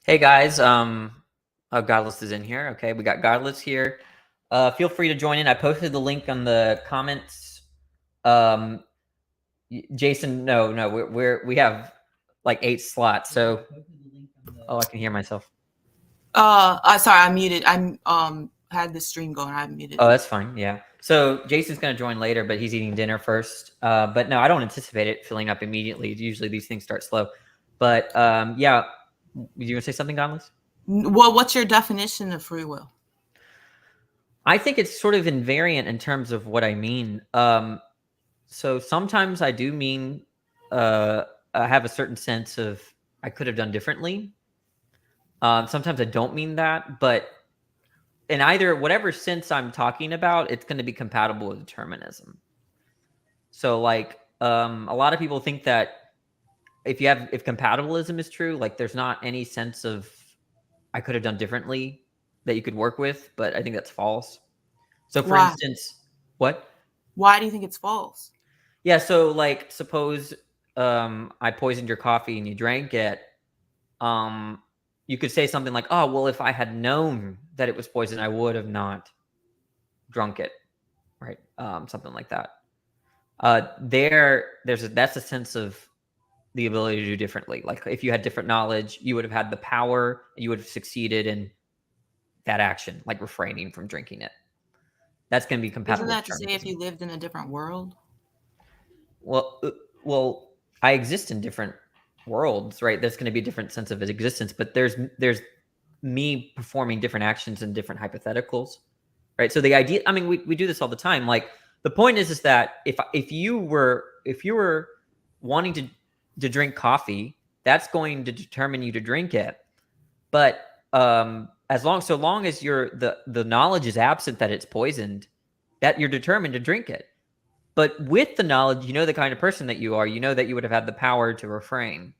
Hey guys, Godless is in here. Okay, we got Godless here. Feel free to join in. I posted the link on the comments. Um, Jason, no, we have like 8 slots. So, I can hear myself. Sorry, I muted. Had the stream going. I muted. Oh, that's fine. Yeah. So Jason's gonna join later, but he's eating dinner first. But no, I don't anticipate it filling up immediately. Usually these things start slow. But yeah, you gonna say something, Godless? Well, what's your definition of free will? I think it's sort of invariant in terms of what I mean. So sometimes I do mean I have a certain sense of I could have done differently. Sometimes I don't mean that, but in either whatever sense I'm talking about, it's going to be compatible with determinism. So like a lot of people think that if compatibilism is true, like there's not any sense of I could have done differently that you could work with, but I think that's false. So for Why? instance, what? Why do you think it's false? Yeah, so like suppose I poisoned your coffee and you drank it. Um you could say something like, "Oh, well if I had known that it was poison, I would have not drunk it." Right? Something like that. That's a sense of the ability to do differently. Like if you had different knowledge, you would have had the power, you would have succeeded in that action, like refraining from drinking it. That's going to be Isn't compatible with that to say if determinism. you lived in a different world? Well, well, I exist in different worlds, right? There's going to be a different sense of existence, but there's me performing different actions in different hypotheticals, right? So the idea, I mean, we do this all the time. Like the point is that if you were wanting to drink coffee, that's going to determine you to drink it. But so long as the knowledge is absent that it's poisoned, that you're determined to drink it. But with the knowledge, you know the kind of person that you are. You know that you would have had the power to refrain.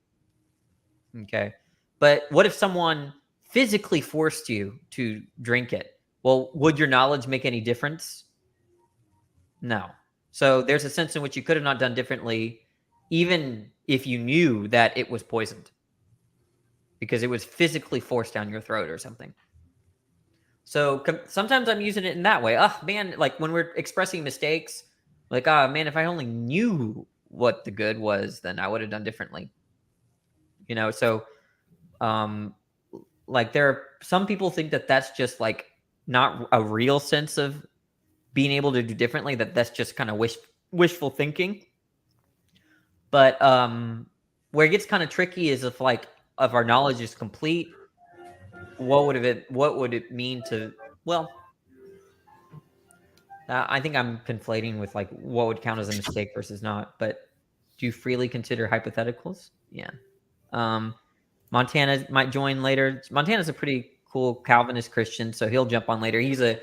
Okay. But what if someone physically forced you to drink it? Well, would your knowledge make any difference? No. So there's a sense in which you could have not done differently, even if you knew that it was poisoned, because it was physically forced down your throat or something. So sometimes I'm using it in that way. Oh, man, like when we're expressing mistakes, like, oh, man, if I only knew what the good was, then I would have done differently. So like there are some people think that that's just like not a real sense of being able to do differently, that's just kind of wishful thinking. But where it gets kind of tricky is if our knowledge is complete, what would it mean to, well, I think I'm conflating with like what would count as a mistake versus not. But do you freely consider hypotheticals? Yeah. Montana might join later. Montana's a pretty cool Calvinist Christian, so he'll jump on later. He's a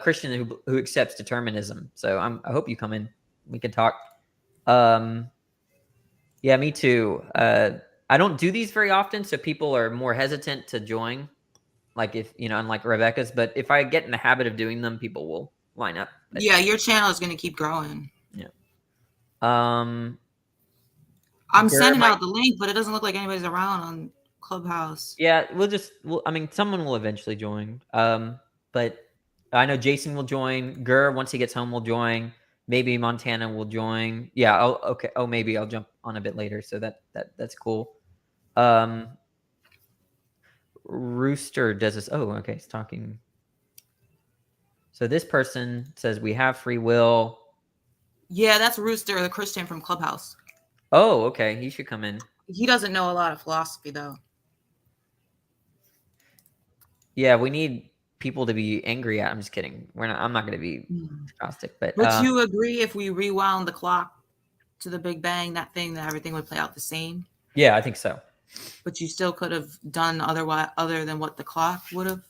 Christian who accepts determinism. So I hope you come in. We can talk. Yeah, me too. I don't do these very often, so people are more hesitant to join. Like if unlike Rebecca's, but if I get in the habit of doing them, people will line up. But, Yeah, your channel is going to keep growing. yeah. Um, I'm Gur sending might. out the link, but it doesn't look like anybody's around on Clubhouse. Yeah, I mean, someone will eventually join. But I know Jason will join. Gur, once he gets home, will join. Maybe Montana will join. Yeah. Oh, okay. Oh, maybe I'll jump on a bit later. So that's cool. Rooster does this. Oh, okay. He's talking. So this person says we have free will. Yeah, that's Rooster, the Christian from Clubhouse. Oh, okay. He should come in. He doesn't know a lot of philosophy, though. Yeah, we need people to be angry at. I'm just kidding. I'm not going to be caustic, but Would you agree if we rewound the clock to the Big Bang, that everything would play out the same? yeah, I think so. But you still could have done other than what the clock would have,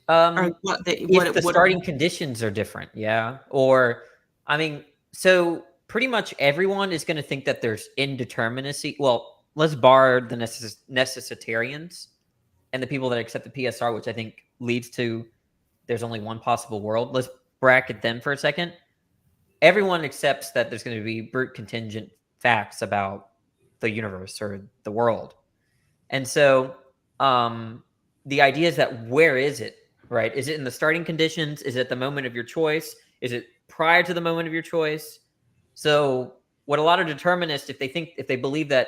or If it the would have starting been. conditions are different, yeah. Or, I mean, so pretty much everyone is going to think that there's indeterminacy. Well, let's bar the necessitarians and the people that accept the PSR, which I think leads to there's only one possible world. Let's bracket them for a second. Everyone accepts that there's going to be brute contingent facts about the universe or the world. And so the idea is that where is it, right? Is it in the starting conditions? Is it at the moment of your choice? Is it prior to the moment of your choice? So what a lot of determinists, if they believe that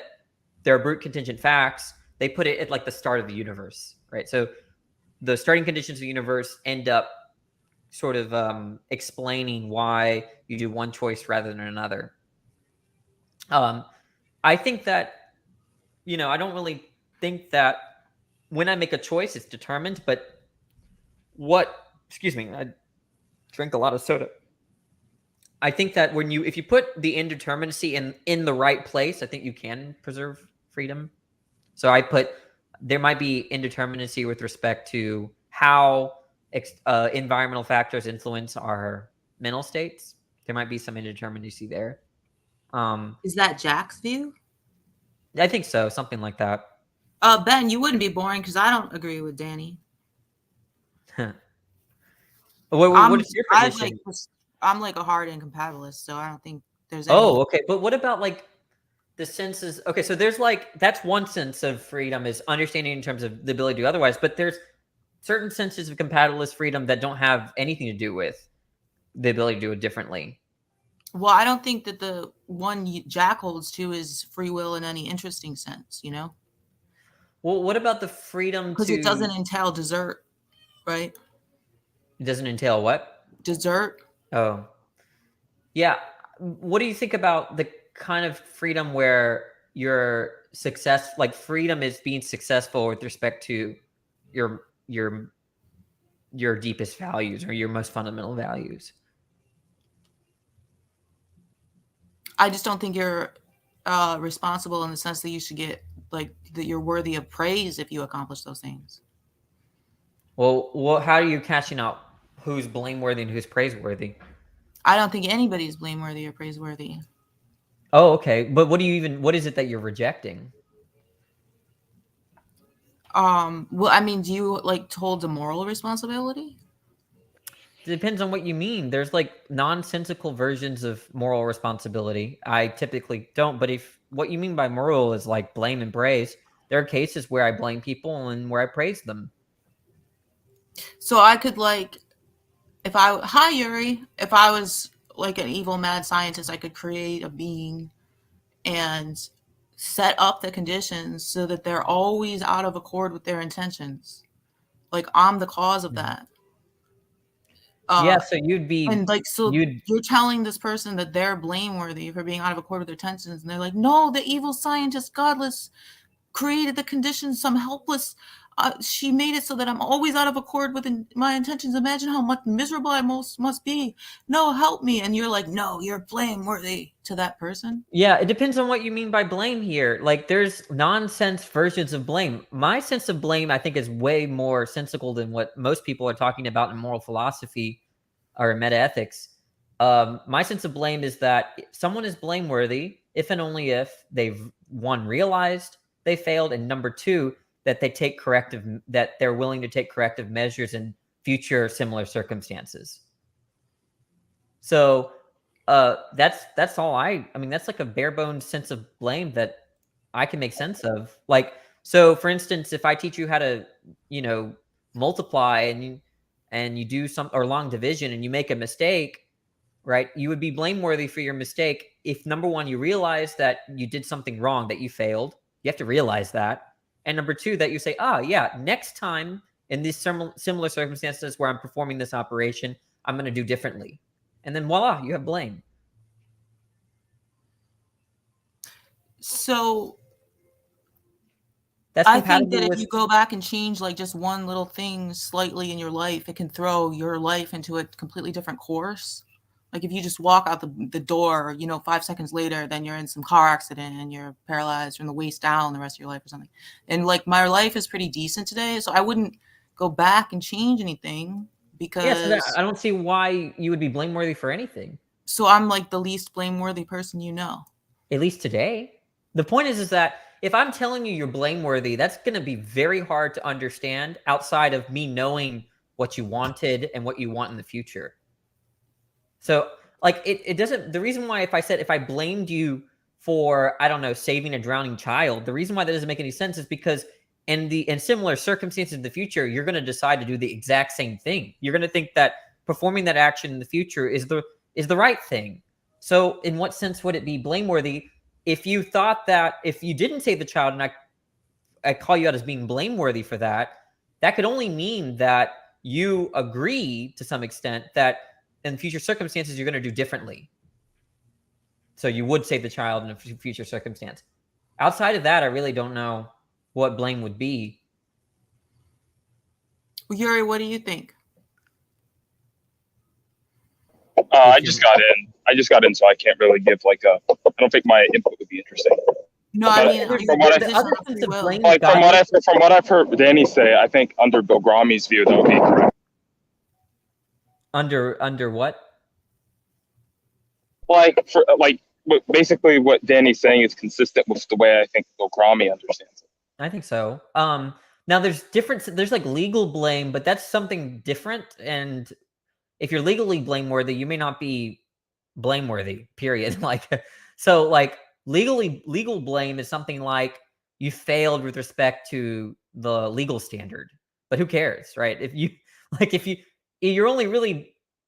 there are brute contingent facts, they put it at like the start of the universe, right? So the starting conditions of the universe end up sort of explaining why you do one choice rather than another. I think that, I don't really think that when I make a choice, it's determined, but excuse me, I drink a lot of soda. I think that if you put the indeterminacy in the right place, I think you can preserve freedom. So there might be indeterminacy with respect to how environmental factors influence our mental states. There might be some indeterminacy there. Is that Jack's view? I think so, something like that. Ben, you wouldn't be boring because I don't agree with Danny. What is your I position? I'm like a hard incompatibilist, so I don't think there's any. Oh, okay. But what about like the senses? Okay, so there's that's one sense of freedom is understanding in terms of the ability to do otherwise, but there's certain senses of compatibilist freedom that don't have anything to do with the ability to do it differently. Well, I don't think that the one Jack holds to is free will in any interesting sense, Well, what about the freedom because it doesn't entail desert, right? It doesn't entail what? Desert. Oh, yeah. What do you think about the kind of freedom where freedom is being successful with respect to your deepest values or your most fundamental values? I just don't think you're responsible in the sense that you should get that you're worthy of praise if you accomplish those things. Well, how are you catching out who's blameworthy and who's praiseworthy? I don't think anybody's blameworthy or praiseworthy. Oh, okay. But what is it that you're rejecting? Well, I mean, do you hold a moral responsibility? It depends on what you mean. There's nonsensical versions of moral responsibility. I typically don't, but if what you mean by moral is like blame and praise, there are cases where I blame people and where I praise them. So I could hi Yuri, if I was like an evil mad scientist, I could create a being and set up the conditions so that they're always out of accord with their intentions. Like I'm the cause of that. Yeah, so you're telling this person that they're blameworthy for being out of accord with their intentions, and they're like, no, the evil scientist, godless, created the conditions. Some helpless. She made it so that I'm always out of accord with my intentions. Imagine how much miserable I must be. No, help me. And you're like, no, you're blameworthy to that person. Yeah, it depends on what you mean by blame here. There's nonsense versions of blame. My sense of blame, I think, is way more sensical than what most people are talking about in moral philosophy or metaethics. My sense of blame is that someone is blameworthy if and only if they've, one, realized they failed, and number two, that they're willing to take corrective measures in future similar circumstances. So that's all I mean, that's like a bare bones sense of blame that I can make sense of. So for instance, if I teach you how to, multiply and you do long division and you make a mistake, right? You would be blameworthy for your mistake if number one, you realize that you did something wrong, that you failed. You have to realize that. And number two, that you say, yeah, next time in these similar circumstances where I'm performing this operation, I'm going to do differently. And then voila, you have blame. So I think that if you go back and change just one little thing slightly in your life, it can throw your life into a completely different course. Like if you just walk out the door, 5 seconds later, then you're in some car accident and you're paralyzed from the waist down the rest of your life or something. And my life is pretty decent today, so I wouldn't go back and change anything because I don't see why you would be blameworthy for anything. So I'm the least blameworthy person At least today. The point is that if I'm telling you you're blameworthy, that's going to be very hard to understand outside of me knowing what you wanted and what you want in the future. So it doesn't, the reason why if I blamed you for, I don't know, saving a drowning child, the reason why that doesn't make any sense is because in similar circumstances in the future, you're going to decide to do the exact same thing. You're going to think that performing that action in the future is the right thing. So in what sense would it be blameworthy if you thought that if you didn't save the child, and I call you out as being blameworthy for that, that could only mean that you agree to some extent that in future circumstances you're going to do differently. So you would save the child in a future circumstance. Outside of that, I really don't know what blame would be. Well, Yuri, what do you think? I just got in, so I can't really give like a. I don't think my input would be interesting. No, I mean, from what I've heard Danny say, I think under Bill Gromy's view, that would be correct. Under what? Basically what Danny's saying is consistent with the way I think Bill Gromy understands it. I think so. Now there's like legal blame, but that's something different. And if you're legally blameworthy, you may not be blameworthy, period. Legal blame is something like you failed with respect to the legal standard, but who cares, right? If you're only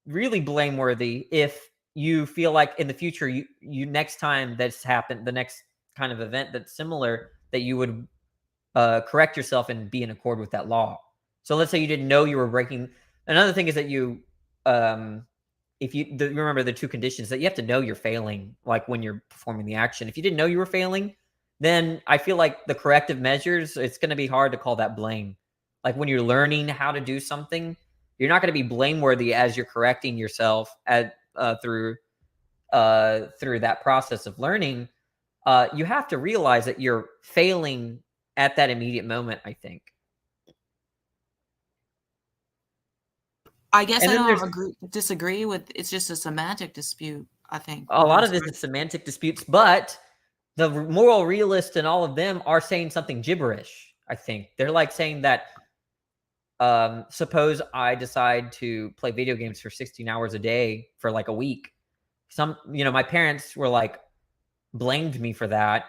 really blameworthy if you feel like in the future, you next time that's happened, the next kind of event that's similar, that you would correct yourself and be in accord with that law. So let's say you didn't know you were breaking. Another thing is that you, remember the two conditions, that you have to know you're failing, like when you're performing the action. If you didn't know you were failing, then I feel like the corrective measures, it's going to be hard to call that blame. Like when you're learning how to do something, you're not going to be blameworthy as you're correcting yourself through that process of learning. You have to realize that you're failing at that immediate moment, I think. I guess I don't disagree with, it's just a semantic dispute, I think. A lot of this is semantic disputes, but the moral realist and all of them are saying something gibberish, I think. They're like saying that, suppose I decide to play video games for 16 hours a day for like a week. My parents were like, blamed me for that.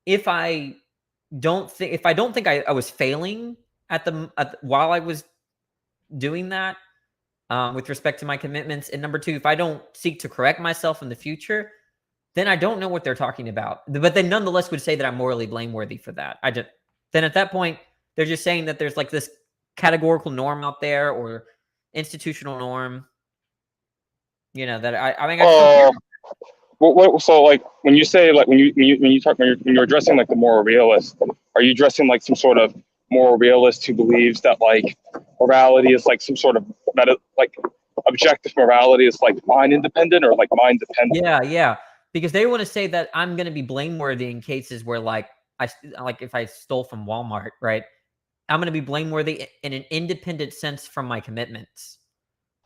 If I don't think I was failing while I was doing that, with respect to my commitments, and number two, if I don't seek to correct myself in the future, then I don't know what they're talking about. But they nonetheless would say that I'm morally blameworthy for that. Then at that point, they're just saying that there's like this categorical norm out there, or institutional norm, that I mean. So like when you say, like when you're addressing like the moral realist, are you addressing like some sort of moral realist who believes that like morality is like some sort of objective morality is like mind independent, or like mind dependent? Yeah. Because they want to say that I'm going to be blameworthy in cases where if I stole from Walmart, right? I'm going to be blameworthy in an independent sense from my commitments.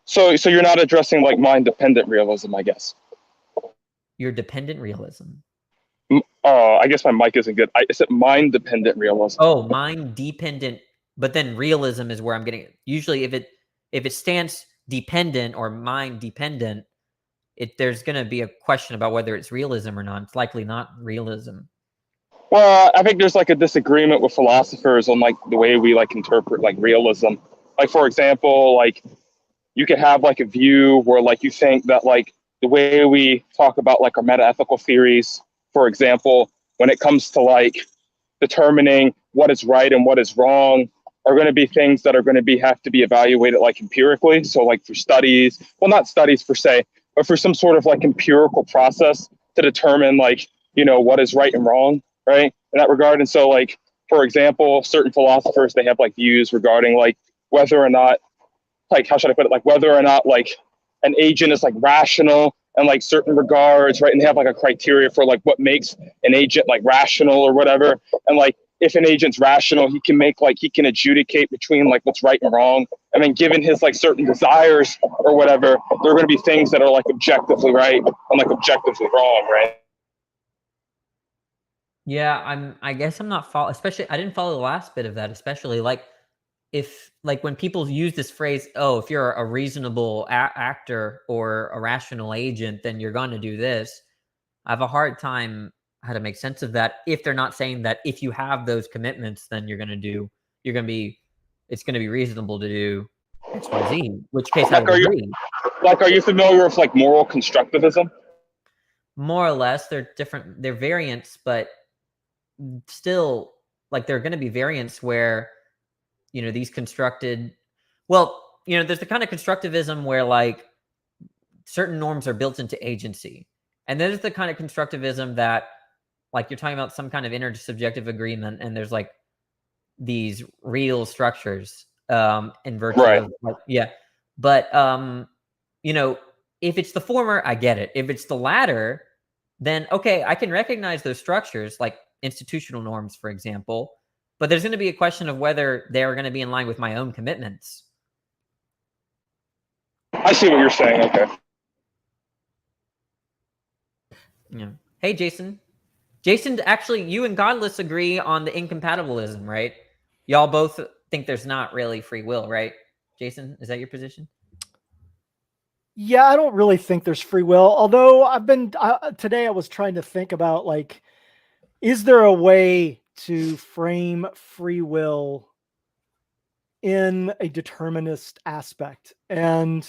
So you're not addressing like mind dependent realism, I guess. Your dependent realism. I guess my mic isn't good. Is it mind dependent realism? Oh, mind dependent, but then realism is where I'm getting it. Usually, if it stands dependent or mind dependent, there's going to be a question about whether it's realism or not. It's likely not realism. Well, I think there's like a disagreement with philosophers on like the way we like interpret like realism. Like for example, like you could have like a view where like you think that like the way we talk about like our metaethical theories, for example, when it comes to like determining what is right and what is wrong, are going to be things that are going to have to be evaluated like empirically. So like for studies, well, not studies per se, but for some sort of like empirical process to determine like, what is right and wrong, right? In that regard. And so like, for example, certain philosophers, they have like views regarding like whether or not, like, how should I put it? Like whether or not like an agent is like rational in like certain regards, right? And they have like a criteria for like what makes an agent like rational or whatever. And like if an agent's rational, he can adjudicate between like what's right and wrong. I mean, given his like certain desires or whatever, there are going to be things that are like objectively right and like objectively wrong, right? Yeah, I guess I'm not especially I didn't follow the last bit of that, especially like if like when people use this phrase, oh, if you're a reasonable actor or a rational agent, then you're going to do this. I have a hard time how to make sense of that if they're not saying that if you have those commitments, then it's going to be reasonable to do X, Y, Z, which case I Like, would are you agree. are you familiar with like moral constructivism? More or less, they're different, they're variants, but still, like, there are going to be variants where, these constructed, well, there's the kind of constructivism where, like, certain norms are built into agency. And there's the kind of constructivism that, like, you're talking about some kind of intersubjective agreement, and there's like these real structures in virtue Right. of, like, yeah. But if it's the former, I get it. If it's the latter, then okay, I can recognize those structures, like institutional norms, for example. But there's going to be a question of whether they're going to be in line with my own commitments. I see what you're saying. Okay. Yeah. Hey, Jason. Jason, actually, you and Godless agree on the incompatibilism, right? Y'all both think there's not really free will, right? Jason, is that your position? Yeah, I don't really think there's free will. Although today I was trying to think about, like, is there a way to frame free will in a determinist aspect? And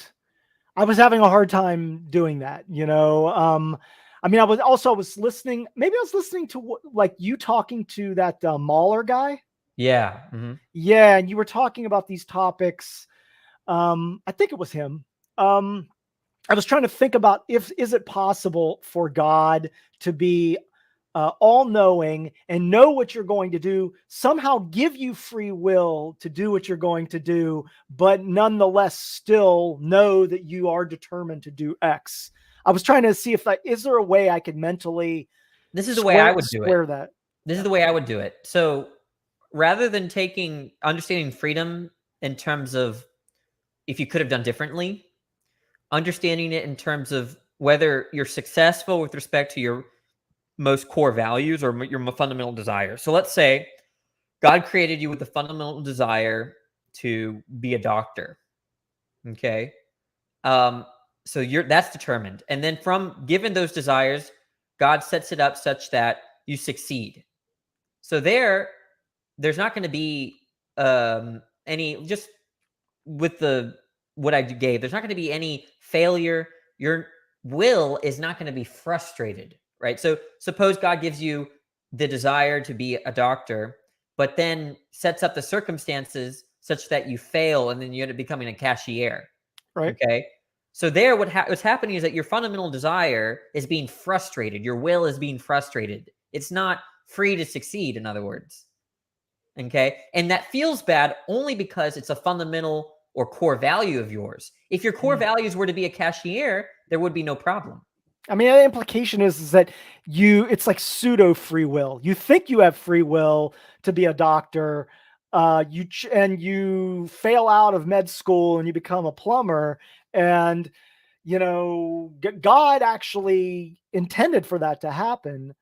I was having a hard time doing that, I mean, I was listening, maybe I was listening to like you talking to that Mahler guy. Yeah. Mm-hmm. Yeah. And you were talking about these topics. I think it was him. I was trying to think about is it possible for God to be all-knowing and know what you're going to do, somehow give you free will to do what you're going to do, but nonetheless still know that you are determined to do X. I was trying to see is there a way I could mentally This is the way I would do it. That. This is the way I would do it. So rather than understanding freedom in terms of if you could have done differently, understanding it in terms of whether you're successful with respect to your most core values or your fundamental desire. So let's say God created you with the fundamental desire to be a doctor. Okay. So that's determined. And then given those desires, God sets it up such that you succeed. So there's not going to be any, just with what I gave, there's not going to be any failure. Your will is not going to be frustrated, right? So suppose God gives you the desire to be a doctor, but then sets up the circumstances such that you fail and then you end up becoming a cashier. Right. Okay. So what's happening is that your fundamental desire is being frustrated. Your will is being frustrated. It's not free to succeed, in other words. Okay. And that feels bad only because it's a fundamental or core value of yours. If your core values were to be a cashier, there would be no problem. I mean, the implication is that it's like pseudo free will. You think you have free will to be a doctor, you fail out of med school and you become a plumber, and God actually intended for that to happen.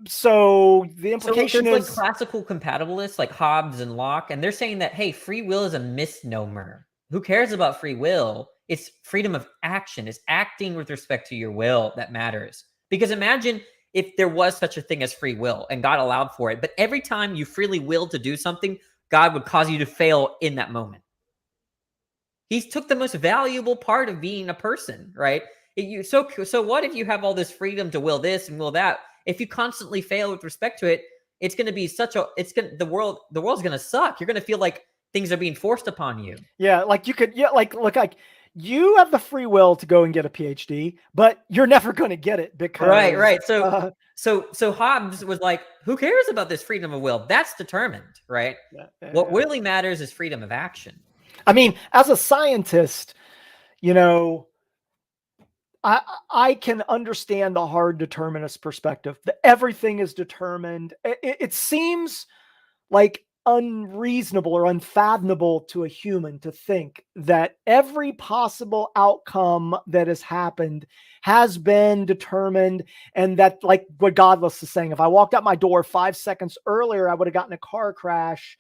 So the implication is like classical compatibilists like Hobbes and Locke, and they're saying that, hey, free will is a misnomer. Who cares about free will? It's freedom of action. It's acting with respect to your will that matters. Because imagine if there was such a thing as free will and God allowed for it, but every time you freely will to do something, God would cause you to fail in that moment. He took the most valuable part of being a person, right? So what if you have all this freedom to will this and will that? If you constantly fail with respect to it, it's going to be the world's going to suck. You're going to feel like things are being forced upon you. Yeah, like you have the free will to go and get a PhD, but you're never going to get it because right. So Hobbes was like, who cares about this freedom of will? That's determined, right? What really matters is freedom of action. I mean, as a scientist, I can understand the hard determinist perspective that everything is determined. It seems like unreasonable or unfathomable to a human to think that every possible outcome that has happened has been determined, and that, like what Godless is saying, if I walked out my door 5 seconds earlier, I would have gotten a car crash.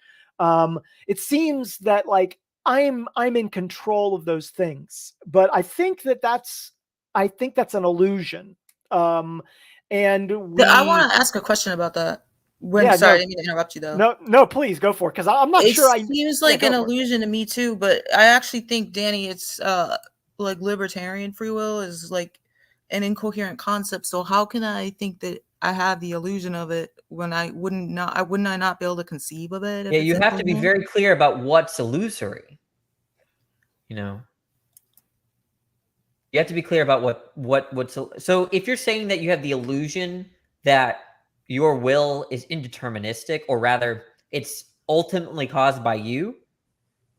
It seems that like I'm in control of those things, but I think that's an illusion. And we, I want to ask a question about that. Yeah, Sorry, no. I didn't mean to interrupt you though. no, please go for it, because I'm not It sure. seems Yeah, like go an for it. illusion to me too, but I actually think, Danny, it's like libertarian free will is like an incoherent concept. So how can I think that I have the illusion of it when I wouldn't I not be able to conceive of it? If Yeah, it's you have to be incoherent? very clear about what's illusory. You know, you have to be clear about what's so. If you're saying that you have the illusion that your will is indeterministic, or rather, it's ultimately caused by you.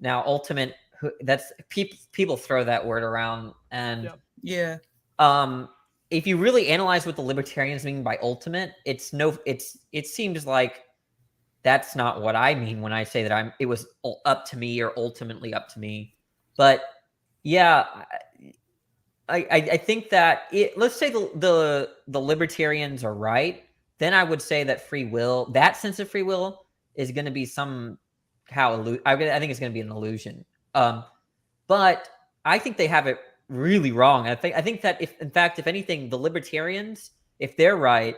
Now, ultimate, that's people throw that word around, and Yeah. if you really analyze what the libertarians mean by ultimate, it seems like that's not what I mean when I say that it was up to me or ultimately up to me. But yeah, I think that let's say the libertarians are right, then I would say that free will, that sense of free will, is going to be somehow I think it's going to be an illusion. But I think they have it really wrong. I think that if anything, the libertarians, if they're right,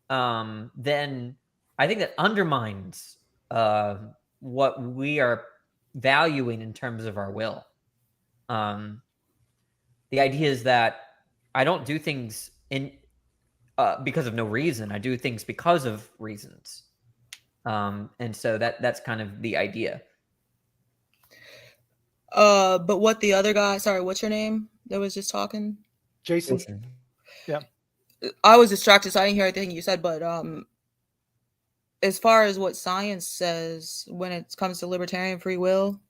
then I think that undermines what we are valuing in terms of our will. The idea is that I don't do things because of no reason. I do things because of reasons, and so that's kind of the idea. But what the other guy? Sorry, what's your name? That was just talking. Jason. Yeah. I was distracted, so I didn't hear everything you said. But as far as what science says when it comes to libertarian free will,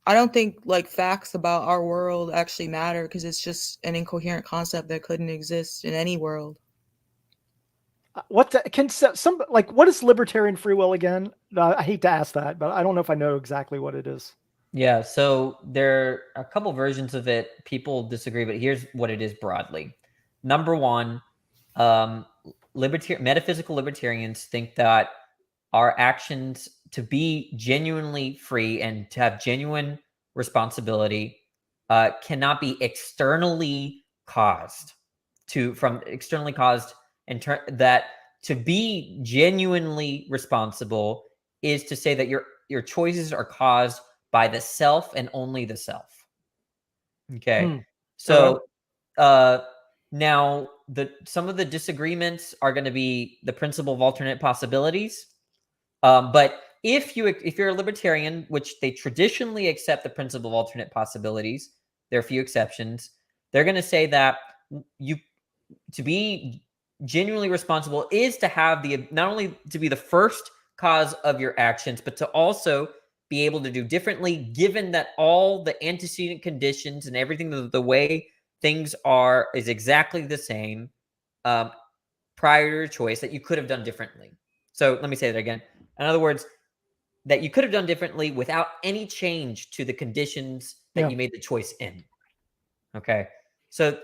I don't think like facts about our world actually matter because it's just an incoherent concept that couldn't exist in any world. What is libertarian free will again? I hate to ask that, but I don't know if I know exactly what it is. Yeah, so there are a couple versions of it. People disagree, but here's what it is broadly. Number one, metaphysical libertarians think that our actions, to be genuinely free and to have genuine responsibility, cannot be externally caused. That to be genuinely responsible is to say that your choices are caused by the self and only the self. Okay. So now some of the disagreements are going to be the principle of alternate possibilities. But if you're a libertarian, which they traditionally accept the principle of alternate possibilities, there are a few exceptions. They're going to say that to be genuinely responsible is to have not only to be the first cause of your actions, but to also be able to do differently, given that all the antecedent conditions and everything, the way things are is exactly the same prior to your choice, that you could have done differently. So let me say that again. In other words, that you could have done differently without any change to the conditions that you made the choice in. Okay. So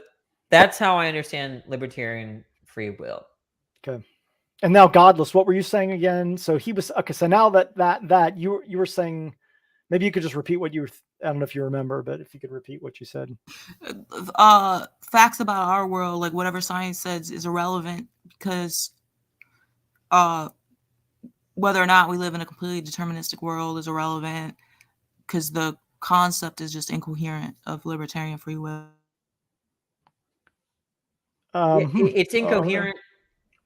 that's how I understand libertarian free will. Okay. And now godless, what were you saying again? So he was, okay. So now that you were saying, maybe you could just repeat what you were, I don't know if you remember, but if you could repeat what you said. Facts about our world, like whatever science says, is irrelevant because whether or not we live in a completely deterministic world is irrelevant because the concept is just incoherent of libertarian free will. It's incoherent.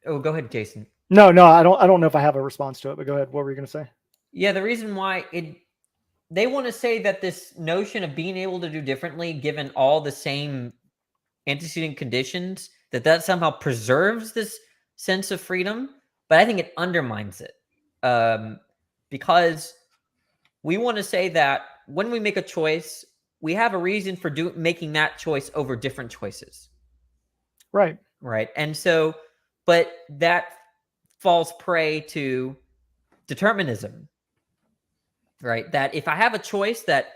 Oh, go ahead, Jason. No, I don't know if I have a response to it, but go ahead. What were you going to say? Yeah, the reason why they want to say that this notion of being able to do differently, given all the same antecedent conditions, that somehow preserves this sense of freedom. But I think it undermines it because we want to say that when we make a choice, we have a reason for making that choice over different choices. Right. Right. And so, but that falls prey to determinism. Right. That if I have a choice that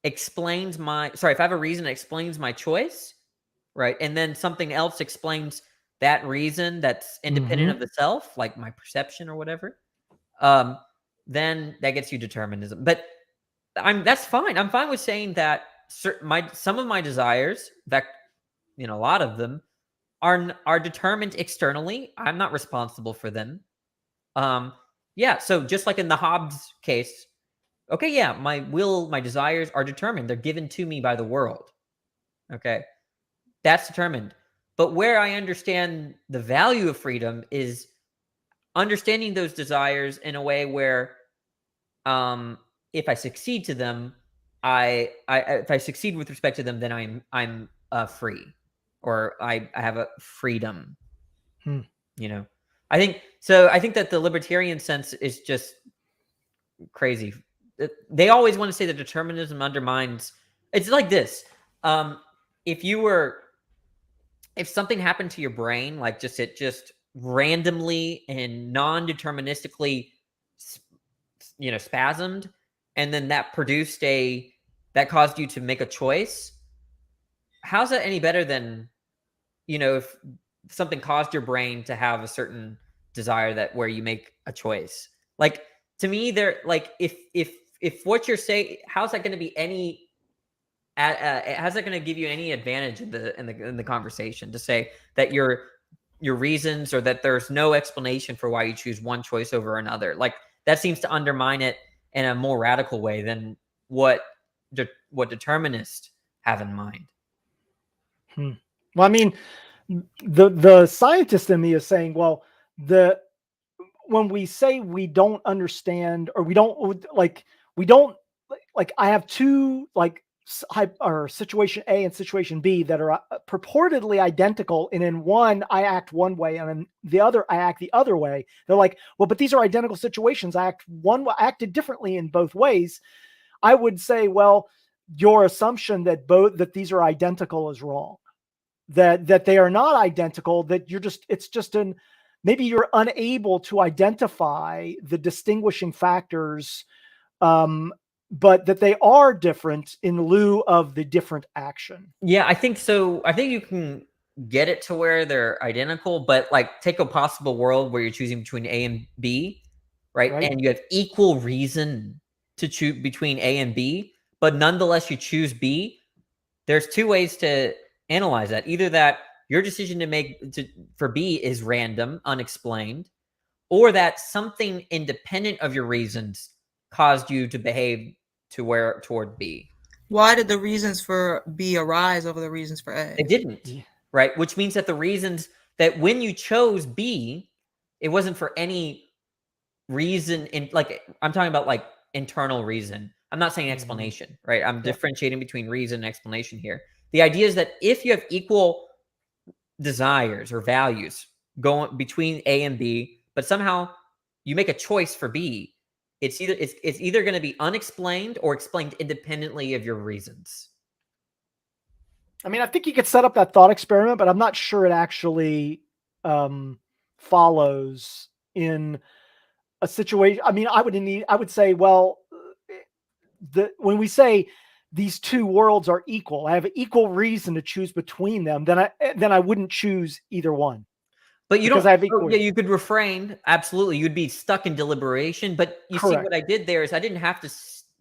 explains if I have a reason that explains my choice, right, and then something else explains that reason that's independent of the self, like my perception or whatever, then that gets you determinism. But that's fine. I'm fine with saying that some of my desires, in fact, a lot of them, are determined externally. I'm not responsible for them. Yeah, so just like in the Hobbes case, okay, yeah, my will, my desires are determined. They're given to me by the world. Okay, that's determined. But where I understand the value of freedom is understanding those desires in a way where, if I succeed to them, if I succeed with respect to them, then I'm free, or I have a freedom. You know, I think so. I think that the libertarian sense is just crazy. They always want to say that determinism undermines. It's like this: if something happened to your brain, like it just randomly and non-deterministically, spasmed, and then that caused you to make a choice. How's that any better than, if something caused your brain to have a certain desire where you make a choice? Like, to me, they're like, if what you're saying, how's that going to be any? How's that going to give you any advantage in the conversation to say that your reasons, or that there's no explanation for why you choose one choice over another? Like, that seems to undermine it in a more radical way than what determinists have in mind. Well, I mean, the scientist in me is saying, well, when we say we don't understand, or we don't I have two or situation A and situation B that are purportedly identical, and in one I act one way and in the other I act the other way. They're like, well, but these are identical situations. I acted differently in both ways. I would say, well, your assumption that these are identical is wrong. That they are not identical. That maybe you're unable to identify the distinguishing factors, but that they are different in lieu of the different action. Yeah, I think so. I think you can get it to where they're identical, but take a possible world where you're choosing between A and B, right? And you have equal reason to choose between A and B, but nonetheless you choose B. There's two ways to analyze that. Either that your decision for B is random, unexplained, or that something independent of your reasons caused you to behave toward B. Why did the reasons for B arise over the reasons for A? They didn't, right? Which means that the reasons that when you chose B, it wasn't for any reason I'm talking about internal reason. I'm not saying explanation, right? I'm differentiating between reason and explanation here. The idea is that if you have equal desires or values going between A and B, but somehow you make a choice for B, it's either going to be unexplained or explained independently of your reasons. I mean, I think you could set up that thought experiment, but I'm not sure it actually follows in a situation. I mean, I would say, well, when we say these two worlds are equal, I have equal reason to choose between them, then I wouldn't choose either one. But you because don't. I have equal. Yeah, you could refrain. Absolutely, you'd be stuck in deliberation. But you see, what I did there is I didn't have to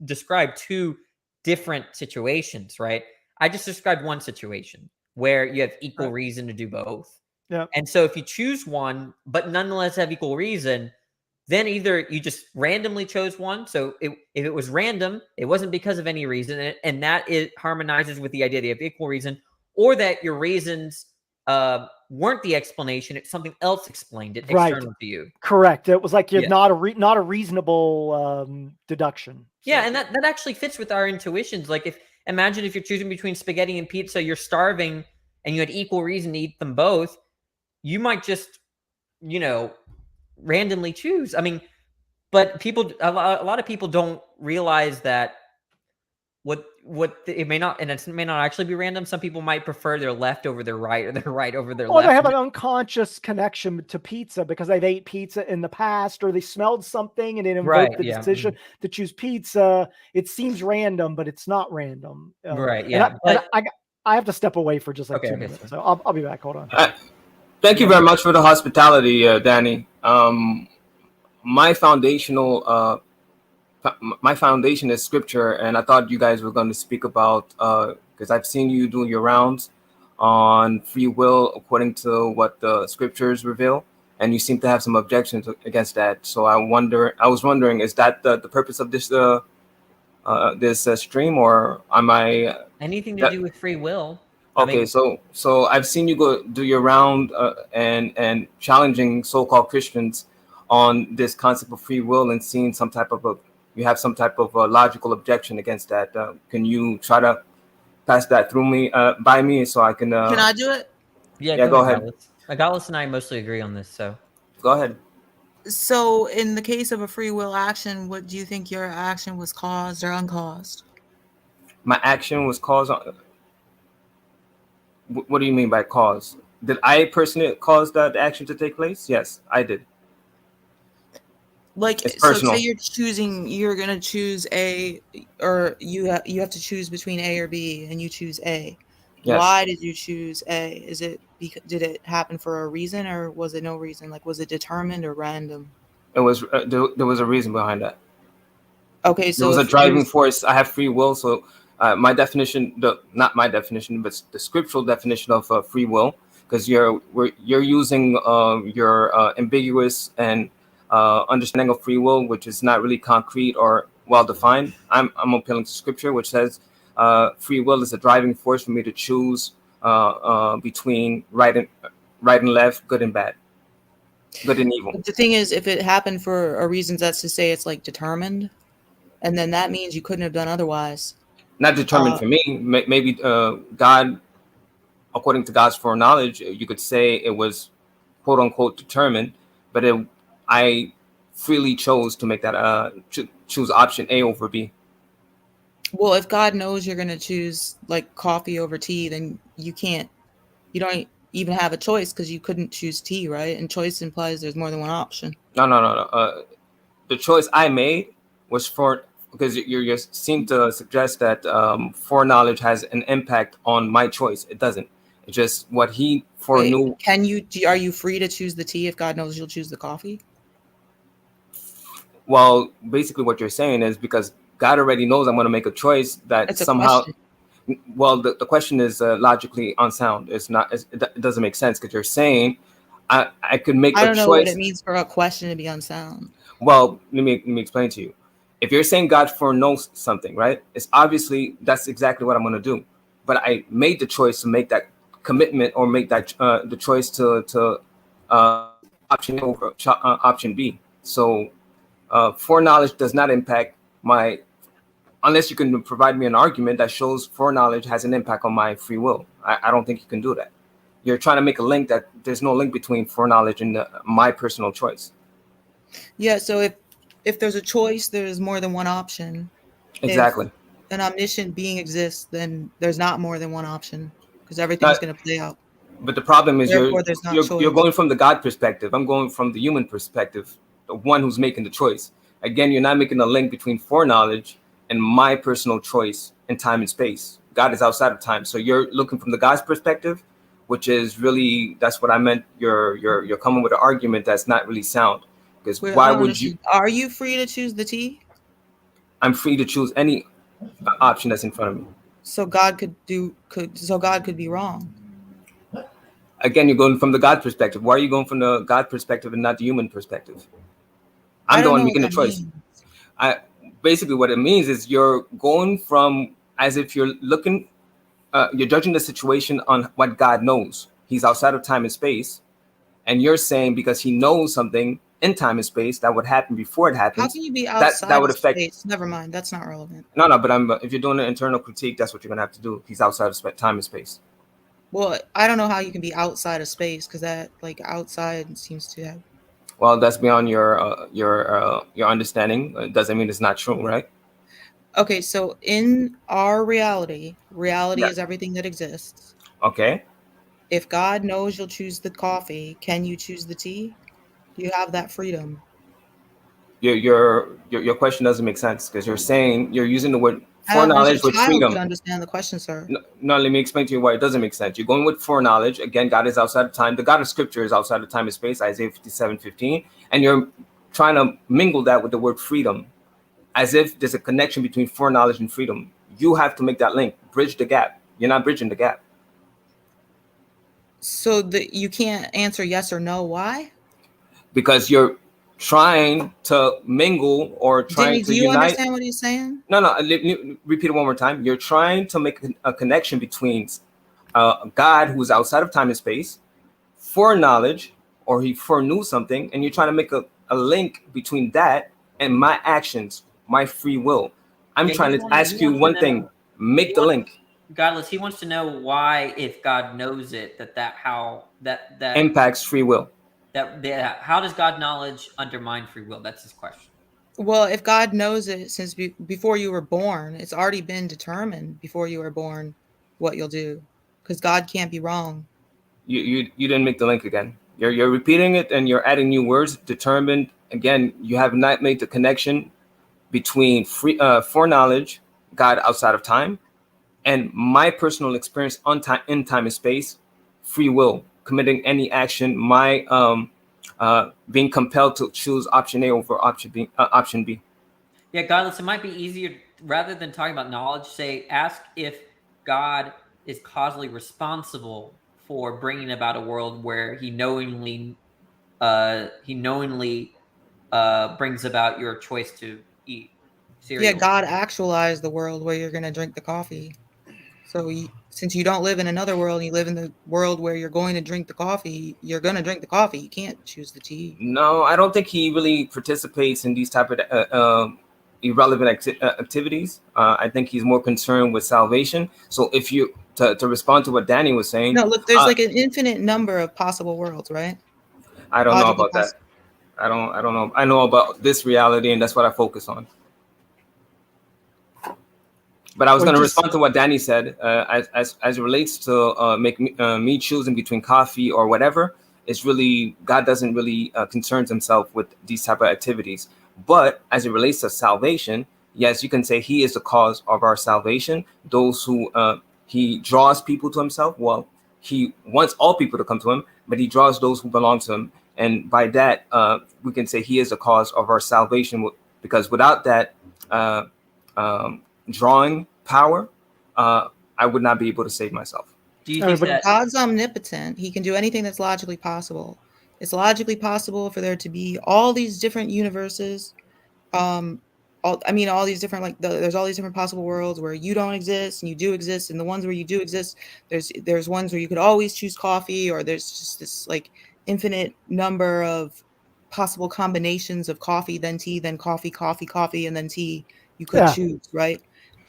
describe two different situations, right? I just described one situation where you have equal reason to do both. Yeah. And so if you choose one, but nonetheless have equal reason, then either you just randomly chose one. So if it was random, it wasn't because of any reason, and that it harmonizes with the idea that you have equal reason, or that your reasons weren't the explanation. It's something else explained it external to you. Correct. It was like you have not a reasonable deduction. So. Yeah, and that actually fits with our intuitions. Imagine if you're choosing between spaghetti and pizza, you're starving, and you had equal reason to eat them both. You might just, randomly choose. I mean, but a lot of people don't realize that it may not, and it may not actually be random. Some people might prefer their left over their right, or their right over their left. Or they have an unconscious connection to pizza because they've ate pizza in the past, or they smelled something and it invoked the decision to choose pizza. It seems random, but it's not random. Right. Yeah. I have to step away for just 2 minutes. So I'll be back. Hold on. Thank you very much for the hospitality, Danny. My foundation is scripture, and I thought you guys were going to speak about, because I've seen you doing your rounds on free will according to what the scriptures reveal, and you seem to have some objections against that. So I was wondering, is that the purpose of this stream, or am I Anything to that- do with free will. I okay? mean, So I've seen you go do your round and challenging so-called Christians on this concept of free will, and seeing some type of you have some type of logical objection against that. Can you try to pass that through me by me so I can? Can I do it? Yeah, go ahead. Gallus and I mostly agree on this. So Go ahead. So, in the case of a free will action, what do you think your action was caused or uncaused? My action was caused. What do you mean by cause? Did I personally cause the action to take place? Yes, I did. Like, It's so personal. say you're gonna choose A, or you have to choose between A or B, and you choose A. Yes. Why did you choose A? Is it because did it happen for a reason, or was it no reason? Like, was it determined or random? It was there was a reason behind that. Okay, so There was a if driving force. I have free will, so my definition, not my definition, but the scriptural definition of free will, because you're using your ambiguous and understanding of free will, which is not really concrete or well defined. I'm appealing to scripture, which says free will is a driving force for me to choose between right and left, good and bad, good and evil. But the thing is, if it happened for a reason, that's to say it's like determined, and then that means you couldn't have done otherwise. Not determined for me. Maybe God, according to God's foreknowledge, you could say it was quote unquote determined, but I freely chose to make that choose option A over B. Well, if God knows you're going to choose like coffee over tea, then you don't even have a choice because you couldn't choose tea, right? And choice implies there's more than one option. No. The choice I made was because you seem to suggest that foreknowledge has an impact on my choice. It doesn't. It's just what he foreknew. Are you free to choose the tea if God knows you'll choose the coffee? Well, basically what you're saying is because God already knows I'm going to make a choice that It's a somehow. question. Well, the question is logically unsound. It doesn't make sense because you're saying I could make a choice. I don't know what it means for a question to be unsound. Well, let me explain to you. If you're saying God foreknows something, right? It's obviously that's exactly what I'm going to do. But I made the choice to make that commitment or make that the choice to option A over option B. So foreknowledge does not impact unless you can provide me an argument that shows foreknowledge has an impact on my free will. I don't think you can do that. You're trying to make a link that there's no link between foreknowledge and my personal choice. Yeah, so if there's a choice, there's more than one option. Exactly. If an omniscient being exists, then there's not more than one option because everything's going to play out. But the problem is Therefore, there's not choice. you're going from the God perspective. I'm going from the human perspective, the one who's making the choice. Again, you're not making a link between foreknowledge and my personal choice in time and space. God is outside of time. So you're looking from the God's perspective, which is really, that's what I meant. You're coming with an argument that's not really sound. Because why would you? Are you free to choose the tea? I'm free to choose any option that's in front of me. So God could be wrong. Again, you're going from the God perspective. Why are you going from the God perspective and not the human perspective? I'm the one making the choice. Basically what it means is you're going from as if you're looking, you're judging the situation on what God knows. He's outside of time and space. And you're saying because he knows something in time and space that would happen before it happens. How can you be outside that would of affect space? Never mind. That's not relevant. No, but if you're doing an internal critique, that's what you're going to have to do. He's outside of time and space. Well, I don't know how you can be outside of space because that like outside seems to have. Well, that's beyond your understanding. It doesn't mean it's not true, right? Okay, so in our reality is everything that exists. Okay. If God knows you'll choose the coffee, can you choose the tea? Do you have that freedom? Your question doesn't make sense because you're saying you're using the word foreknowledge with I freedom. could understand the question, sir. No, let me explain to you why it doesn't make sense. You're going with foreknowledge. Again, God is outside of time. The God of Scripture is outside of time and space, Isaiah 57:15. And you're trying to mingle that with the word freedom, as if there's a connection between foreknowledge and freedom. You have to make that link, bridge the gap. You're not bridging the gap. So that you can't answer yes or no. Why? Because you're trying to mingle or trying Jimmy, to do you unite. understand what he's saying? No, repeat it one more time. You're trying to make a connection between God, who's outside of time and space, foreknowledge, or he foreknew something, and you're trying to make a link between that and my actions, my free will. I'm Yeah, trying he to wanted- ask he you wants to one know- thing. Make he the wants- link. Godless, he wants to know why, if God knows it, that Impacts free will. how does God knowledge undermine free will? That's his question. Well, if God knows it since before you were born, it's already been determined before you were born what you'll do, because God can't be wrong. You didn't make the link again. You're repeating it and you're adding new words. Determined. Again, you have not made the connection between foreknowledge, God outside of time, and my personal experience on time, in time and space, free will, committing any action, my being compelled to choose option A over option B. Yeah, Godless, it might be easier rather than talking about knowledge, ask if God is causally responsible for bringing about a world where he knowingly brings about your choice to eat cereal. Yeah, God actualized the world where you're going to drink the coffee. So since you don't live in another world, you live in the world where you're going to drink the coffee, you're going to drink the coffee. You can't choose the tea. No, I don't think he really participates in these type of irrelevant activities. I think he's more concerned with salvation. So if you to respond to what Danny was saying, No, look, there's like an infinite number of possible worlds, right? I don't know Logically about that. I don't know. I know about this reality, and that's what I focus on. But I was going to respond to what Danny said as it relates to me choosing between coffee or whatever. It's really God doesn't really concerns himself with these type of activities. But as it relates to salvation, yes, you can say he is the cause of our salvation. Those who he draws people to himself. Well, he wants all people to come to him, but he draws those who belong to him. And by that, we can say he is the cause of our salvation, because without that drawing power, I would not be able to save myself. Do you think that God's omnipotent? He can do anything that's logically possible. It's logically possible for there to be all these different universes. All these different there's all these different possible worlds where you don't exist and you do exist, and the ones where you do exist, there's ones where you could always choose coffee, or there's just this like infinite number of possible combinations of coffee, then tea, then coffee, and then tea. You could choose, right?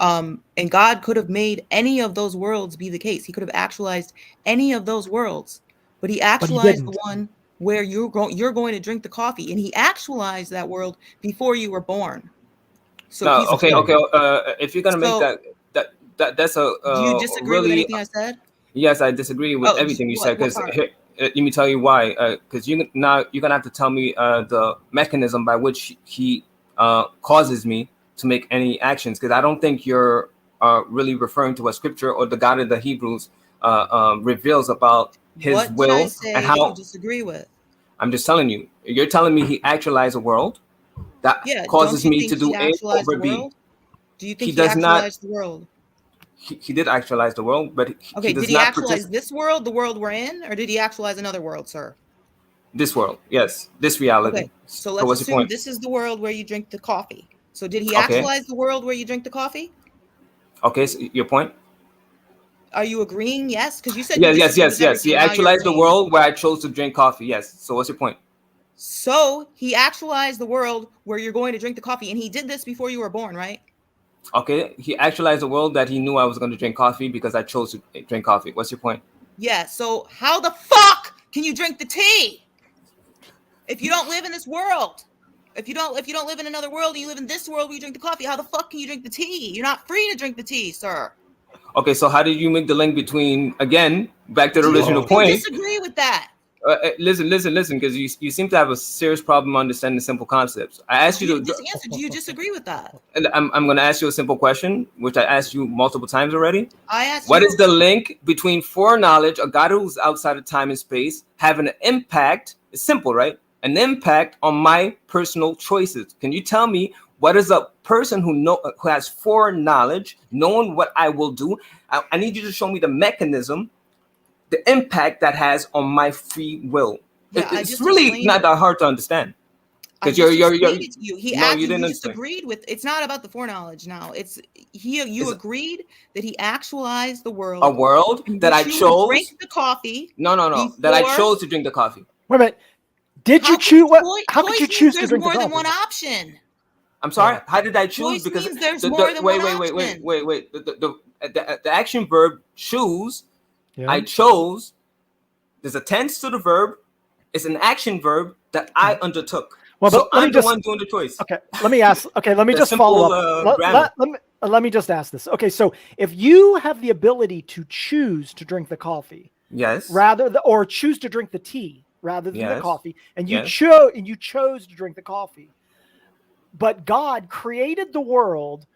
And God could have made any of those worlds be the case. He could have actualized any of those worlds, but he actualized the one where you're going to drink the coffee, and he actualized that world before you were born. So okay. If you're gonna make that's a do you disagree with anything I said? Yes, I disagree with everything you said, because let me tell you why. Because you're gonna have to tell me the mechanism by which he causes me to make any actions, because I don't think you're really referring to what scripture or the God of the Hebrews reveals about his will and how you disagree with. I'm just telling you. You're telling me he actualized a world that causes me to do A over B. Do you think he actualized the world? He did actualize the world, but did he actualize this world, the world we're in, or did he actualize another world, sir? This world, yes, this reality. Okay, so let's assume this is the world where you drink the coffee. So did he actualize the world where you drink the coffee? Okay, so your point? Are you agreeing? Yes, because you said yes. He actualized the world where I chose to drink coffee. Yes. So what's your point? So he actualized the world where you're going to drink the coffee, and he did this before you were born, right? Okay, he actualized the world that he knew I was going to drink coffee because I chose to drink coffee. What's your point? Yeah. So how the fuck can you drink the tea if you don't live in this world? If you don't live in another world and you live in this world where you drink the coffee, how the fuck can you drink the tea? You're not free to drink the tea, sir. Okay, so how did you make the link between, again, back to the original point? I disagree with that. Listen, because you seem to have a serious problem understanding simple concepts. I asked you to answer. Do you disagree with that? I'm going to ask you a simple question, which I asked you multiple times already. I asked What is the link between foreknowledge, a God who's outside of time and space, having an impact? It's simple, right? An impact on my personal choices. Can you tell me what is a person who has foreknowledge, knowing what I will do? I need you to show me the mechanism the impact that has on my free will. Yeah, I It's just really explained not it. that hard to understand. I 'Cause just you're explained it to you. no, you You didn't just explain. agreed with. It's not about the foreknowledge now. You It's agreed that he actualized the a world. world in that I which you would drink chose. the coffee. No, that I before- chose to drink the coffee. Wait a minute. Did you How choose? could How could you choice choose means to there's drink the more than coffee? one option? I'm sorry. Yeah. How did I choose? Choice Because means there's more than wait, one wait, option. wait. The action verb choose. Yeah. I chose. There's a tense to the verb. It's an action verb that I undertook. Well, So but let me I'm the just one doing the choice. okay. Let me ask. Okay, let me The just simple, follow up. grammar. Let me just ask this. Okay, so if you have the ability to choose to drink the coffee Yes. or choose to drink the tea rather than the Yes. coffee, and you Yes. chose to drink the coffee, but God created the world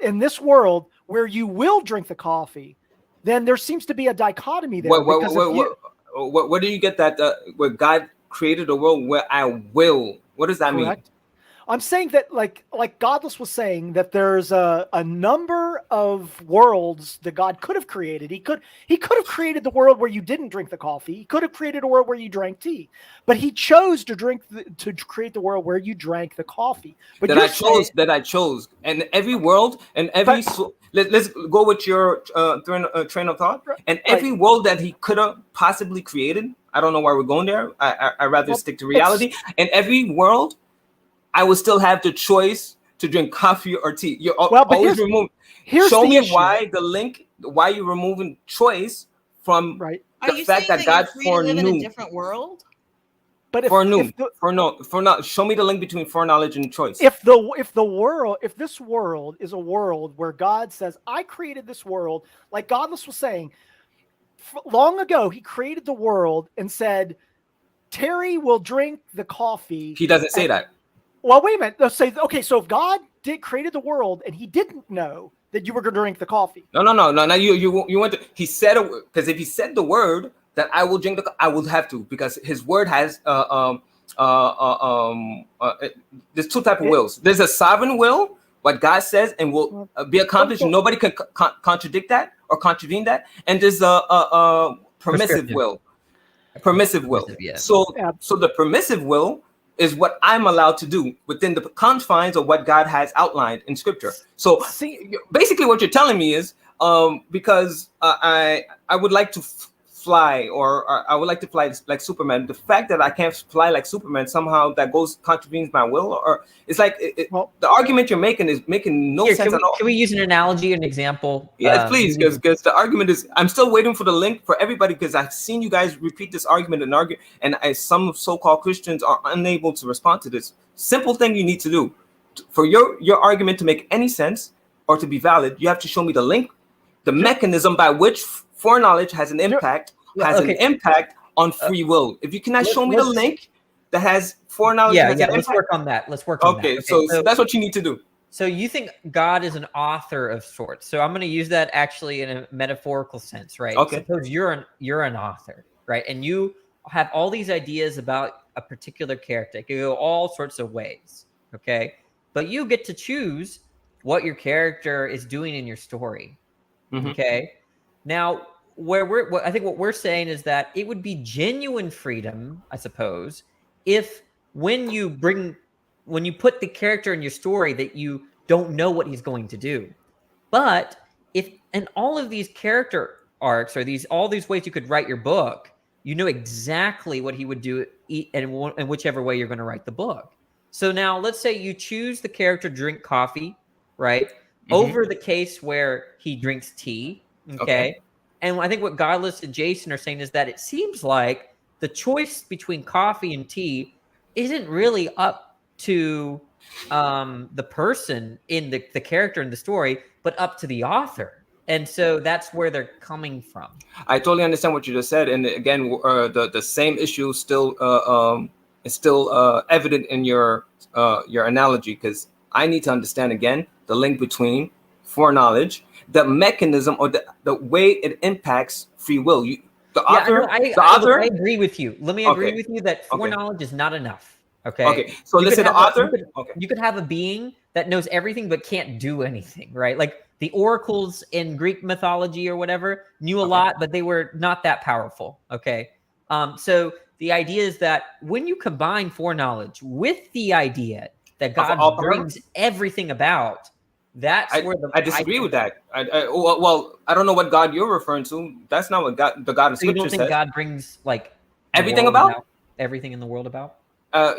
in this world where you will drink the coffee, then there seems to be a dichotomy there. because if you- Where do you get that? Where God created a world where I will. What does that mean? Correct. I'm saying that like Godless was saying that there's a number of worlds that God could have created. He could have created the world where you didn't drink the coffee. He could have created a world where you drank tea, but he chose to create the world where you drank the coffee. But That I chose, and every world and every let's go with your train of thought. And every world that he could have possibly created. I don't know why we're going there. I rather stick to reality. And every world, I will still have the choice to drink coffee or tea. You always remove. Show me why the link. Why you're removing choice from right. Are the you fact saying that God you're free to live in a foreknew. different world? But Show me the link between foreknowledge and choice. If this world is a world where God says, I created this world, like Godless was saying, long ago, he created the world and said, Terry will drink the coffee. He doesn't say that. Well, wait a minute. Let's say, okay, so if God created the world and he didn't know that you were going to drink the coffee. No. Now you went to, he said, because if he said the word that I will drink I will have to, because his word has there's two types of wills. There's a sovereign will, what God says and will be accomplished. Nobody can contradict that or contravene that. And there's a permissive will. Permissive will. Yeah. So the permissive will is what I'm allowed to do within the confines of what God has outlined in Scripture. So basically, what you're telling me is, because I would like to fly, or I would like to fly like Superman. The fact that I can't fly like Superman somehow that contravenes my will, or it's like the argument you're making is making no sense at all. Can we use an analogy, an example? Yes, please, because the argument is, I'm still waiting for the link for everybody, because I've seen you guys repeat this argument and argue, and some so-called Christians are unable to respond to this simple thing you need to do. For your argument to make any sense or to be valid, you have to show me the link, the mechanism by which foreknowledge has an impact, an impact on free will. If you cannot show me the link that has foreknowledge, let's work on that. Let's work on that. Okay, so that's what you need to do. So you think God is an author of sorts. So I'm going to use that actually in a metaphorical sense, right? Okay. Suppose you're an author, right? And you have all these ideas about a particular character. It could go all sorts of ways, okay? But you get to choose what your character is doing in your story, okay? Now, I think what we're saying is that it would be genuine freedom, I suppose, if when you put the character in your story that you don't know what he's going to do. But if in all of these character arcs or all these ways you could write your book, you know exactly what he would do in whichever way you're going to write the book. So now let's say you choose the character drink coffee, right? Over the case where he drinks tea, okay? And I think what Godless and Jason are saying is that it seems like the choice between coffee and tea isn't really up to the person in the character in the story, but up to the author. And so that's where they're coming from. I totally understand what you just said. And again, the same issue still is still evident in your analogy, because I need to understand again the link between foreknowledge, the mechanism, or the way it impacts free will. I agree with you. Let me agree with you that foreknowledge is not enough. Okay. So let's say the author. You could have a being that knows everything but can't do anything, right? Like The oracles in Greek mythology or whatever knew a lot, but they were not that powerful. Okay. So the idea is that when you combine foreknowledge with the idea that God all power? brings everything about, that's where I disagree with that. Well, I don't know what God you're referring to. That's not what the God of So you Scripture don't think says. God brings like the Everything world about? everything in the world about?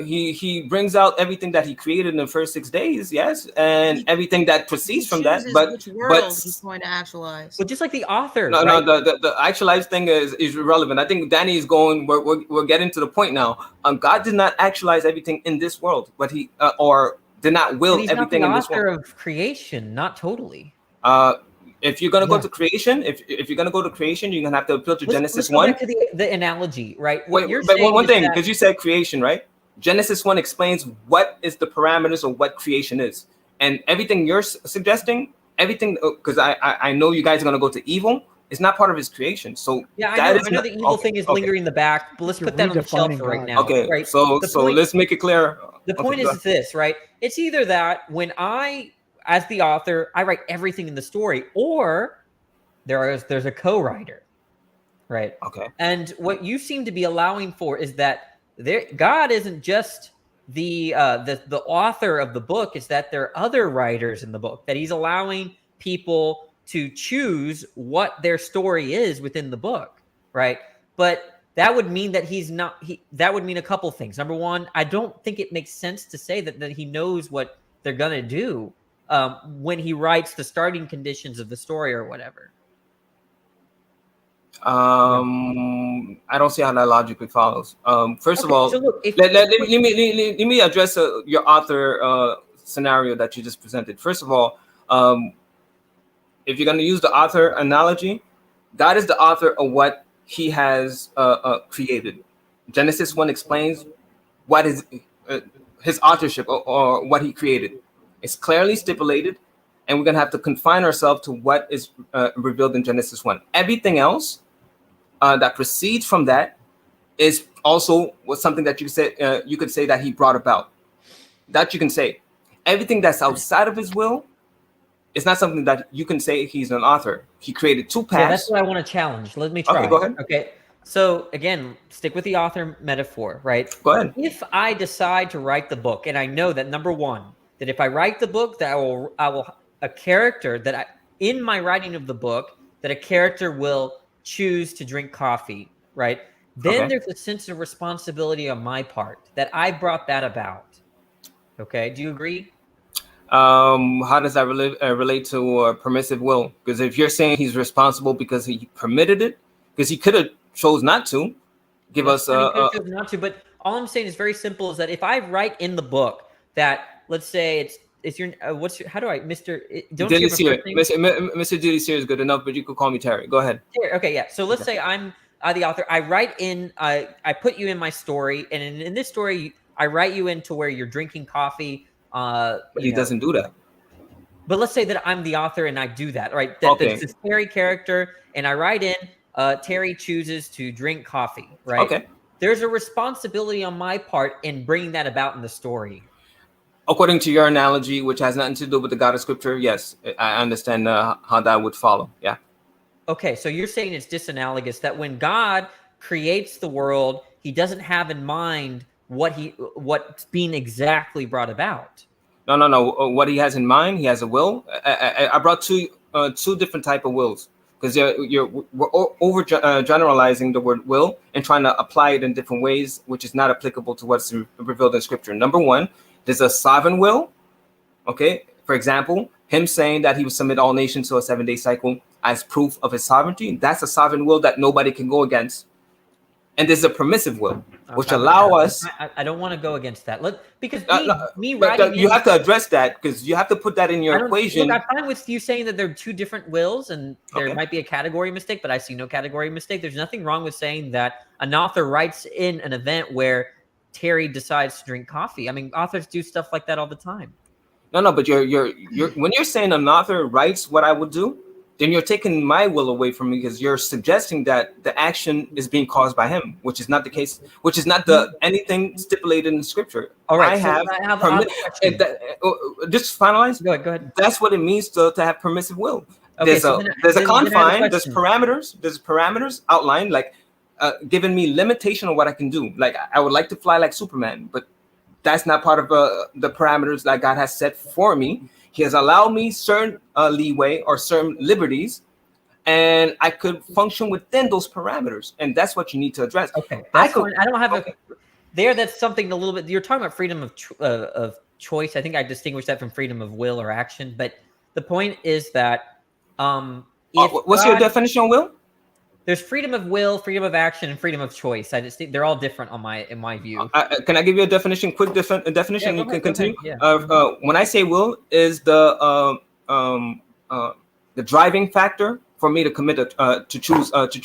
He brings out everything that he created in the first 6 days, yes, and everything that proceeds from that. Chooses But which world he's going to actualize. Well, just like the author, no, right? the actualized thing is irrelevant. I think Danny is going. We're getting to the point now. God did not actualize everything in this world, but he or did not will But he's everything not in the this author world. of creation, not totally. If you're gonna go Yeah. to creation, if you're gonna go to creation, you're gonna have to appeal to Let's Genesis go 1. back to the analogy, right? What Wait, you're but saying one is thing, that- because you said creation, right? Genesis 1 explains what is the parameters of what creation is, and everything you're suggesting, everything, because I know you guys are gonna go to evil. It's not part of his creation, so yeah, that I is know not- the evil okay, thing is okay. lingering in the back, but let's You're put that on the shelf redefining for right God. now. Okay, right? so The so point- let's make it clear. The Okay, point go is this, right? It's either that when I, as the author, I write everything in the story, or there's a co-writer, right? okay. And what you seem to be allowing for is that God isn't just the author of the book; is that there are other writers in the book, that He's allowing people to choose what their story is within the book, right? But that would mean that he's not. That would mean a couple things. Number one, I don't think it makes sense to say that he knows what they're gonna do when he writes the starting conditions of the story or whatever. I don't see how that logically follows. First of Okay, all, so look, let me address your author scenario that you just presented. First of all, if you're going to use the author analogy, God is the author of what he has created. Genesis 1 explains what is his authorship or what he created. It's clearly stipulated, and we're going to have to confine ourselves to what is revealed in Genesis 1. Everything else that proceeds from that is also something that you could say that he brought about. That you can say. Everything that's outside of his will, it's not something that you can say he's an author. He created two Yeah, paths. that's what I want to challenge. Let me try. Okay, go ahead. Okay. So again, stick with the author metaphor, right? Go ahead. If I decide to write the book, and I know that number one, that if I write the book, that I will a character in my writing of the book, that a character will choose to drink coffee, right? Then Okay. there's a sense of responsibility on my part that I brought that about. Okay, do you agree? How does that relate to permissive will? Because if you're saying he's responsible because he permitted it, because he could have chose not to give us not to, but all I'm saying is very simple: is that if I write in the book that, let's say it's your how do I Mr. Don't you have a Dilly first name? Mr. Dilly Sear is good enough, but you could call me Terry. Go ahead. Terry, okay, yeah. So let's say I'm the author. I write in. I put you in my story, and in this story, I write you into where you're drinking coffee. But he doesn't do that. But let's say that I'm the author and I do that, right? Okay. That's this Terry character, and I write in, Terry chooses to drink coffee, right? Okay. There's a responsibility on my part in bringing that about in the story. According to your analogy, which has nothing to do with the God of Scripture, yes, I understand how that would follow. Yeah. Okay, so you're saying it's disanalogous that when God creates the world, he doesn't have in mind what's being exactly brought about. No. What he has in mind, he has a will. I brought two different type of wills, because we're over generalizing the word will and trying to apply it in different ways, which is not applicable to what's revealed in Scripture. Number one, there's a sovereign will. Okay, for example, him saying that he would submit all nations to a 7-day cycle as proof of his sovereignty. That's a sovereign will that nobody can go against. And there's a permissive will, which allow us. I don't want to go against that. Because me but writing you have to address that, because you have to put that in your equation. Look, I'm fine with you saying that there are two different wills and there Okay. might be a category mistake, but I see no category mistake. There's nothing wrong with saying that an author writes in an event where Terry decides to drink coffee. I mean, authors do stuff like that all the time. No, but you're when you're saying an author writes what I would do, then you're taking my will away from me because you're suggesting that the action is being caused by him, which is not the case, which is not the anything stipulated in scripture. All right. I so have I have permit. a question. Just finalize. Go ahead. That's what it means to have permissive will. Okay, There's so a then- there's a then I have a confine. There's question. parameters outlined, like giving me limitation of what I can do. Like I would like to fly like Superman, but that's not part of the parameters that God has set for me. He has allowed me certain leeway or certain liberties, and I could function within those parameters. And that's what you need to address. Okay, I that's could- fine. I don't have okay. That's something a little bit. You're talking about freedom of choice. I think I distinguish that from freedom of will or action. But the point is that if What's your God- definition of will? there's freedom of will, freedom of action, and freedom of choice. I just think they're all different in my view. Can I give you a definition? Quick definition. Yeah, You go can ahead, continue. yeah. When I say will, is the driving factor for me to commit to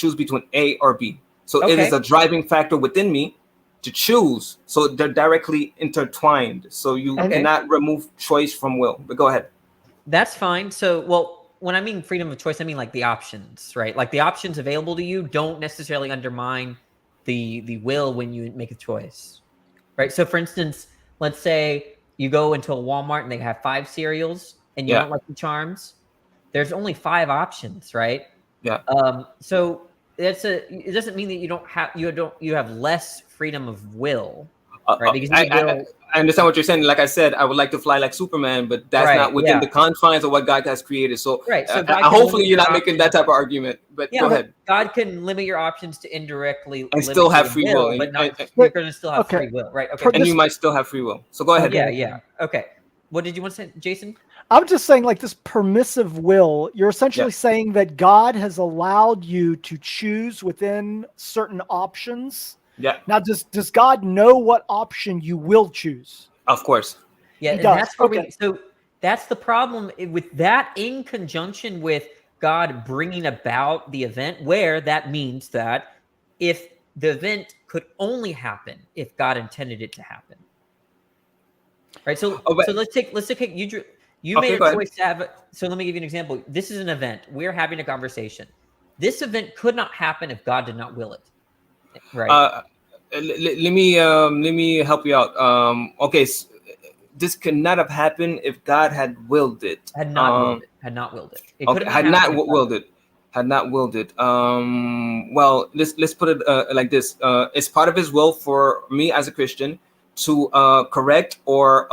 choose between A or B. So it is Okay. a driving factor within me to choose. So they're directly intertwined. So you Okay. cannot remove choice from will. But go ahead. That's fine. So, well, when I mean freedom of choice, I mean like the options, right? Like the options available to you don't necessarily undermine the will when you make a choice, right? So, for instance, let's say you go into a Walmart and they have 5 cereals, and you Yeah. don't like the Charms. There's only 5 options, right? Yeah. So it doesn't mean that you have less freedom of will, right? Because you will. I understand what you're saying. Like I said, I would like to fly like Superman, but that's Right, not within yeah. the confines of what God has created. So, Right, so God can hopefully limit you're your not making that type of argument. But Yeah, go but ahead. God can limit your options to indirectly And limit still have your free will, but not, and- you're going to still have Okay. free will, right? Okay. For And this- you might still have free will. So go ahead. Yeah, yeah. Okay. What did you want to say, Jason? I'm just saying, like, this permissive will, you're essentially Yeah. saying that God has allowed you to choose within certain options. Yeah, Now, does God know what option you will choose? of course. Yeah, He and does, that's where okay. so that's the problem with that in conjunction with God bringing about the event, where that means that if the event could only happen if God intended it to happen. Right. So Oh, but- so let's take you Okay, made go a ahead. choice to have so let me give you an example. This is an event. We're having a conversation. This event could not happen if God did not will it. Right. Let me help you out. Okay, this could not have happened if God had willed it. Had not willed it. Had not willed it. It Okay, couldn't had have not happened if God- willed it. Had not willed it. Well, let's put it like this. It's part of His will for me as a Christian to correct, or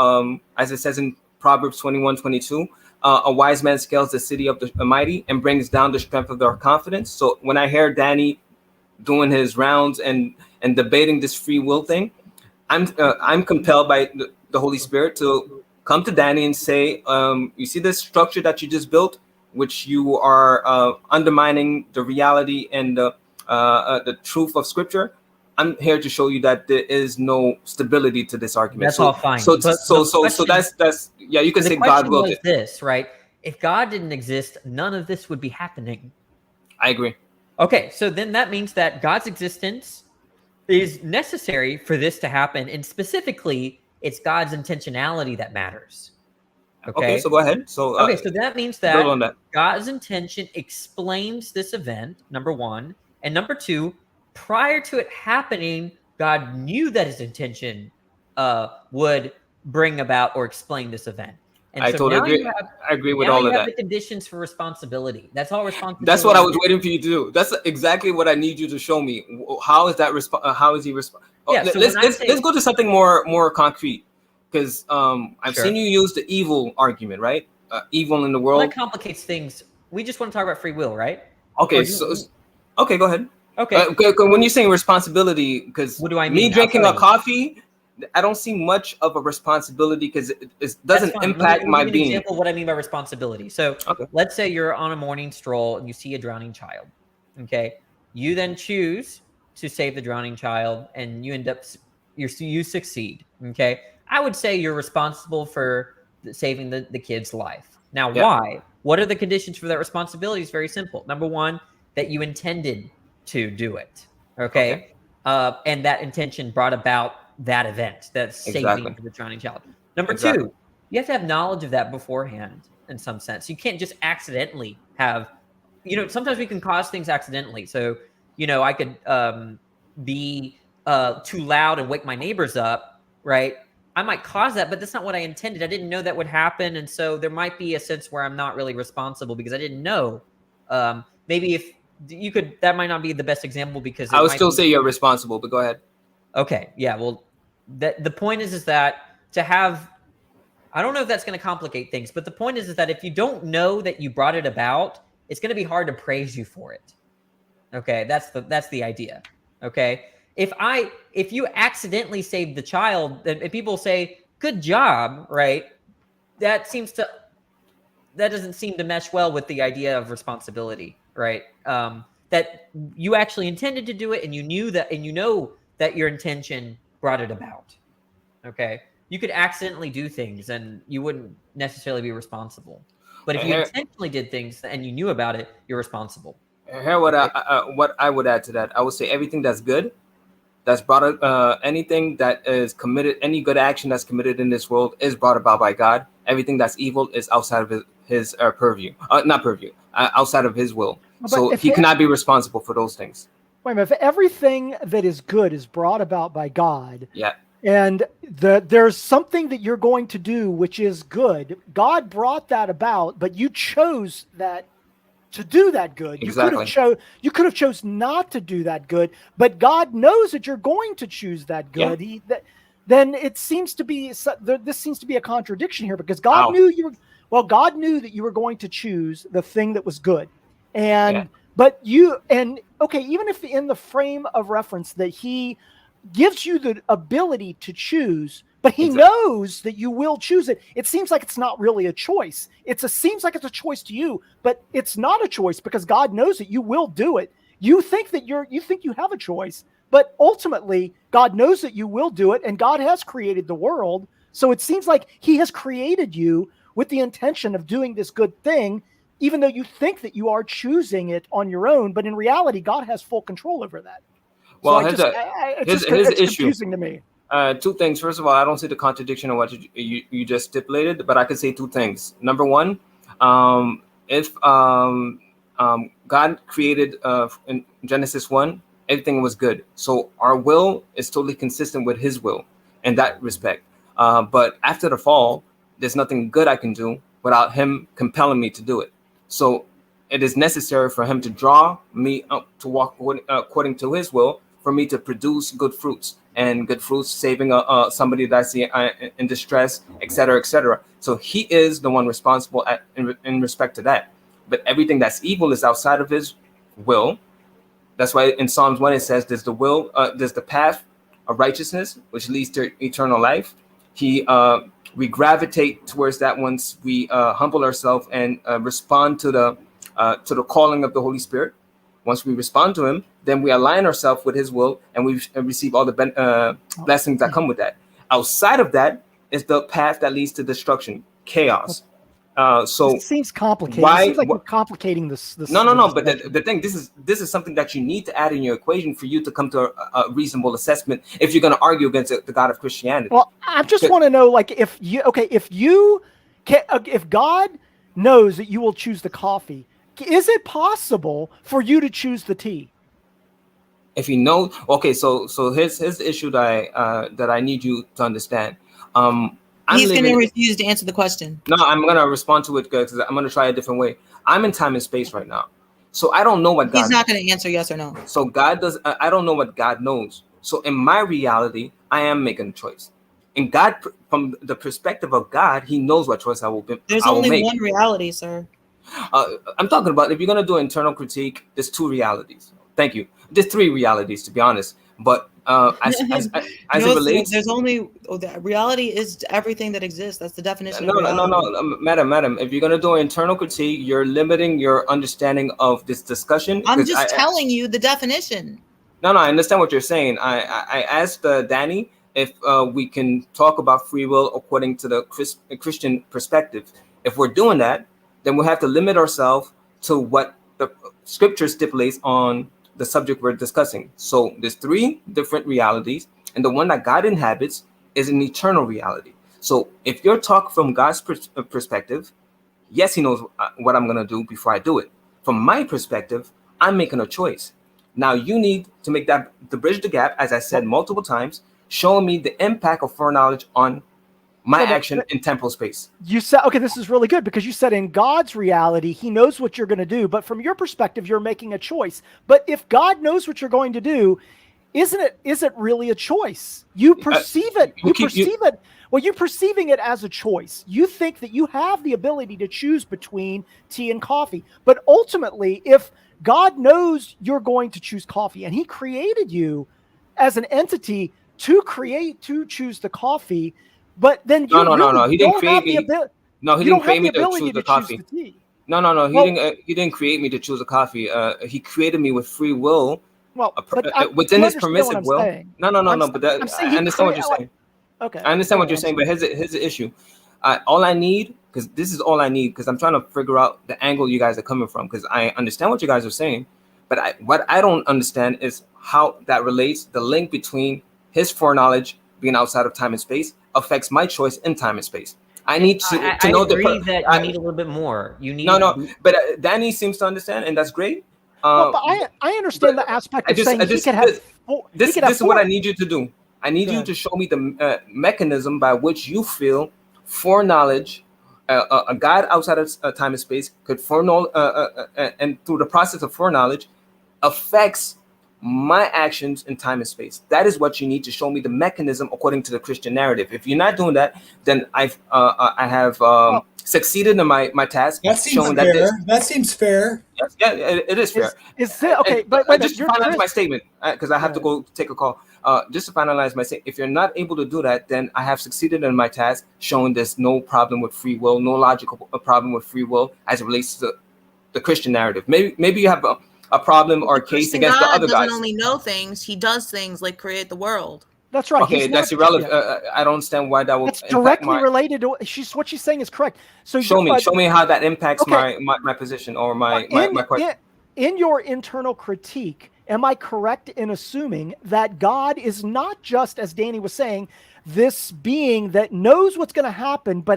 as it says in Proverbs 21:22, a wise man scales the city of the mighty and brings down the strength of their confidence. So when I hear Danny doing his rounds and debating this free will thing, I'm compelled by the Holy Spirit to come to Danny and say, you see this structure that you just built, which you are undermining the reality and the truth of Scripture. I'm here to show you that there is no stability to this argument. That's all fine. So But so the so so question- that's yeah. You can The say question God willed was it. this, right? If God didn't exist, none of this would be happening. I agree. Okay, so then that means that God's existence is necessary for this to happen, and specifically, it's God's intentionality that matters. Okay, so go ahead. So Okay, so that means build on that that. God's intention explains this event, number one. And number two, prior to it happening, God knew that his intention would bring about or explain this event. And I so totally now agree. you have, I agree with now all you of have that. the conditions for responsibility. That's all responsibility. That's what I was waiting for you to do. That's exactly what I need you to show me. How is that? How is he? Yeah, so let's when I say- let's go to something more concrete, because I've Sure. seen you use the evil argument, right? Evil in the Well, world. that complicates things. We just want to talk about free will, right? Okay, or so okay, go ahead. Okay. When you're saying responsibility, because What do I me mean? drinking I'll a tell coffee, I don't see much of a responsibility because it That's doesn't fine. impact Let me my give you an being. example of what I mean by responsibility. So Okay. let's say you're on a morning stroll and you see a drowning child. Okay. You then choose to save the drowning child and you end up, you succeed. Okay. I would say you're responsible for saving the kid's life. Now, Yeah. why? What are the conditions for that responsibility? It's very simple. Number one, that you intended to do it. Okay. And that intention brought about that event, that saving Exactly. the drowning child. Number Exactly. two, you have to have knowledge of that beforehand in some sense. You can't just accidentally have sometimes we can cause things accidentally. So, I could be too loud and wake my neighbors up, right? I might cause that, but that's not what I intended. I didn't know that would happen. And so there might be a sense where I'm not really responsible because I didn't know. Maybe if you could, that might not be the best example because I would still say you're responsible, but go ahead. Okay. Yeah. Well, the point is that to have, I don't know if that's going to complicate things, but the point is that if you don't know that you brought it about, it's going to be hard to praise you for it. Okay. That's the idea. Okay. If you accidentally saved the child, then if people say, good job, right? That doesn't seem to mesh well with the idea of responsibility, right? That you actually intended to do it and you knew that, and you know that your intention brought it about. Okay. You could accidentally do things and you wouldn't necessarily be responsible. But if you intentionally did things and you knew about it, you're responsible. Here, what I would add to that, I would say everything that's good, that's brought anything that is committed, any good action that's committed in this world is brought about by God. Everything that's evil is outside of his purview, outside of his will. So he cannot be responsible for those things. Wait a minute. If everything that is good is brought about by God, yeah, and there's something that you're going to do which is good, God brought that about, but you chose that to do that good. Exactly. You could have chose not to do that good, but God knows that you're going to choose that good. Yeah. Then it seems to be this seems to be a contradiction here because God knew God knew that you were going to choose the thing that was good, and even if in the frame of reference that He gives you the ability to choose, but He knows that you will choose it. It seems like it's not really a choice. Seems like it's a choice to you, but it's not a choice because God knows that you will do it. You think you have a choice, but ultimately God knows that you will do it, and God has created the world. So it seems like He has created you with the intention of doing this good thing, even though you think that you are choosing it on your own, but in reality, God has full control over that. Well, so it's confusing to me. Two things. First of all, I don't see the contradiction of what you just stipulated, but I could say two things. Number one, if God created in Genesis 1, everything was good. So our will is totally consistent with His will in that respect. But after the fall, there's nothing good I can do without Him compelling me to do it. So it is necessary for Him to draw me up to walk according to His will, for me to produce good fruits, and good fruits saving somebody that's in distress, etc., etc. So He is the one responsible in respect to that. But everything that's evil is outside of His will. That's why in Psalms 1 it says, there's the path of righteousness, which leads to eternal life. We gravitate towards that once we humble ourselves and respond to the calling of the Holy Spirit. Once we respond to Him, then we align ourselves with His will, and we receive all the blessings that come with that. Outside of that is the path that leads to destruction, chaos. So it seems complicated. It seems like we're complicating this. No. But the thing, this is something that you need to add in your equation for you to come to a reasonable assessment if you're going to argue against the God of Christianity. Well, I just want to know, like, if God knows that you will choose the coffee, is it possible for you to choose the tea? If He knows, okay. So here's the issue that I need you to understand. He's going to refuse to answer the question. No, I'm going to respond to it because I'm going to try a different way. I'm in time and space right now. So I don't know what God knows. He's not going to answer yes or no. So I don't know what God knows. So in my reality, I am making a choice. And God, from the perspective of God, He knows what choice I will make. There's only one reality, sir. I'm talking about, if you're going to do internal critique, there's two realities. Thank you. There's three realities, to be honest. But as it relates, there's only the reality is everything that exists. That's the definition. No, madam. If you're gonna do an internal critique, you're limiting your understanding of this discussion. I'm just telling you the definition. No, I understand what you're saying. I asked Danny if we can talk about free will according to the Christian perspective. If we're doing that, then we have to limit ourselves to what the Scripture stipulates on the subject we're discussing. So there's three different realities, and the one that God inhabits is an eternal reality. So if you're talking from God's perspective, yes, He knows what I'm going to do before I do it. from my perspective, I'm making a choice. Now you need to make that to bridge the gap, as I said multiple times, showing me the impact of foreknowledge on my action in temporal space. You said, okay, this is really good because you said in God's reality, he knows what you're going to do. But from your perspective, you're making a choice. But if God knows what you're going to do, is it really a choice? You perceive it. Well, you're perceiving it as a choice. You think that you have the ability to choose between tea and coffee. But ultimately, if God knows you're going to choose coffee and he created you as an entity to choose the coffee, but then no, he didn't create me. No, he didn't create me to choose the coffee. No, he didn't create me to choose a coffee. He created me with free will. Well, within his permissive will. No. But I understand what you're saying. Okay, I understand what you're saying, but here's the issue. All I need, because this is all I need, because I'm trying to figure out the angle you guys are coming from, because I understand what you guys are saying, but what I don't understand is how that relates, the link between his foreknowledge being outside of time and space affects my choice in time and space. I need to know that you need a little bit more. You need but Danny seems to understand, and that's great. But I understand the aspect of saying he could have. This is what I need you to do. I need you to show me the mechanism by which you feel foreknowledge, a God outside of time and space could foreknow, and through the process of foreknowledge, affects my actions in time and space. That is what you need to show me the mechanism according to the Christian narrative. If you're not doing that, then I have succeeded in my task. That seems fair. That seems fair. Yes, yeah, it is fair. Is it okay? But just to finalize my statement, because I have to go take a call. Just to finalize my statement, if you're not able to do that, then I have succeeded in my task, showing there's no problem with free will, no logical problem with free will as it relates to the Christian narrative. Maybe you have a problem or a case against the other guys. God doesn't only know things; he does things like create the world. That's right. Okay, that's irrelevant. I don't understand why that would. It's directly related to what she's saying is correct. So show me how that impacts my position or my question. In your internal critique, am I correct in assuming that God is not just, as Danny was saying, this being that knows what's going to happen, but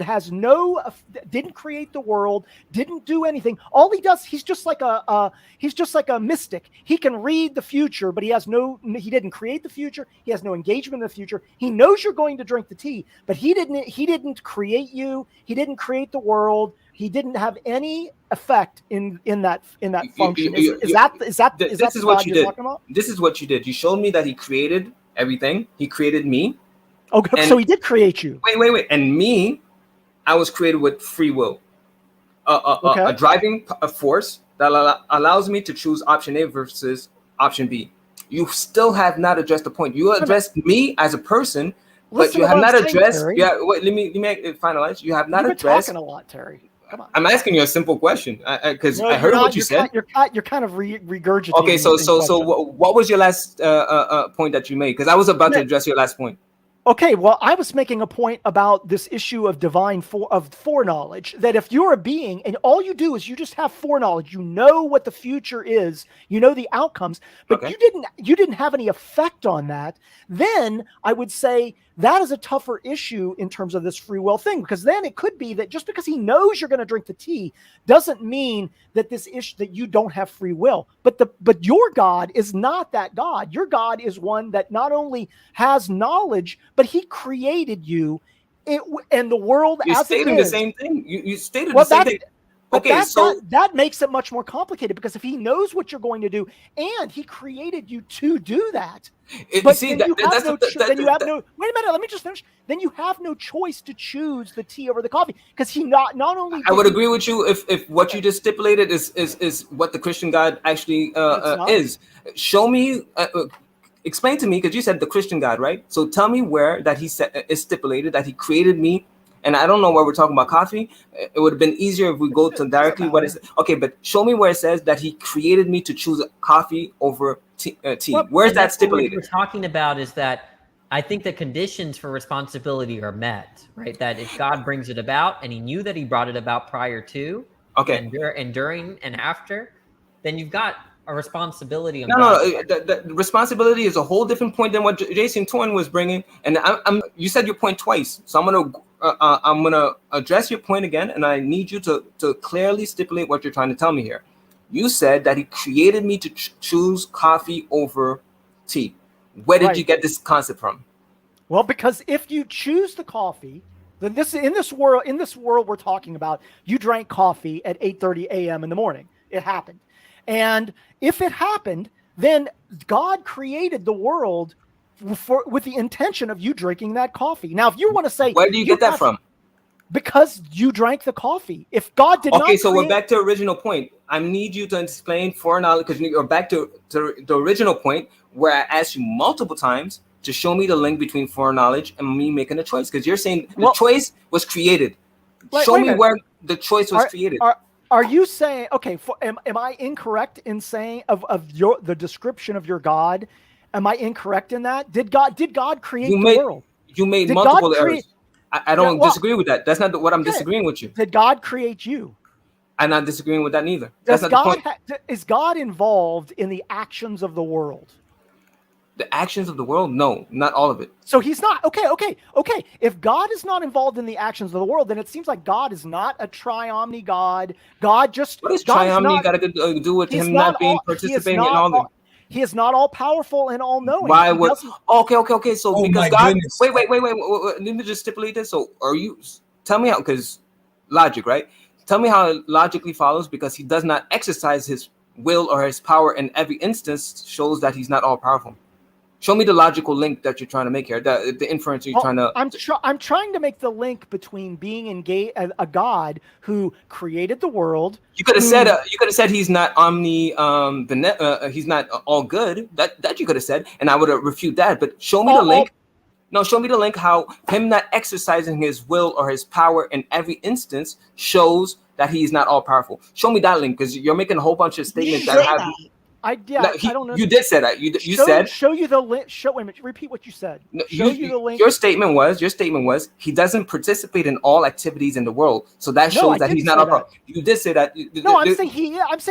didn't create the world, didn't do anything. All he does, he's just like a mystic. He can read the future, but he didn't create the future. He has no engagement in the future. He knows you're going to drink the tea, but he didn't create you. He didn't create the world. He didn't have any effect in that function. Is that what you did? This is what you did. You showed me that he created everything. He created me. Okay, so he did create you. Wait. And me, I was created with free will. A driving force that allows me to choose option A versus option B. You still have not addressed the point. You addressed me as a person, but you have not addressed. Yeah, wait. Let me finalize. You have not addressed. You've been talking a lot, Terry. Come on. I'm asking you a simple question because I heard what you said. You're kind of regurgitating. Okay, so what was your last point that you made? Because I was about to address your last point. Okay, well, I was making a point about this issue of foreknowledge, that if you're a being and all you do is you just have foreknowledge, you know what the future is, you know the outcomes, but you didn't have any effect on that, then I would say that is a tougher issue in terms of this free will thing, because then it could be that just because he knows you're going to drink the tea doesn't mean that this issue that you don't have free will. But your God is not that God. Your God is one that not only has knowledge, but he created you and the world You're as it stating is. the same thing. You stated the same thing. But that makes it much more complicated, because if he knows what you're going to do and he created you to do that, wait a minute, let me just finish. Then you have no choice to choose the tea over the coffee, because he not only. I would agree with you if what you just stipulated is what the Christian God actually is. Show me. Explain to me, because you said the Christian God, right? So tell me where that he said is stipulated that he created me. And I don't know why we're talking about coffee. It would have been easier if we go to directly what is okay. But show me where it says that he created me to choose coffee over tea. Where's that stipulated? What we're talking about is that I think the conditions for responsibility are met, right? That if God brings it about and he knew that he brought it about prior to, and during and after, then you've got a responsibility. The responsibility is a whole different point than what Jason Torn was bringing. And you said your point twice, so I'm gonna address your point again, and I need you to clearly stipulate what you're trying to tell me here. You said that he created me to choose coffee over tea. Where did Right. you get this concept from? Well, because if you choose the coffee, then in this world we're talking about, you drank coffee at 8:30 a.m. in the morning. It happened. And if it happened, then God created the world with the intention of you drinking that coffee. Now, if you want to say, Where do you get that from? Because you drank the coffee. If God did not Okay, so we're create- back to original point. I need you to explain foreknowledge, because you're back to the original point where I asked you multiple times to show me the link between foreknowledge and me making a choice, because you're saying the choice was created. Show wait a me minute. where the choice was created. Are you saying, okay, am I incorrect in saying the description of your God? Am I incorrect in that? Did God create the world? You made Did multiple God errors. I don't disagree with that. That's not what I'm Okay. disagreeing with you. Did God create you? I'm not disagreeing with that neither. That's not the point. Is God involved in the actions of the world? The actions of the world? No, not all of it. So he's not. Okay. If God is not involved in the actions of the world, then it seems like God is not a triomni God. God just. What does God is triomni not- got to do with he's him not being he is participating not in all the? He is not all powerful and all knowing. Why He would? doesn't- Okay. So Oh because my God, goodness. wait. Let me just stipulate this. So are you? Tell me how, because logic, right? Tell me how it logically follows, because he does not exercise his will or his power in every instance shows that he's not all powerful. Show me the logical link that you're trying to make here. The inference you're trying to. I'm trying to make the link between being engaged a God who created the world. You could have said he's not omni he's not all good. That you could have said, and I would have refuted that. But show me the link. No, show me the link how him not exercising his will or his power in every instance shows that he's not all powerful. Show me that link, because you're making a whole bunch of statements that have. I don't know. You did say that. You said. Show you the link. Wait a minute. Repeat what you said. Show you the link. Your statement was he doesn't participate in all activities in the world, so that shows that he's not a pro. You did say that. No, I'm saying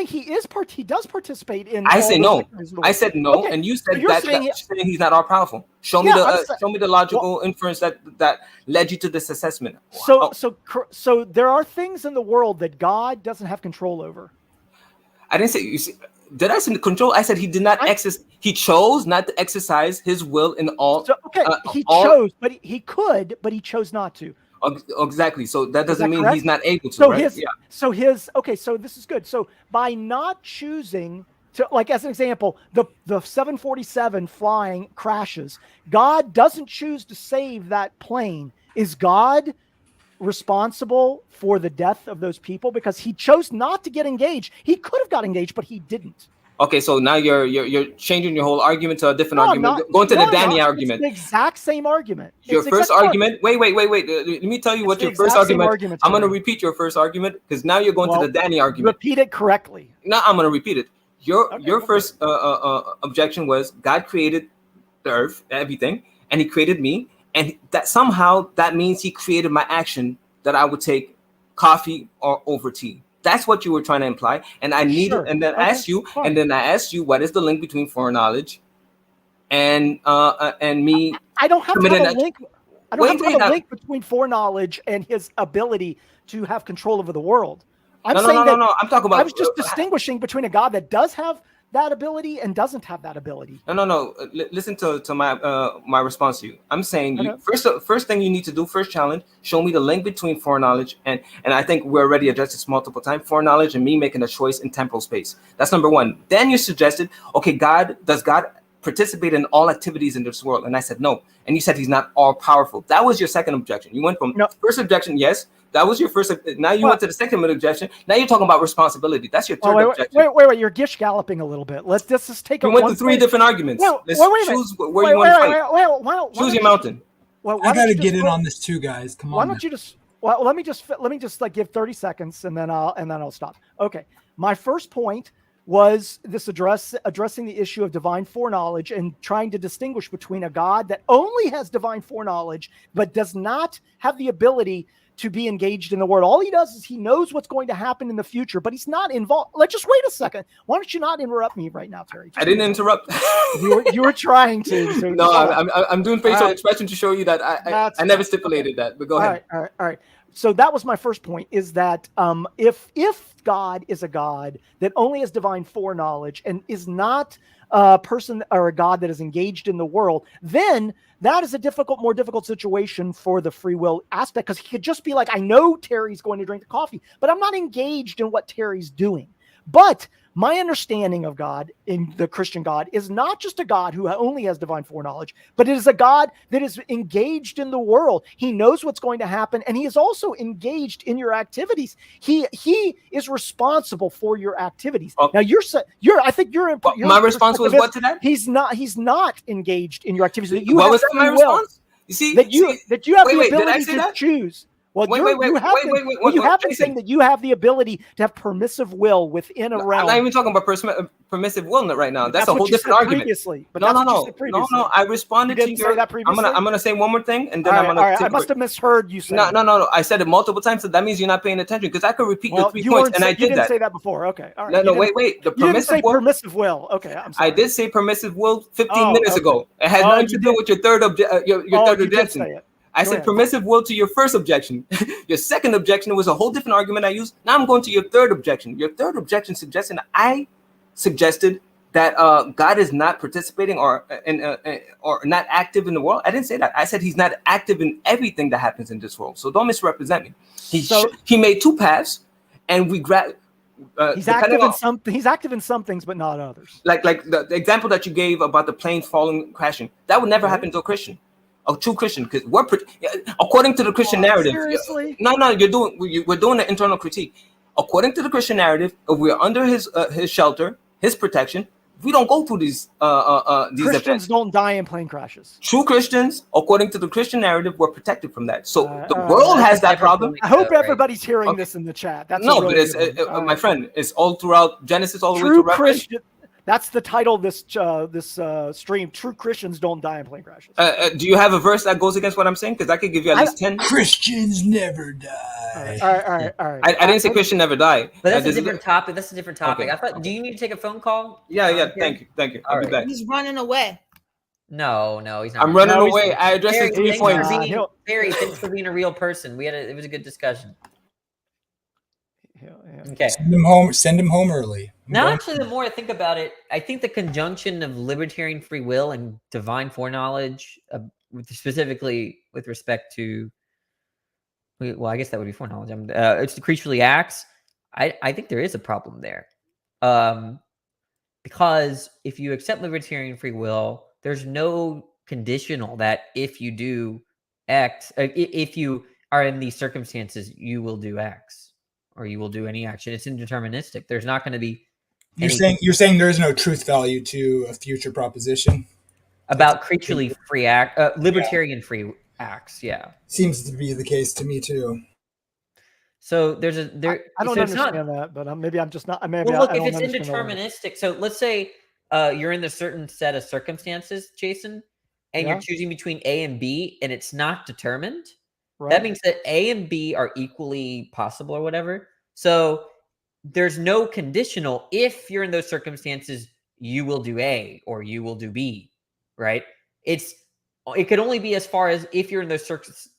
he is. He does participate in. I say no. I said no, okay. and you said You're that saying he's not all powerful. Show me the logical inference that led you to this assessment. So there are things in the world that God doesn't have control over. I didn't say you see. Did I say control? I said he did not exercise. He chose not to exercise his will in all. So he chose, but he could, but he chose not to. Exactly. So that doesn't mean correct? he's not able to. So right? So this is good. So by not choosing to, like as an example, the 747 flying crashes. God doesn't choose to save that plane. Is God responsible for the death of those people because he chose not to get engaged? He could have got engaged, but he didn't. Okay, so now you're changing your whole argument to a different argument. Going to the Danny argument. It's the exact same argument. Your first argument. Wait. Let me tell you what your first argument. I'm going to repeat your first argument because now you're going to the Danny argument. Repeat it correctly. No, I'm going to repeat it. Your first objection was God created the earth, everything, and he created me. And that somehow that means he created my action that I would take coffee or over tea. That's what you were trying to imply. And I needed, and then I asked you, what is the link between foreknowledge and me? I don't have to have a link. I don't have to have a link between foreknowledge and his ability to have control over the world. I'm saying that I'm talking about. I was just distinguishing between a God that does have that ability and doesn't have that ability. No. Listen to my response to you. I'm saying first thing you need to do, first challenge, show me the link between foreknowledge and I think we already addressed this multiple times, foreknowledge and me making a choice in temporal space. That's number one. Then you suggested, okay, does God participate in all activities in this world? And I said no. And you said he's not all powerful. That was your second objection. You went from first objection, yes. That was your first. Now you went to the second objection. Now you're talking about responsibility. That's your third objection. Wait. You're gish galloping a little bit. Let's just take. You went through three different arguments. Let's choose where you want to fight. Choose your mountain. I got to get in on this too, guys. Come on. Why don't you just? Well, let me just like give 30 seconds and then I'll stop. Okay. My first point was this addressing the issue of divine foreknowledge and trying to distinguish between a God that only has divine foreknowledge but does not have the ability to be engaged in the world. All he does is he knows what's going to happen in the future, but he's not involved. Let's just wait a second. Why don't you not interrupt me right now, Terry? I didn't interrupt. You were trying to. So no, I'm doing facial expression to show you that I never stipulated that. But go ahead. All right. so that was my first point, is that if God is a God that only has divine foreknowledge and is not a person or a God that is engaged in the world, then that is a more difficult situation for the free will aspect, because he could just be like, I know Terry's going to drink the coffee, but I'm not engaged in what Terry's doing. But my understanding of God, in the Christian God, is not just a God who only has divine foreknowledge, but it is a God that is engaged in the world. He knows what's going to happen, and he is also engaged in your activities. He is responsible for your activities. Oh. Now I think you're my response was what to that? He's not engaged in your activities. That you What have was that my free will. response? You see That you have the did I ability say to that? choose. Well, Wait, you have been Jason. saying that you have the ability to have permissive will within a realm. I'm not even talking about permissive will right now. That's a whole what you different said argument. Previously, but No. I You responded to didn't your. say that previously? I'm gonna say one more thing, and then All I'm right, gonna. all right. take I a must break. have misheard you say. No. I said it multiple times, so that means you're not paying attention, because I could repeat your 3 points, and I You did didn't that. say that before. Okay, all right. No, wait. The You didn't say permissive will. permissive will. Okay, I'm sorry. I did say permissive will 15 Oh, minutes okay. ago. It has Oh, nothing to you do did. with your third your third You did objection. say it. I Go said ahead. permissive will to your first objection. Your second objection was a whole different argument I used. Now I'm going to your third objection. Your third objection suggesting that I suggested that God is not participating or not active in the world. I didn't say that. I said he's not active in everything that happens in this world. So don't misrepresent me. He made two paths, and we grab. He's active in some things, but not others. Like the example that you gave about the plane falling, crashing. That would never happen to a Christian. A true Christian, because according to the Christian narrative. Seriously? No, we're doing an internal critique. According to the Christian narrative, if we're under his shelter, his protection, we don't go through these Christians events. don't die in plane crashes. True Christians, according to the Christian narrative, were protected from that. So the world has that problem. I hope everybody's hearing this in the chat. That's no, really but it's my friend. It's all throughout Genesis, all the way to Revelation. Christian. That's the title of this stream. True Christians don't die in plane crashes. Do you have a verse that goes against what I'm saying? Because I could give you at least 10. Christians never die. All right. I didn't say Christian never die. But that's a different topic. That's a different topic. Okay. I thought. Do you need to take a phone call? Yeah. Thank you. I'll be back. He's running away. No, he's not. I'm running away. I addressed Barry, 3 points. Barry, thanks for being a real person. It was a good discussion. Okay. Send him home early. Now, actually, the more I think about it, I think the conjunction of libertarian free will and divine foreknowledge, specifically with respect to, well, I guess that would be foreknowledge. It's the creaturely acts. I think there is a problem there, because if you accept libertarian free will, there's no conditional that if you do X, if you are in these circumstances, you will do X or you will do any action. It's indeterministic. There's not going to be. You're saying there is no truth value to a future proposition about creaturely free act, libertarian free acts. Yeah, seems to be the case to me too. So I don't understand that, but maybe I'm just not. Look, if it's indeterministic, so let's say you're in a certain set of circumstances, Jason, and you're choosing between A and B, and it's not determined. Right. That means that A and B are equally possible, or whatever. So there's no conditional. If you're in those circumstances, you will do A or you will do B, right? It could only be as far as if you're in those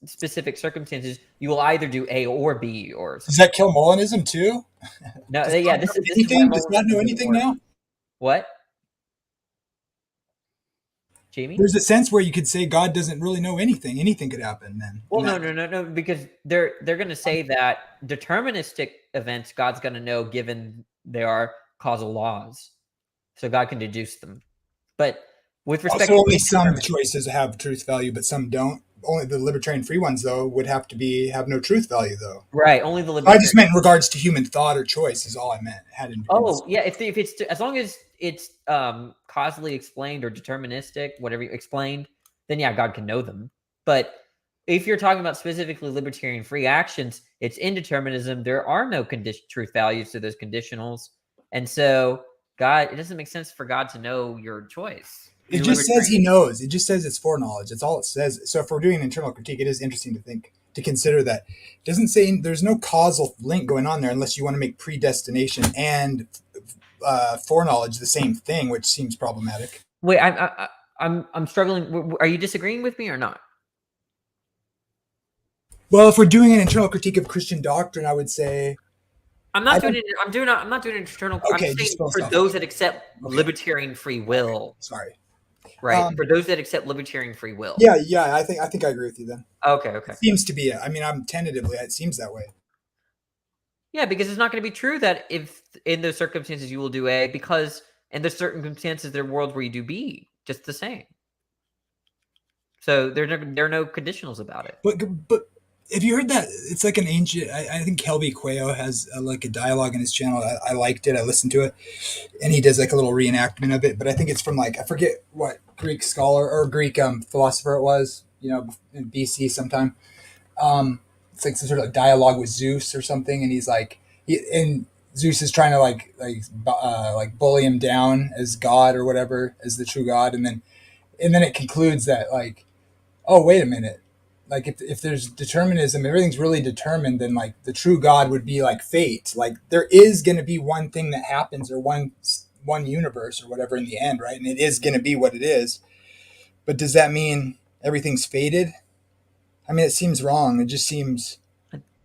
specific circumstances, you will either do A or B. Or does that kill Molinism too? No, does God know anything now? What? Jamie? There's a sense where you could say God doesn't really know anything. Anything could happen then. Well, no, because they're going to say that deterministic events God's going to know given there are causal laws, so God can deduce them. But with respect, also, only some choices have truth value, but some don't. Only the libertarian free ones, though, would have no truth value, though. Right. Only the libertarian. I just meant in regards to human thought or choice is all I meant. If it's as long as it's causally explained or deterministic, whatever you explained, then yeah, God can know them. But if you're talking about specifically libertarian free actions, it's indeterminism. There are no truth values to those conditionals, and so it doesn't make sense for God to know your choice. It just says he knows. It just says it's foreknowledge. That's all it says. So if we're doing an internal critique, it is interesting to consider that. It doesn't say there's no causal link going on there unless you want to make predestination and foreknowledge the same thing, which seems problematic. Wait, I'm struggling. Are you disagreeing with me or not? Well, if we're doing an internal critique of Christian doctrine, I would say I'm not doing it. I'm not doing internal. Okay, I'm just saying for philosophical. those that accept Okay. libertarian free will, sorry. right? For those that accept libertarian free will. Yeah, I think I agree with you then. Okay. It seems to be. I mean, I'm tentatively. It seems that way. Yeah, because it's not going to be true that if in those circumstances you will do A, because in the circumstances there are worlds where you do B, just the same. So there are no conditionals about it. But have you heard that? It's like an ancient. I think Kelby Quayo has like a dialogue in his channel. I liked it. I listened to it, and he does like a little reenactment of it. But I think it's from like I forget what Greek scholar or Greek philosopher it was. You know, in BC sometime. It's like some sort of dialogue with Zeus or something, and he's like, and Zeus is trying to like bully him down as God or whatever, as the true God, and then it concludes that like, oh wait a minute, like if there's determinism, everything's really determined, then like the true God would be like fate, like there is going to be one thing that happens or one universe or whatever in the end, right? And it is going to be what it is. But does that mean everything's fated? I mean, it seems wrong. It just seems.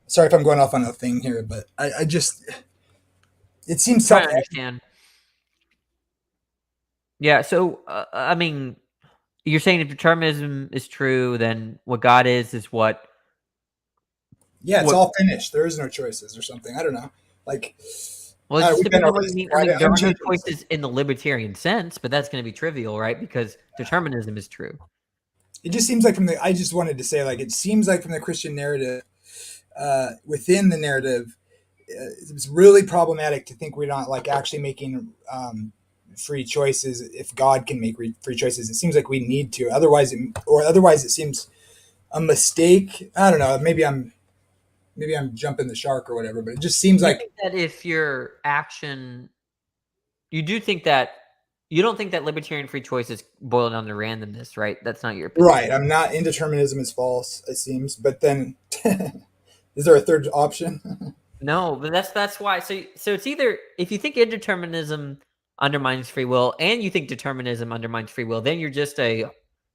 Sorry if I'm going off on a thing here, but I just. It seems Trying to self-evident. understand. Yeah. So I mean, you're saying if determinism is true, then what God is what. Yeah, it's what, all finished. There is no choices or something. I don't know. Like. Well, it just depends on what you mean. I mean, there are no unchanged. choices in the libertarian sense, but that's going to be trivial, right? Because determinism is true. It just seems like I just wanted to say, like, it seems like from the Christian narrative, within the narrative, it's really problematic to think we're not like actually making free choices. If God can make free choices, it seems like we need to. Otherwise, it seems a mistake. I don't know. Maybe I'm jumping the shark or whatever, but it just seems like that if your action, you do think that. You don't think that libertarian free choice is boiled down to randomness, right? That's not your opinion. Right. I'm not. Indeterminism is false, it seems. But then, is there a third option? No, but that's why. So it's either if you think indeterminism undermines free will, and you think determinism undermines free will, then you're just a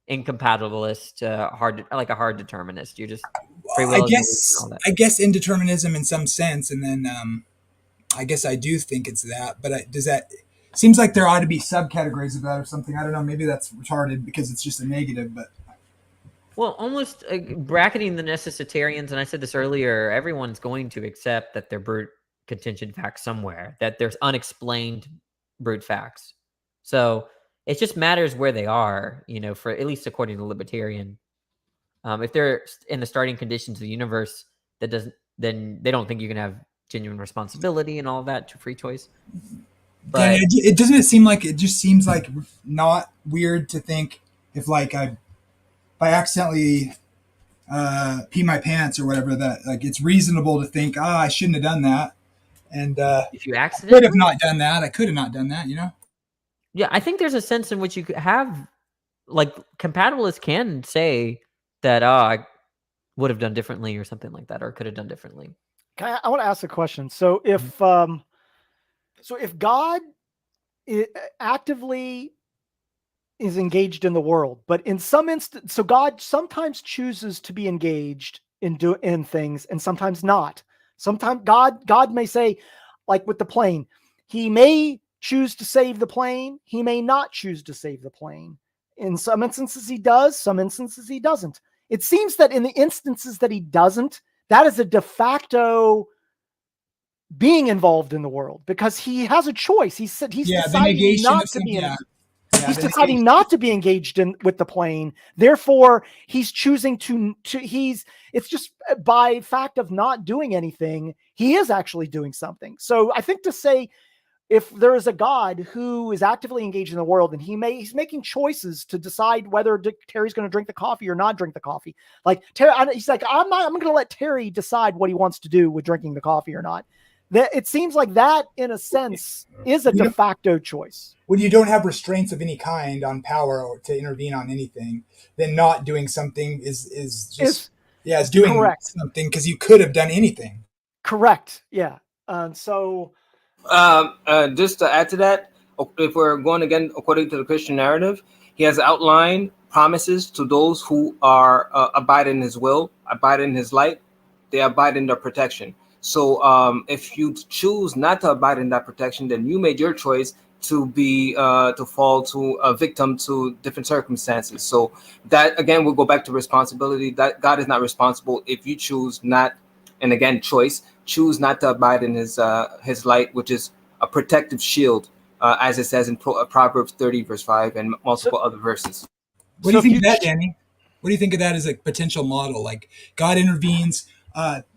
incompatibilist, a hard determinist. You're just free will. I guess indeterminism in some sense, and then I guess I do think it's that. But does that? Seems like there ought to be subcategories of that or something. I don't know. Maybe that's retarded because it's just a negative. But well, almost bracketing the necessitarians, and I said this earlier. Everyone's going to accept that they're brute contingent facts somewhere. That there's unexplained brute facts. So it just matters where they are. You know, for at least according to the libertarian, if they're in the starting conditions of the universe, then they don't think you can have genuine responsibility and all of that to free choice. But it doesn't seem like it just seems like not weird to think if I accidentally pee my pants or whatever, that like it's reasonable to think I shouldn't have done that, and if you accidentally could have not done that, I could have not done that, you know. Yeah, I think there's a sense in which you could have like compatibilists can say that I would have done differently or something like that, or could have done differently. I want to ask a question. So if if God actively is engaged in the world, but in some instance, so God sometimes chooses to be engaged in things and sometimes not. Sometimes God may say, like with the plane, he may choose to save the plane. He may not choose to save the plane. In some instances he does, some instances he doesn't. It seems that in the instances that he doesn't, that is a de facto being involved in the world because he has a choice. He's deciding not to be he's deciding not to be engaged with the plane. Therefore, he's choosing it's just by fact of not doing anything, he is actually doing something. So I think to say if there is a God who is actively engaged in the world and he's making choices to decide whether Terry's going to drink the coffee or not drink the coffee. Like Terry, he's like, I'm going to let Terry decide what he wants to do with drinking the coffee or not. It seems like that, in a sense, is a de facto choice. When you don't have restraints of any kind on power or to intervene on anything, then not doing something is doing correct. Something because you could have done anything. Correct. Yeah. So. Just to add to that, if we're going again according to the Christian narrative, He has outlined promises to those who are abide in his will, abide in his light. They abide in their protection. So if you choose not to abide in that protection, then you made your choice to be to fall to a victim to different circumstances. So that again will go back to responsibility. That God is not responsible if you choose not, and again choose not to abide in his light, which is a protective shield, as it says in Proverbs 30 verse 5 and multiple other verses. What do you So think if of you that, ch- Danny? What do you think of that as a potential model? Like God intervenes,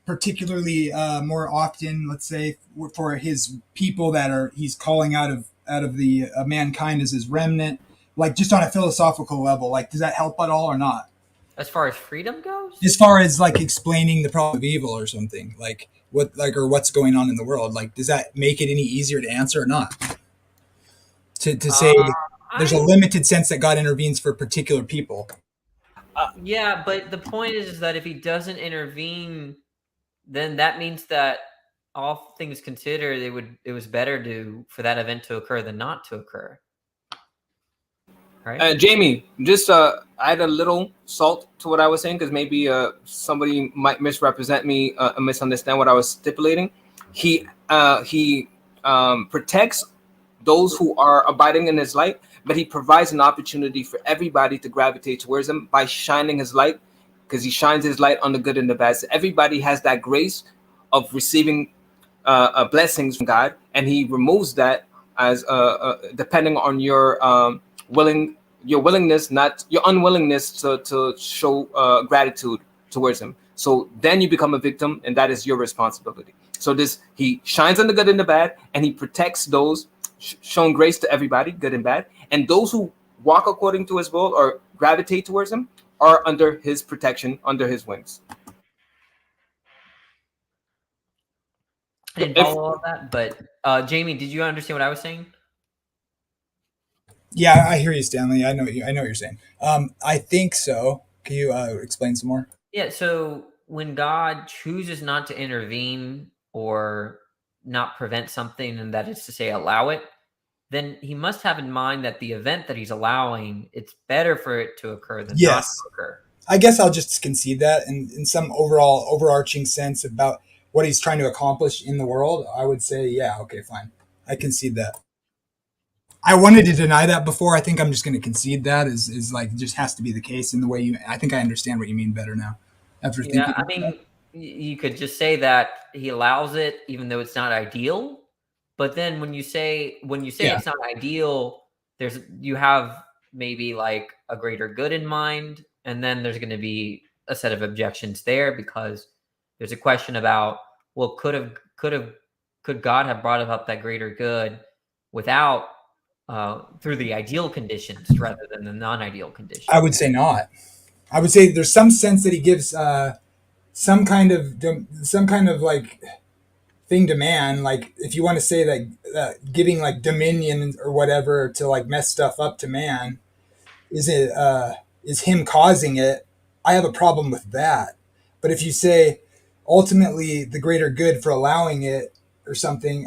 particularly more often, let's say, for his people that are he's calling out of the mankind as his remnant. Like just on a philosophical level, like does that help at all or not? As far as freedom goes, As far as like explaining the problem of evil or something, like what's going on in the world, like does that make it any easier to answer or not? To say there's a I limited sense that God intervenes for particular people. yeah, but the point is that if he doesn't intervene, then that means that all things considered, it was better for that event to occur than not to occur, right? Jamie, just add a little salt to what I was saying, because maybe somebody might misrepresent me and misunderstand what I was stipulating. He protects those who are abiding in his light, but he provides an opportunity for everybody to gravitate towards him by shining his light, because he shines his light on the good and the bad. So everybody has that grace of receiving blessings from God, and he removes that as depending on your willingness, not your unwillingness to show gratitude towards him. So then you become a victim, and that is your responsibility. So he shines on the good and the bad, and he protects those, shown grace to everybody, good and bad, and those who walk according to his will or gravitate towards him are under his protection, under his wings. I didn't follow all of that, but Jamie, did you understand what I was saying? Yeah, I hear you, Stanley. I know what you're saying. I think so. Can you explain some more? Yeah, so when God chooses not to intervene or not prevent something, and that is to say allow it, then he must have in mind that the event that he's allowing, it's better for it to occur than not Yes. to occur. I guess I'll just concede that in some overarching sense about what he's trying to accomplish in the world. I would say, yeah, okay, fine. I concede that. I wanted to deny that before. I think I'm just going to concede that is like just has to be the case in the way I think I understand what you mean better now after Yeah, thinking. I mean, you could just say that he allows it even though it's not ideal. But then when you say Yeah. it's not ideal, you have maybe like a greater good in mind, and then there's going to be a set of objections there because there's a question about, well, could God have brought about that greater good without through the ideal conditions rather than the non-ideal conditions? I would say not. I would say there's some sense that he gives some kind of like thing to man. Like if you want to say that giving like dominion or whatever to like mess stuff up to man is him causing it. I have a problem with that. But if you say ultimately the greater good for allowing it or something,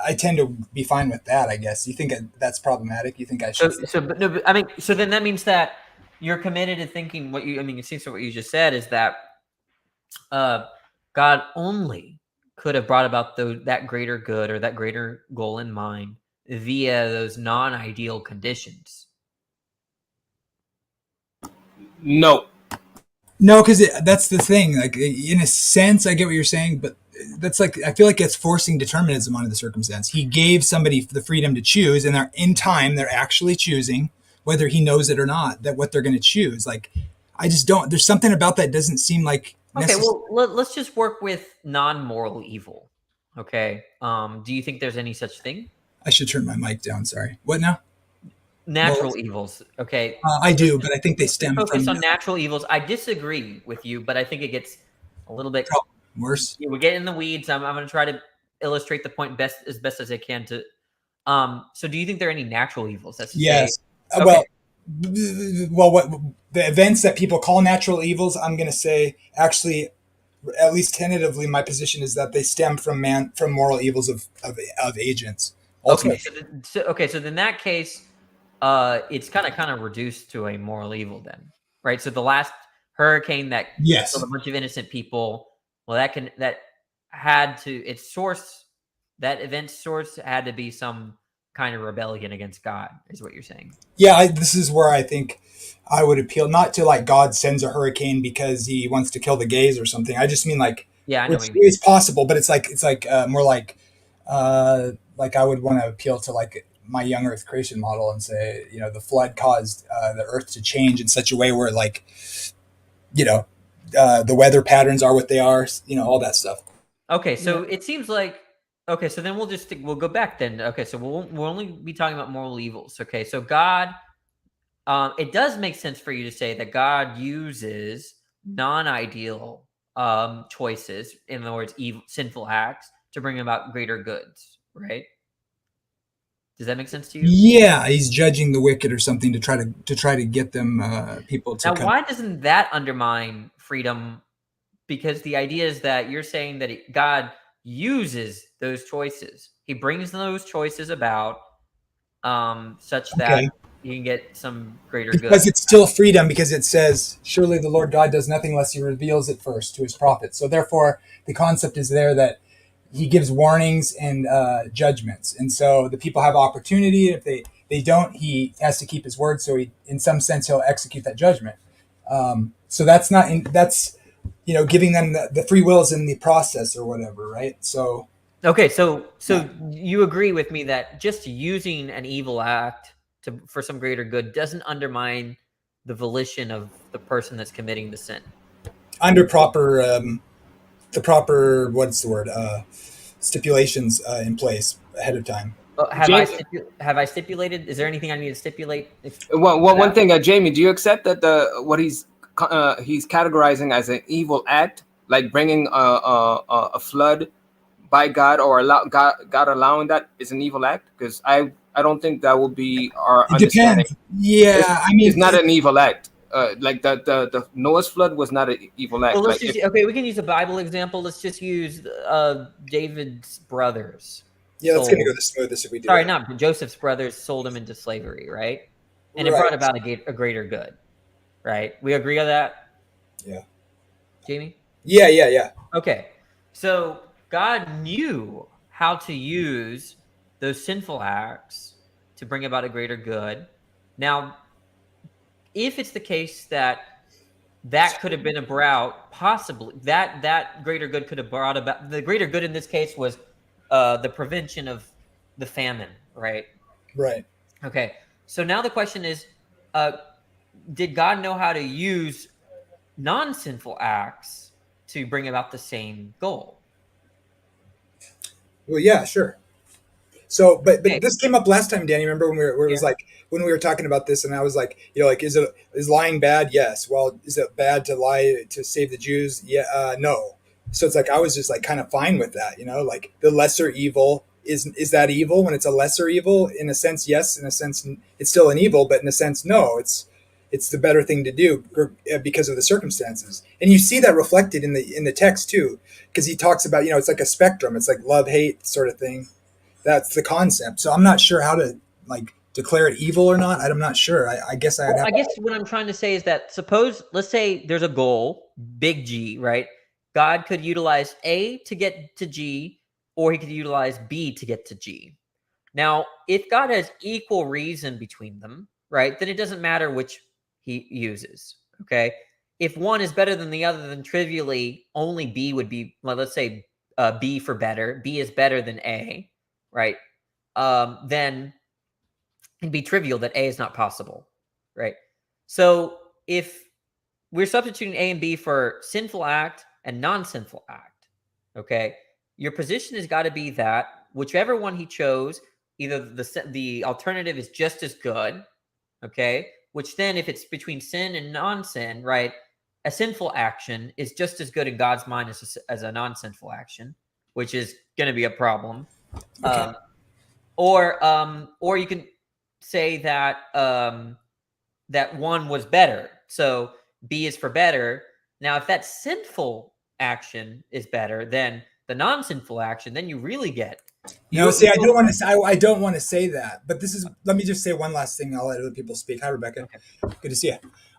I tend to be fine with that. I guess you think that's problematic. You think I should? But no, I mean, so then that means that you're committed to thinking it seems to what you just said is that God only could have brought about that greater good or that greater goal in mind via those non-ideal conditions. No. No, because that's the thing. Like in a sense, I get what you're saying, but that's like I feel like it's forcing determinism onto the circumstance. He gave somebody the freedom to choose, and in time they're actually choosing, whether he knows it or not, that what they're going to choose. Like I just don't. There's something about that doesn't seem like. Okay, well, let's just work with non-moral evil. Okay, do you think there's any such thing? I should turn my mic down. Sorry. What now? Natural evils. Okay, I do, but I think they stem focus from on natural evils. I disagree with you, but I think it gets a little bit worse. We get in the weeds. I'm going to try to illustrate the point best as I can. So, do you think there are any natural evils? That's yes. Okay. Well, what the events that people call natural evils, I'm going to say actually, at least tentatively, my position is that they stem from from moral evils of agents. Ultimately. Okay, so in that case, it's kind of reduced to a moral evil then, right? So the last hurricane that Yes. killed a bunch of innocent people, well, that had to its source, that event's source had to be some kind of rebellion against God, is what you're saying. Yeah, this is where I think I would appeal, not to like God sends a hurricane because he wants to kill the gays or something. I just mean like, Yeah, I know which what you mean. is possible, but it's like more like I would want to appeal to like my young Earth creation model and say, you know, the flood caused the Earth to change in such a way where like, you know, the weather patterns are what they are, you know, all that stuff. Okay, so it seems like okay, so then we'll go back then. Okay, so we'll only be talking about moral evils. Okay, so God, it does make sense for you to say that God uses non-ideal choices, in other words, evil, sinful acts, to bring about greater goods, right? Does that make sense to you? Yeah, he's judging the wicked or something to try to get them people to Now, come. why doesn't that undermine freedom? Because the idea is that you're saying that God uses those choices. He brings those choices about such that Okay. you can get some greater Because good. it's still freedom, because it says, surely the Lord God does nothing unless he reveals it first to his prophets. So therefore, the concept is there that he gives warnings and judgments. And so the people have opportunity. If they don't, he has to keep his word. So he, in some sense, he'll execute that judgment. So that's not, that's, you know, giving them the free wills in the process or whatever, right? So Okay, so you agree with me that just using an evil act for some greater good doesn't undermine the volition of the person that's committing the sin. under the proper, what's the word, stipulations in place ahead of time. Have I stipulated? Is there anything I need to stipulate? One thing, Jamie, do you accept that what he's categorizing as an evil act, like bringing a flood by God, or God allowing that, is an evil act? Because I don't think that would be our It understanding. depends. Yeah, I mean, It's not an evil act. Like the Noah's flood was not an evil act. Well, let's Like just okay. We can use a Bible example. Let's just use David's brothers. yeah, that's going to sold- go the smoothest if we do Sorry, it. not Joseph's brothers sold him into slavery, right? And it Right. brought about a greater good, right? We agree on that. Yeah. Jamie. Yeah. Okay, so God knew how to use those sinful acts to bring about a greater good. Now, if it's the case that could have been about, possibly that greater good could have brought about, the greater good in this case was the prevention of the famine, right? Right. Okay, so now the question is, did God know how to use non-sinful acts to bring about the same goal? Well, yeah, sure. So, but Okay. this came up last time, Danny. Remember when where it was Yeah. like when we were talking about this, and I was like, you know, like, is lying bad? Yes. Well, is it bad to lie to save the Jews? Yeah. No. So it's like I was just like kind of fine with that, you know, like the lesser evil is that evil when it's a lesser evil? In a sense, yes. In a sense, it's still an evil, but in a sense, no. It's the better thing to do because of the circumstances, and you see that reflected in the text too, because he talks about, you know, it's like a spectrum. It's like love hate sort of thing. That's the concept. So I'm not sure how to like declare it evil or not. I'm not sure. I guess I'd have. I guess what I'm trying to say is that let's say there's a goal, big G, right? God could utilize A to get to G, or he could utilize B to get to G. Now, if God has equal reason between them, right, then it doesn't matter which he uses. Okay. If one is better than the other, then trivially only B would be, well, let's say B for better. B is better than A, right? Then it'd be trivial that A is not possible, right? So if we're substituting A and B for sinful act and non-sinful act, okay, your position has got to be that whichever one he chose, either the alternative is just as good, okay, which then if it's between sin and non-sin, right, a sinful action is just as good in God's mind as a non-sinful action, which is going to be a problem. Okay. Or you can say that that one was better. So B is for better. Now, if that sinful action is better, then the non-sinful action, then you really get. No, see, I don't want to say. I don't want to say that. But this is. Let me just say one last thing. I'll let other people speak. Hi, Rebecca. Okay. Good to see you.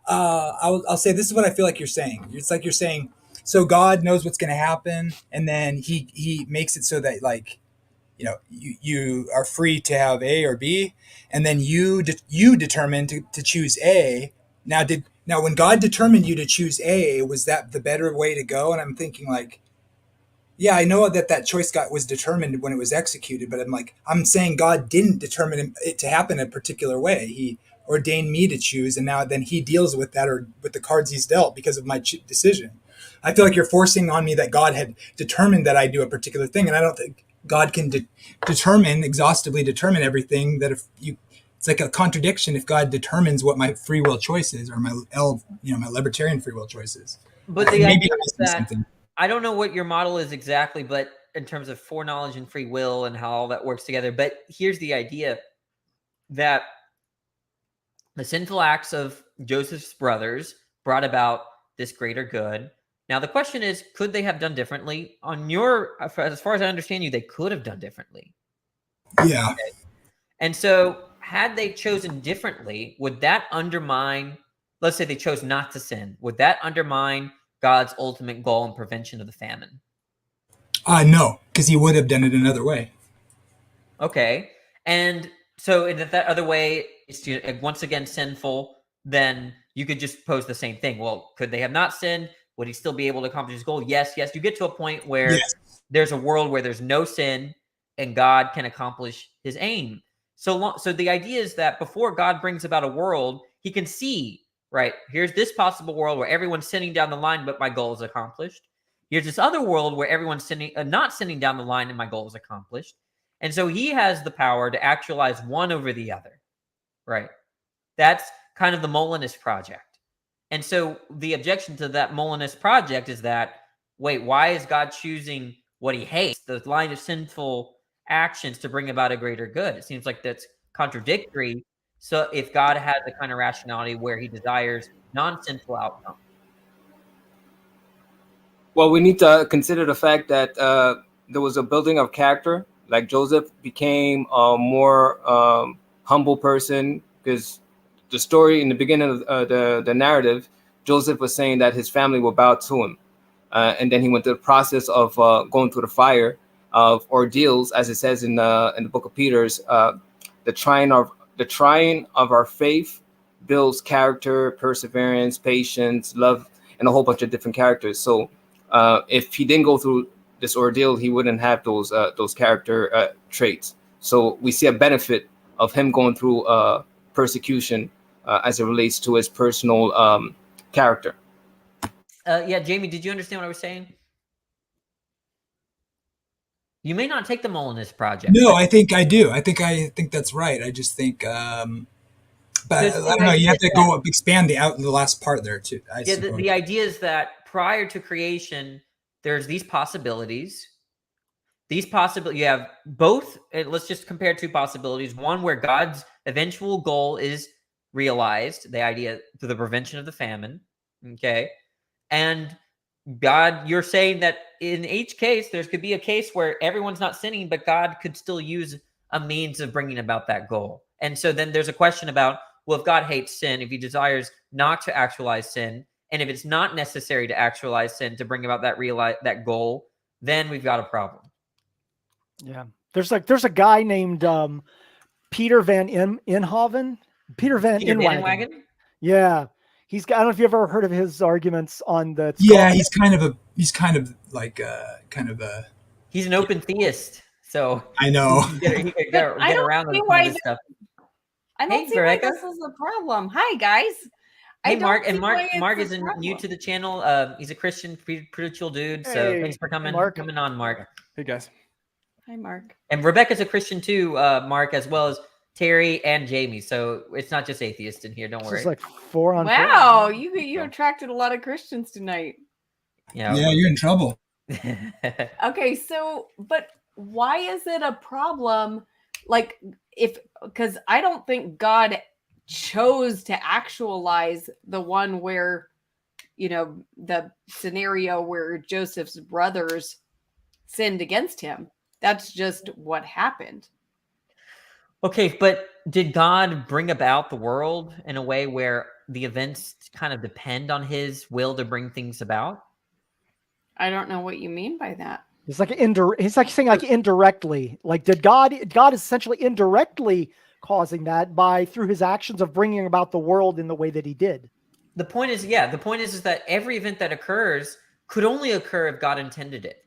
I'll say this is what I feel like you're saying. It's like you're saying. So God knows what's going to happen, and then He makes it so that like, you are free to have A or B, and then you determine to choose A. Now when God determined you to choose A, was that the better way to go? And I'm thinking like, yeah, I know that choice was determined when it was executed, but I'm saying God didn't determine it to happen a particular way. He ordained me to choose, and now then He deals with that or with the cards He's dealt because of my decision. I feel like you're forcing on me that God had determined that I do a particular thing, and I don't think God can exhaustively determine everything. That it's like a contradiction if God determines what my free will choice is or my libertarian free will choice is. But the maybe idea I'm is missing that something. I don't know what your model is exactly, but in terms of foreknowledge and free will and how all that works together. But here's the idea that the sinful acts of Joseph's brothers brought about this greater good. Now, the question is, could they have done differently? As far as I understand you, they could have done differently. Yeah. Okay. And so had they chosen differently, would that undermine, let's say they chose not to sin, would that undermine God's ultimate goal and prevention of the famine? No, because He would have done it another way. Okay. And so if that other way is once again sinful, then you could just pose the same thing. Well, could they have not sinned? Would He still be able to accomplish His goal? Yes. You get to a point where Yes. there's a world where there's no sin and God can accomplish His aim. So the idea is that before God brings about a world, He can see, right, here's this possible world where everyone's sinning down the line, but my goal is accomplished. Here's this other world where everyone's not sinning down the line and my goal is accomplished. And so He has the power to actualize one over the other, right? That's kind of the Molinist project. And so the objection to that Molinist project is that, wait, why is God choosing what He hates, the line of sinful actions, to bring about a greater good? It seems like that's contradictory. So if God has the kind of rationality where He desires non-sinful outcome. Well, we need to consider the fact that there was a building of character. Like Joseph became a more humble person, because the story in the beginning of the narrative, Joseph was saying that his family will bow to him. And then he went through the process of going through the fire of ordeals, as it says in the book of Peter's, the trying of our faith builds character, perseverance, patience, love, and a whole bunch of different characters. So if he didn't go through this ordeal, he wouldn't have those character traits. So we see a benefit of him going through persecution as it relates to his personal character. Yeah, Jamie, did you understand what I was saying? You may not take the Molinist project. No, I think I do. I think that's right. I just think, but I don't know. You have to expand the last part there too. The idea is that prior to creation, there's these possibilities. You have both. Let's just compare two possibilities. One where God's eventual goal is realized, the idea to the prevention of the famine. Okay. And God, you're saying that in each case, there could be a case where everyone's not sinning, but God could still use a means of bringing about that goal. And so then there's a question about, well, if God hates sin, if He desires not to actualize sin, and if it's not necessary to actualize sin to bring about that goal, then we've got a problem. Yeah. There's a guy named Peter Van Inhoven. Peter Van Inwagen. Yeah. I don't know if you've ever heard of his arguments on the. Yeah, he's kind of He's an open theist, so I know. He could get around some of this stuff. I don't see why this is a problem. Hi, guys. Hey, Mark. And Mark is new to the channel. He's a Christian, spiritual dude. So thanks for coming on, Mark. Hey, guys. Hi, Mark. And Rebecca's a Christian too, Mark, as well as Terry and Jamie. So it's not just atheists in here. Don't worry. It's like 4 on 4. Wow, you attracted a lot of Christians tonight. Yeah, you're in trouble. Okay, so but why is it a problem? Like, because I don't think God chose to actualize the one where, the scenario where Joseph's brothers sinned against him. That's just what happened. Okay, but did God bring about the world in a way where the events kind of depend on his will to bring things about? I don't know what you mean by that. He's like he's like saying like indirectly. Like did God is essentially indirectly causing that through his actions of bringing about the world in the way that he did. The point is that every event that occurs could only occur if God intended it.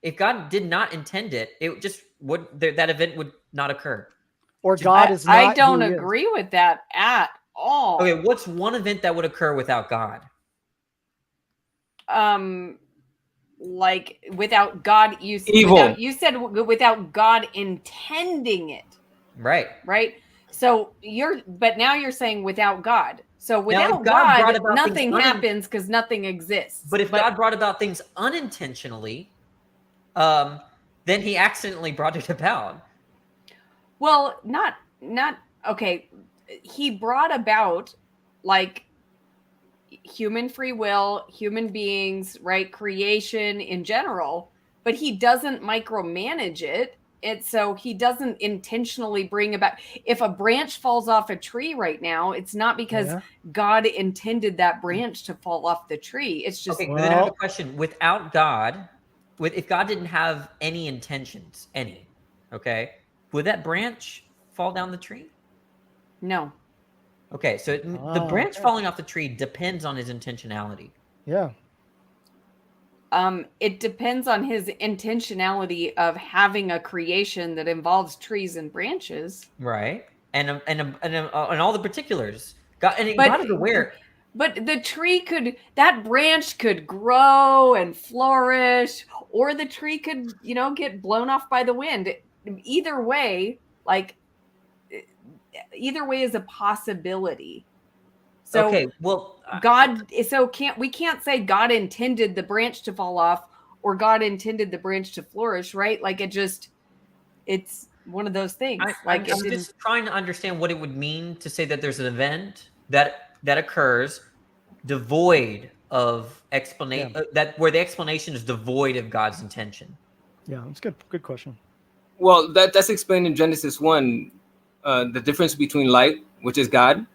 If God did not intend it, it just would that event would not occur. Or God is not I don't who he agree with that at all. Okay, what's one event that would occur without God? Like without God, you said without God intending it, Right. right? So but now you're saying without God. So without God brought God, about nothing things happens because nothing exists. But if God brought about things unintentionally, then he accidentally brought it about. Well, not okay. He brought about like human free will, human beings, right? Creation in general, but he doesn't micromanage it. So he doesn't intentionally bring about. If a branch falls off a tree right now, it's not because God intended that branch to fall off the tree. It's just okay. Then I have a question. Without God, if God didn't have any intentions, okay, would that branch fall down the tree? No. Okay, so the branch falling off the tree depends on his intentionality. Yeah. It depends on his intentionality of having a creation that involves trees and branches, right? And all the particulars. God is aware. But that branch could grow and flourish, or the tree could, get blown off by the wind. Either way is a possibility. So okay, well, we can't say God intended the branch to fall off or God intended the branch to flourish, right? Like it's one of those things. I'm just trying to understand what it would mean to say that there's an event that occurs devoid of explanation, where the explanation is devoid of God's intention. Yeah, that's good. Good question. Well, that's explained in Genesis 1. The difference between light, which is God,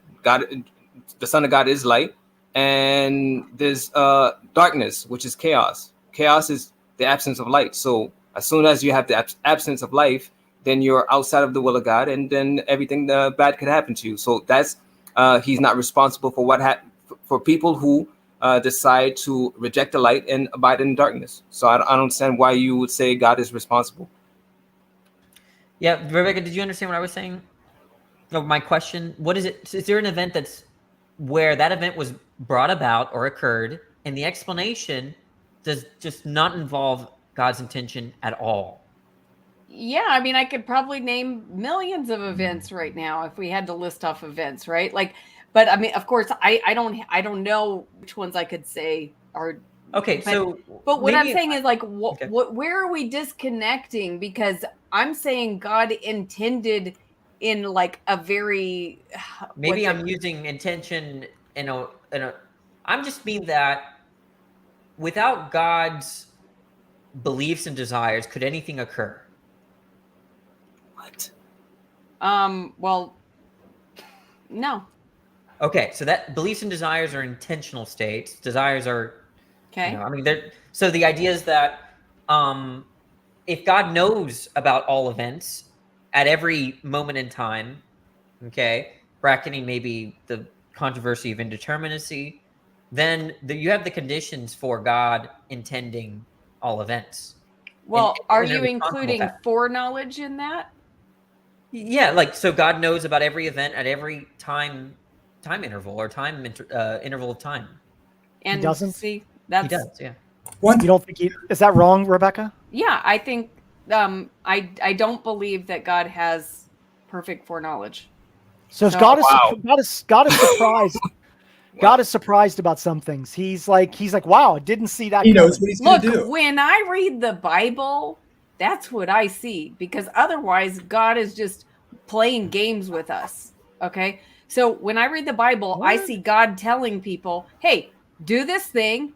the Son of God is light, and there's darkness, which is chaos. Chaos is the absence of light. So as soon as you have the absence of life, then you're outside of the will of God, and then everything bad could happen to you. So that's he's not responsible for for people who decide to reject the light and abide in darkness. So I don't understand why you would say God is responsible. Yeah, Rebecca, did you understand what I was saying? No, my question, what is it? Is there an event that's where that event was brought about or occurred, and the explanation does just not involve God's intention at all? Yeah, I mean, I could probably name millions of events right now if we had to list off events, right? But I mean, of course, I don't know which ones I could say are okay. But what I'm saying is where are we disconnecting? Because I'm saying God intended in like a very maybe I'm using intention in a I'm just mean that without God's beliefs and desires, could anything occur? What? Well, no. Okay, so that beliefs and desires are intentional states. Desires are okay. I mean, so the idea is that if God knows about all events at every moment in time, okay, bracketing maybe the controversy of indeterminacy, then you have the conditions for God intending all events. Well, are you including foreknowledge in that? Yeah, so God knows about every event at every time interval or time interval of time. And he doesn't see he does, yeah. You don't think is that wrong, Rebecca? Yeah, I think I don't believe that God has perfect foreknowledge. So God is surprised. God is surprised about some things. He's like, wow, I didn't see that. He knows what he's going to do. Look, when I read the Bible, that's what I see, because otherwise God is just playing games with us. Okay. So when I read the Bible, I see God telling people, hey, do this thing,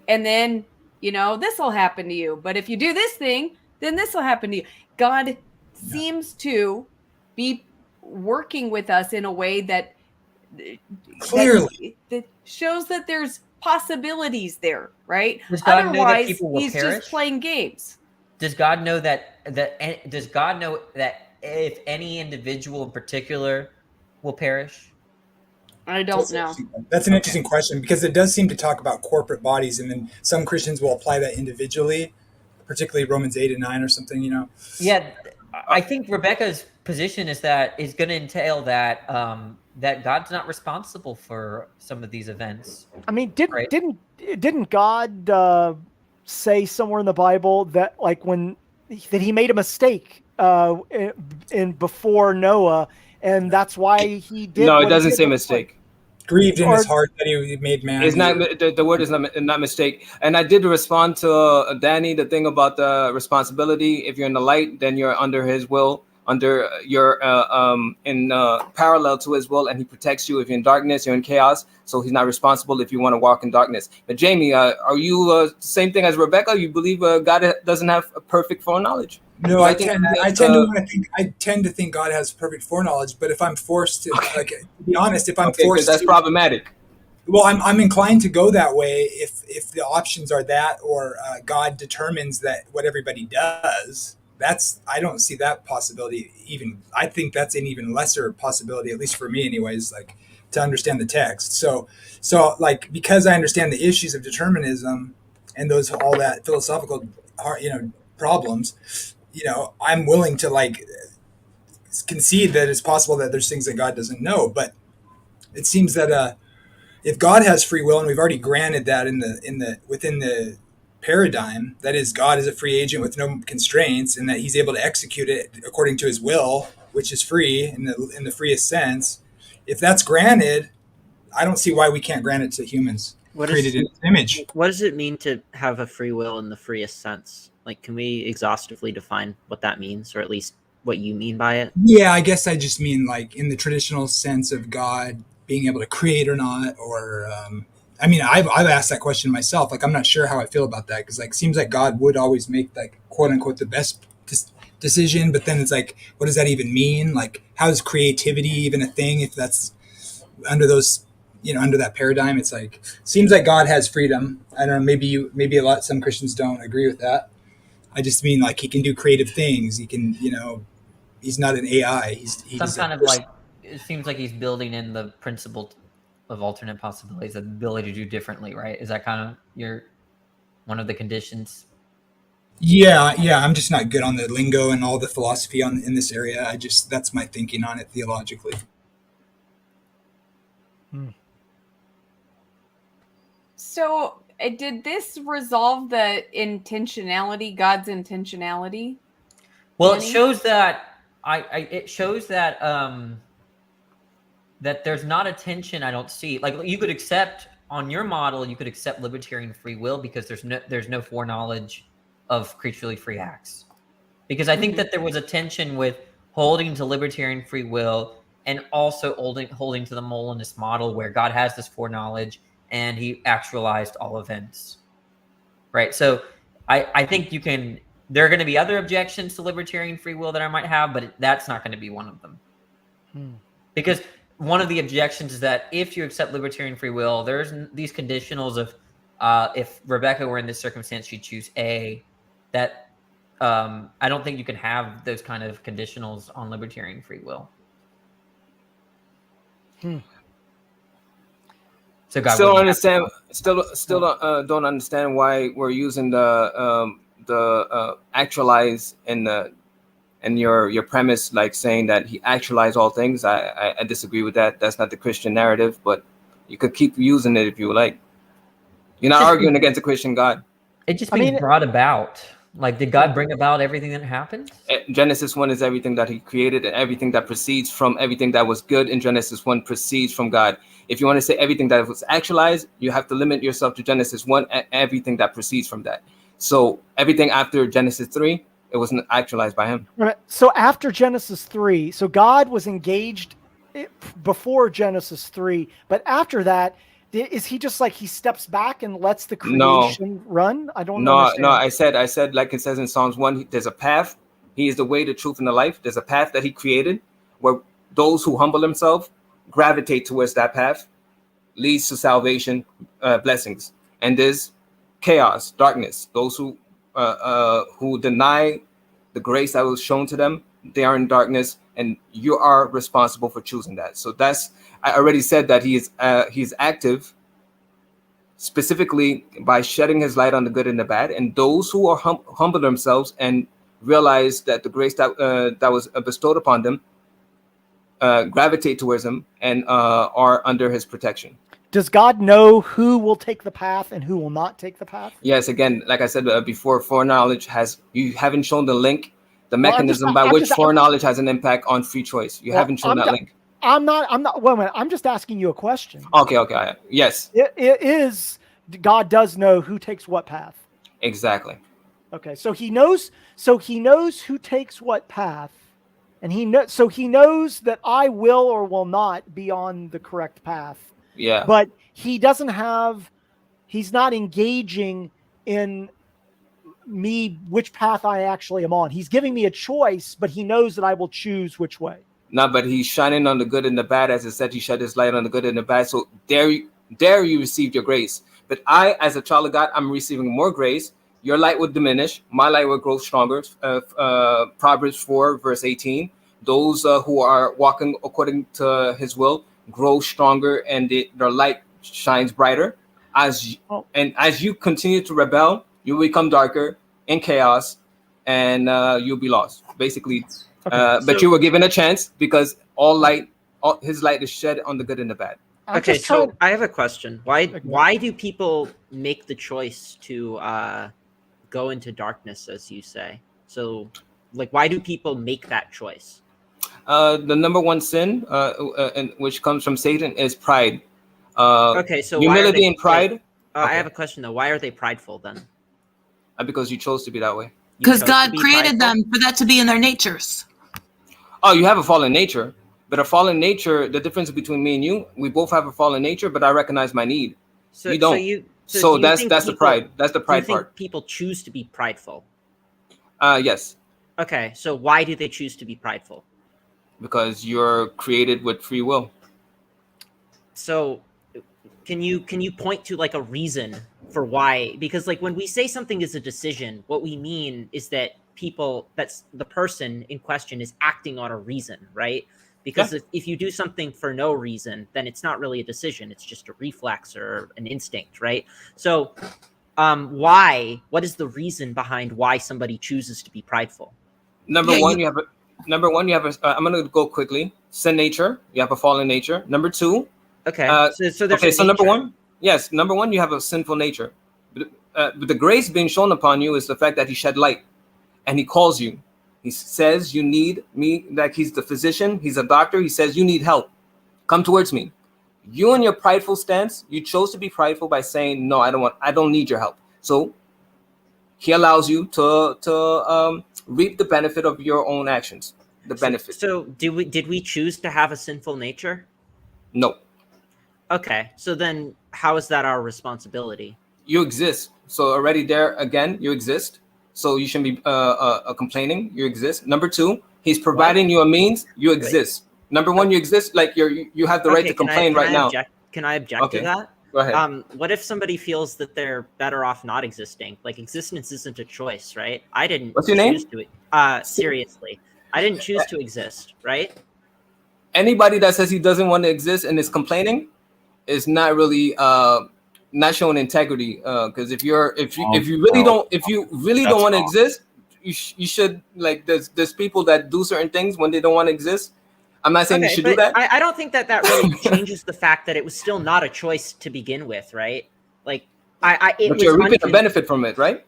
and then this will happen to you. But if you do this thing, then this will happen to you. God seems to be working with us in a way that Clearly. that shows that there's possibilities there, right? Does God know that Otherwise, people will he's perish? just playing games. Does God know does God know that if any individual in particular will perish? I don't know. That's an interesting question, because it does seem to talk about corporate bodies, and then some Christians will apply that individually, particularly Romans 8 and 9 or something, Yeah, I think Rebecca's position is going to entail that that God's not responsible for some of these events. I mean, Right. didn't God say somewhere in the Bible that that he made a mistake in before Noah, and that's why he did? No, what it he doesn't did say before? mistake. Grieved in his Or- heart that he made man. It's not the word is not mistake. And I did respond to Danny the thing about the responsibility. If you're in the light, then you're under his will, under your in parallel to his will, and he protects you. If you're in darkness, you're in chaos. So he's not responsible if you want to walk in darkness. But Jamie, are you same thing as Rebecca? You believe God doesn't have a perfect foreknowledge? No, I think tend to think God has perfect foreknowledge, but if I'm forced to, to be honest, if I'm Okay, 'cause forced that's to, problematic. well, I'm inclined to go that way if the options are that, or God determines that what everybody does. I don't see that possibility. Even I think that's an even lesser possibility, at least for me, anyways. Like, to understand the text. So because I understand the issues of determinism and all that philosophical, problems. I'm willing to concede that it's possible that there's things that God doesn't know, but it seems that if God has free will, and we've already granted that within the paradigm, that is, God is a free agent with no constraints, and that He's able to execute it according to His will, which is free in the freest sense. If that's granted, I don't see why we can't grant it to humans created in His image. What does it mean to have a free will in the freest sense? Can we exhaustively define what that means, or at least what you mean by it? Yeah, I guess I just mean in the traditional sense of God being able to create or not, or I've asked that question myself. I'm not sure how I feel about that, because it seems like God would always make quote unquote the best decision, but then it's what does that even mean? How is creativity even a thing if that's under those? Under that paradigm, it's seems like God has freedom. I don't know. Maybe some Christians don't agree with that. I just mean He can do creative things. He can, he's not an AI. It seems like he's building in the principle of alternate possibilities, the ability to do differently, right? Is that kind of one of the conditions? Yeah. I'm just not good on the lingo and all the philosophy in this area. That's my thinking on it theologically. So, did this resolve the intentionality, God's intentionality? Well, Danny? it shows that it shows that that there's not a tension. I don't see. You could accept on your model, you could accept libertarian free will because there's no foreknowledge of creaturely free acts. Because I think that there was a tension with holding to libertarian free will and also holding to the Molinist model, where God has this foreknowledge and He actualized all events, right? So I think there are going to be other objections to libertarian free will that I might have, but that's not going to be one of them. Because one of the objections is that if you accept libertarian free will, there's these conditionals of if Rebecca were in this circumstance, she'd choose A. That I don't think you can have those kind of conditionals on libertarian free will. So God Still wouldn't have understand? Still don't understand why we're using the actualize in your premise, saying that He actualized all things. I disagree with that. That's not the Christian narrative, but you could keep using it if you like. You're not arguing against a Christian God. It just means brought about. Did God bring about everything that happened? Genesis 1 is everything that He created, and everything that proceeds from everything that was good in Genesis 1 proceeds from God. If you want to say everything that was actualized, you have to limit yourself to Genesis 1 and everything that proceeds from that. So everything after Genesis 3, it wasn't actualized by Him. Right. So after Genesis 3, so God was engaged before Genesis 3, but after that, Is he just like he steps back and lets the No. creation run? I don't No, understand. no. I said, like it says in Psalms 1, there's a path. He is the way, the truth, and the life. There's a path that he created where those who humble themselves gravitate towards that path, leads to salvation, blessings. And there's chaos, darkness. Those who deny the grace that was shown to them, they are in darkness, and you are responsible for choosing that. So I already said that he's active specifically by shedding his light on the good and the bad, and those who are humble themselves and realize that the grace that was bestowed upon them gravitate towards him and are under his protection. Does God know who will take the path and who will not take the path? Yes, again, like I said before, foreknowledge you haven't shown the link, the mechanism by which foreknowledge has an impact on free choice. You haven't shown that link. I'm not. Wait a minute. I'm just asking you a question. Okay. Yes. It is. God does know who takes what path. Exactly. Okay, so he knows. So he knows who takes what path, and he knows that I will or will not be on the correct path. Yeah. But he doesn't have. He's not engaging in me which path I actually am on. He's giving me a choice, but he knows that I will choose which way. No, but he's shining on the good and the bad, as it said, he shed his light on the good and the bad. So there you received your grace. But I, as a child of God, I'm receiving more grace. Your light would diminish. My light will grow stronger. Proverbs 4, verse 18. Those who are walking according to his will grow stronger, and their light shines brighter. As you continue to rebel, you become darker in chaos, and you'll be lost. Basically, but you were given a chance because his light is shed on the good and the bad. Okay, so I have a question. Why do people make the choice to go into darkness, as you say? So, like, why do people make that choice? The number one sin, which comes from Satan, is pride. Okay, so humility and pride. I have a question though. Why are they prideful then? Because you chose to be that way. Because God created them for that to be in their natures. Oh, you have a fallen nature. But a fallen nature, the difference between me and you, we both have a fallen nature, but I recognize my need. So you don't. So that's the pride. That's the pride part. People choose to be prideful. Yes. Okay, so why do they choose to be prideful? Because you're created with free will. So can you point to like a reason for why? Because like when we say something is a decision, what we mean is that that's the person in question is acting on a reason, right? Because if you do something for no reason, then it's not really a decision. It's just a reflex or an instinct, right? So what is the reason behind why somebody chooses to be prideful? Number one, you have I'm going to go quickly. Sin nature. You have a fallen nature. Number two. Okay. So number one, yes. Number one, you have a sinful nature. But the grace being shown upon you is the fact that he shed light and he calls you. He says you need me, like he's the physician, he's a doctor. He says you need help. Come towards me. You in your prideful stance, you chose to be prideful by saying, no, I don't need your help. So he allows you to reap the benefit of your own actions. The benefit. So did we choose to have a sinful nature? No. Okay. So then how is that our responsibility? You exist. So already there again, you exist. So you shouldn't be complaining. You exist. Number two, he's providing you a means. You exist. Number one, you exist. Like you have the right to complain right now. Can I object to that? Go ahead. What if somebody feels that they're better off not existing? Like existence isn't a choice, right? I didn't. What's your name? Choose to, seriously, I didn't choose to exist, right? Anybody that says he doesn't want to exist and is complaining is not really not showing integrity. Because if you really don't want to exist, you should, like, there's people that do certain things when they don't want to exist. I'm not saying you should do that. I don't think that really changes the fact that it was still not a choice to begin with, right? Like, but you're reaping the benefit from it, right?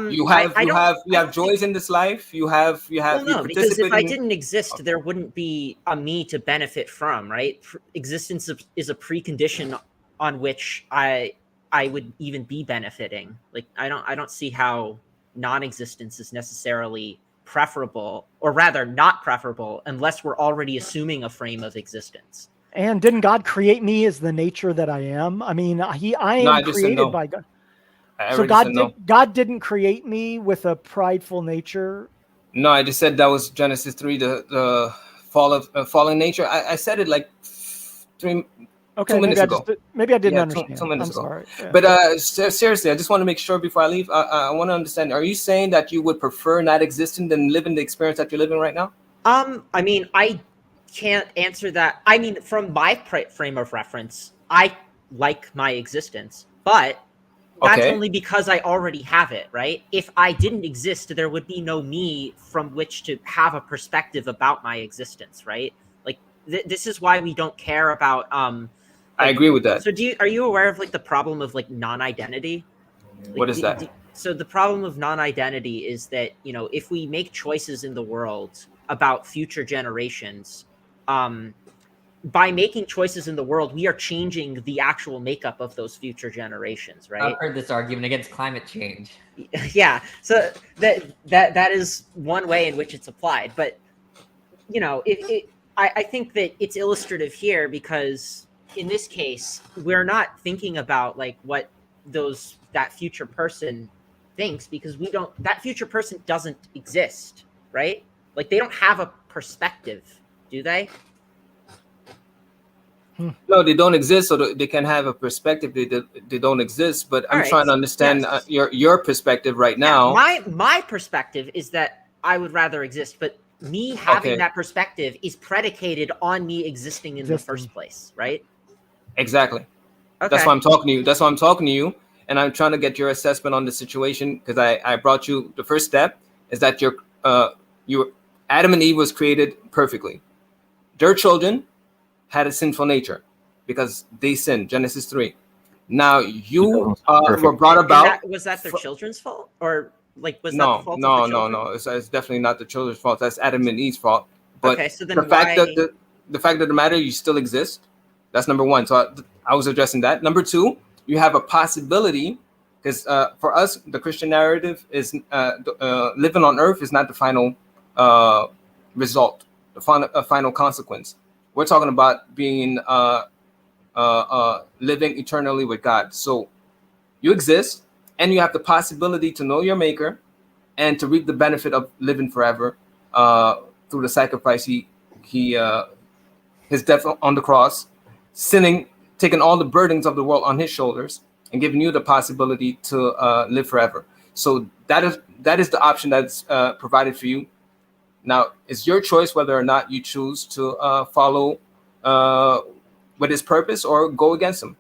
You have joys in this life. You because if I didn't exist, there wouldn't be a me to benefit from, right? Existence is a precondition on which I would even be benefiting. Like, I don't see how non-existence is necessarily preferable, or rather not preferable, unless we're already assuming a frame of existence. And didn't God create me as the nature that I am? I mean, I No, am I just said created no. by God. I So already said no. God didn't create me with a prideful nature. No, I just said that was Genesis 3, the fall of fallen nature. I said it like 2 Okay, minutes ago. maybe I didn't Yeah, understand. 2 minutes I'm ago. sorry. Yeah. But seriously, I just want to make sure before I leave. I want to understand. Are you saying that you would prefer not existing than living the experience that you're living right now? I mean, I can't answer that. I mean, from my frame of reference, I like my existence, but that's Okay. only because I already have it, right? If I didn't exist, there would be no me from which to have a perspective about my existence, right? Like this is why we don't care about I agree with that. So are you aware of like the problem of like non-identity? What is that? So the problem of non-identity is that, you know, if we make choices in the world about future generations, by making choices in the world, we are changing the actual makeup of those future generations, right? I've heard this argument against climate change. Yeah. So that is one way in which it's applied. But, you know, I think that it's illustrative here because in this case, we're not thinking about like what that future person thinks, because that future person doesn't exist, right? Like they don't have a perspective, do they? No, they don't exist, so they can have a perspective. They don't exist, but I'm All right, trying to understand yes. your perspective right now. My perspective is that I would rather exist, but me having that perspective is predicated on me existing in the first place, right? Exactly. Okay. That's why I'm talking to you. That's why I'm talking to you, and I'm trying to get your assessment on the situation, because I brought you the first step is that your Adam and Eve was created perfectly. Their children had a sinful nature because they sinned. Genesis 3. Now you were brought about. Was that their children's fault, or like was No, that the fault no, of the children? no. It's definitely not the children's fault. That's Adam and Eve's fault. But okay, so then the fact of the matter, you still exist. That's number one. So I was addressing that. Number two, you have a possibility, because for us, the Christian narrative is living on earth is not the final result, the final consequence. We're talking about being living eternally with God. So you exist, and you have the possibility to know your Maker and to reap the benefit of living forever through the sacrifice his death on the cross, sinning, taking all the burdens of the world on his shoulders, and giving you the possibility to live forever. So that is the option that's provided for you. Now, it's your choice whether or not you choose to follow with his purpose or go against him.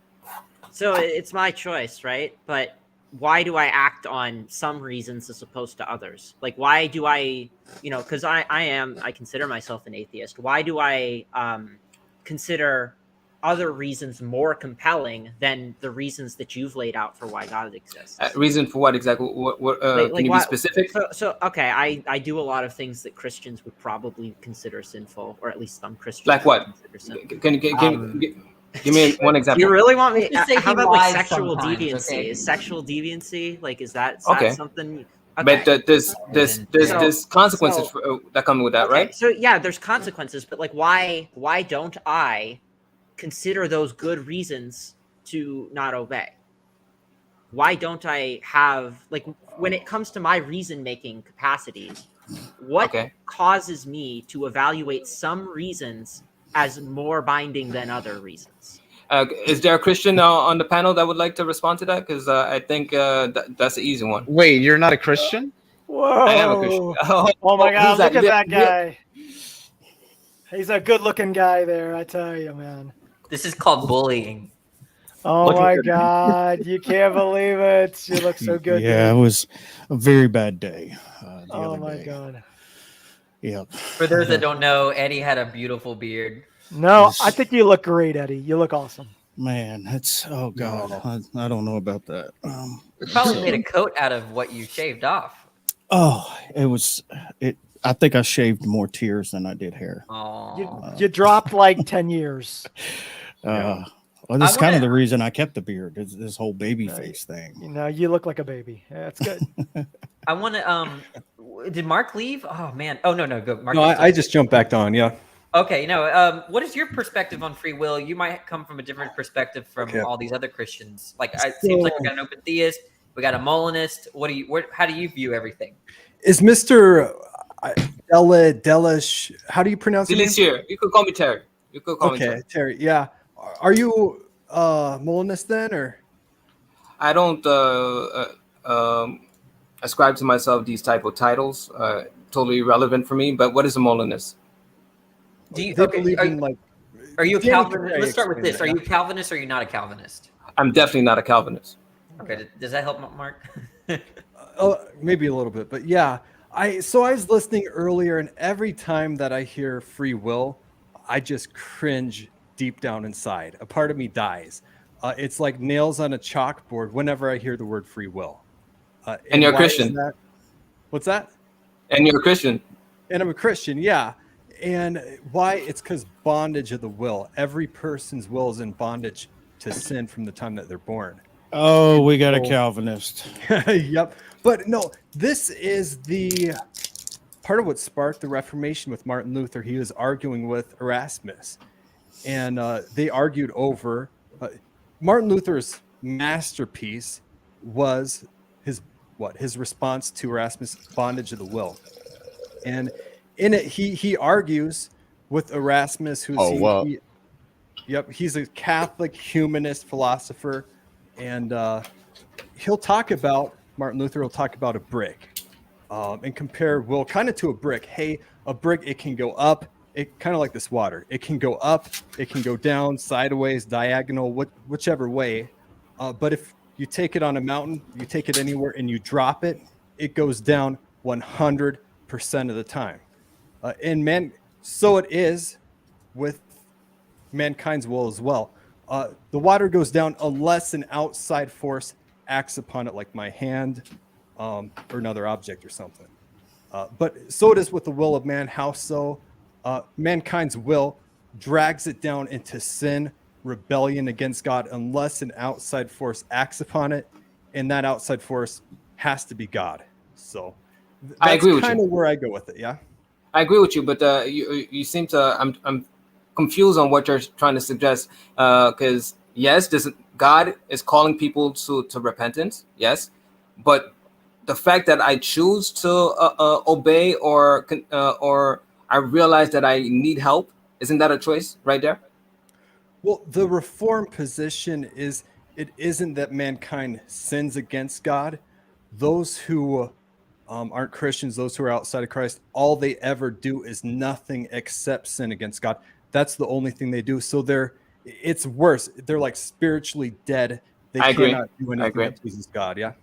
So it's my choice, right? But why do I act on some reasons as opposed to others? Like, why do I, because I consider myself an atheist. Why do I consider other reasons more compelling than the reasons that you've laid out for why God exists? Reason for what exactly? What can you be specific? So okay, I do a lot of things that Christians would probably consider sinful, or at least some Christians. Like what? Can you give me one example? You really want me? Just say How he about like lies sexual sometimes, deviancy? okay? Is sexual deviancy is that something? Okay. But there's consequences that come with that, right? So yeah, there's consequences, but like, why don't I consider those good reasons to not obey? Why don't I have, like, when it comes to my reason making capacities, what causes me to evaluate some reasons as more binding than other reasons? Is there a Christian on the panel that would like to respond to that? Because I think that's an easy one. Wait, you're not a Christian? Whoa! I am a Christian. Oh my God! Look at Yeah, that guy. He's a good-looking guy there, I tell you, man. This is called bullying. Oh my God! You can't believe it. You look so good. Yeah, dude. it was a very bad day. Oh my God! Yep. For those that don't know, Eddie had a beautiful beard. No, I think you look great, Eddie. You look awesome. Man, that's God. I don't know about that. You probably made a coat out of what you shaved off. Oh, I think I shaved more tears than I did hair. You dropped like 10 years. Well, that's kind of the reason I kept the beard. Is this whole baby face thing. You look like a baby. Yeah, that's good. I want to. Did Mark leave? Oh man. Oh no, go. Mark. No, I just jumped back on. Yeah. Okay, what is your perspective on free will? You might come from a different perspective from Okay. all these other Christians. Like, it seems like we got an open theist, we got a Molinist. How do you view everything? Is Mr. Delish, how do you pronounce your name? Delicier. You could call me Terry. You could call me Okay, Terry. Terry. Yeah. Are you Molinist then, or? I don't ascribe to myself these type of titles. Totally irrelevant for me. But what is a Molinist? Do you, They okay, believe are, in like. are you a Danny Calvinist? Gray Let's start with explained this. that, Are yeah. you a Calvinist or are you not a Calvinist? I'm definitely not a Calvinist. Okay, does that help, Mark? Maybe a little bit, but yeah. I was listening earlier, and every time that I hear free will, I just cringe deep down inside. A part of me dies. It's like nails on a chalkboard whenever I hear the word free will. And you're a why is Christian. that? What's that? And you're a Christian. And I'm a Christian, yeah. And why? It's because bondage of the will. Every person's will is in bondage to sin from the time that they're born. Oh, we got a Calvinist. Yep. But no, this is the part of what sparked the Reformation with Martin Luther. He was arguing with Erasmus, and they argued over Martin Luther's masterpiece was his response to Erasmus' bondage of the will. And in it, he argues with Erasmus, who's he's a Catholic humanist philosopher, and he'll talk about Martin Luther. Will talk about a brick, and compare will kind of to a brick. Hey, a brick, it can go up. It kind of like this water. It can go up. It can go down, sideways, diagonal, whichever way. But if you take it on a mountain, you take it anywhere, and you drop it, it goes down 100% of the time. And man, so it is with mankind's will as well. The water goes down unless an outside force acts upon it, like my hand or another object or something. But so it is with the will of man. How so? Mankind's will drags it down into sin, rebellion against God, unless an outside force acts upon it, and that outside force has to be God. So I agree with kind you. of where I go with it. Yeah. I agree with you, but you seem to. I'm confused on what you're trying to suggest. Because yes, God is calling people to repentance. Yes, but the fact that I choose to obey or I realize that I need help, isn't that a choice right there? Well, the reform position is it isn't that mankind sins against God. Those who aren't Christians, those who are outside of Christ, all they ever do is nothing except sin against God. That's the only thing they do. So it's worse. They're like spiritually dead. They I agree. cannot do anything that pleases God. Yeah.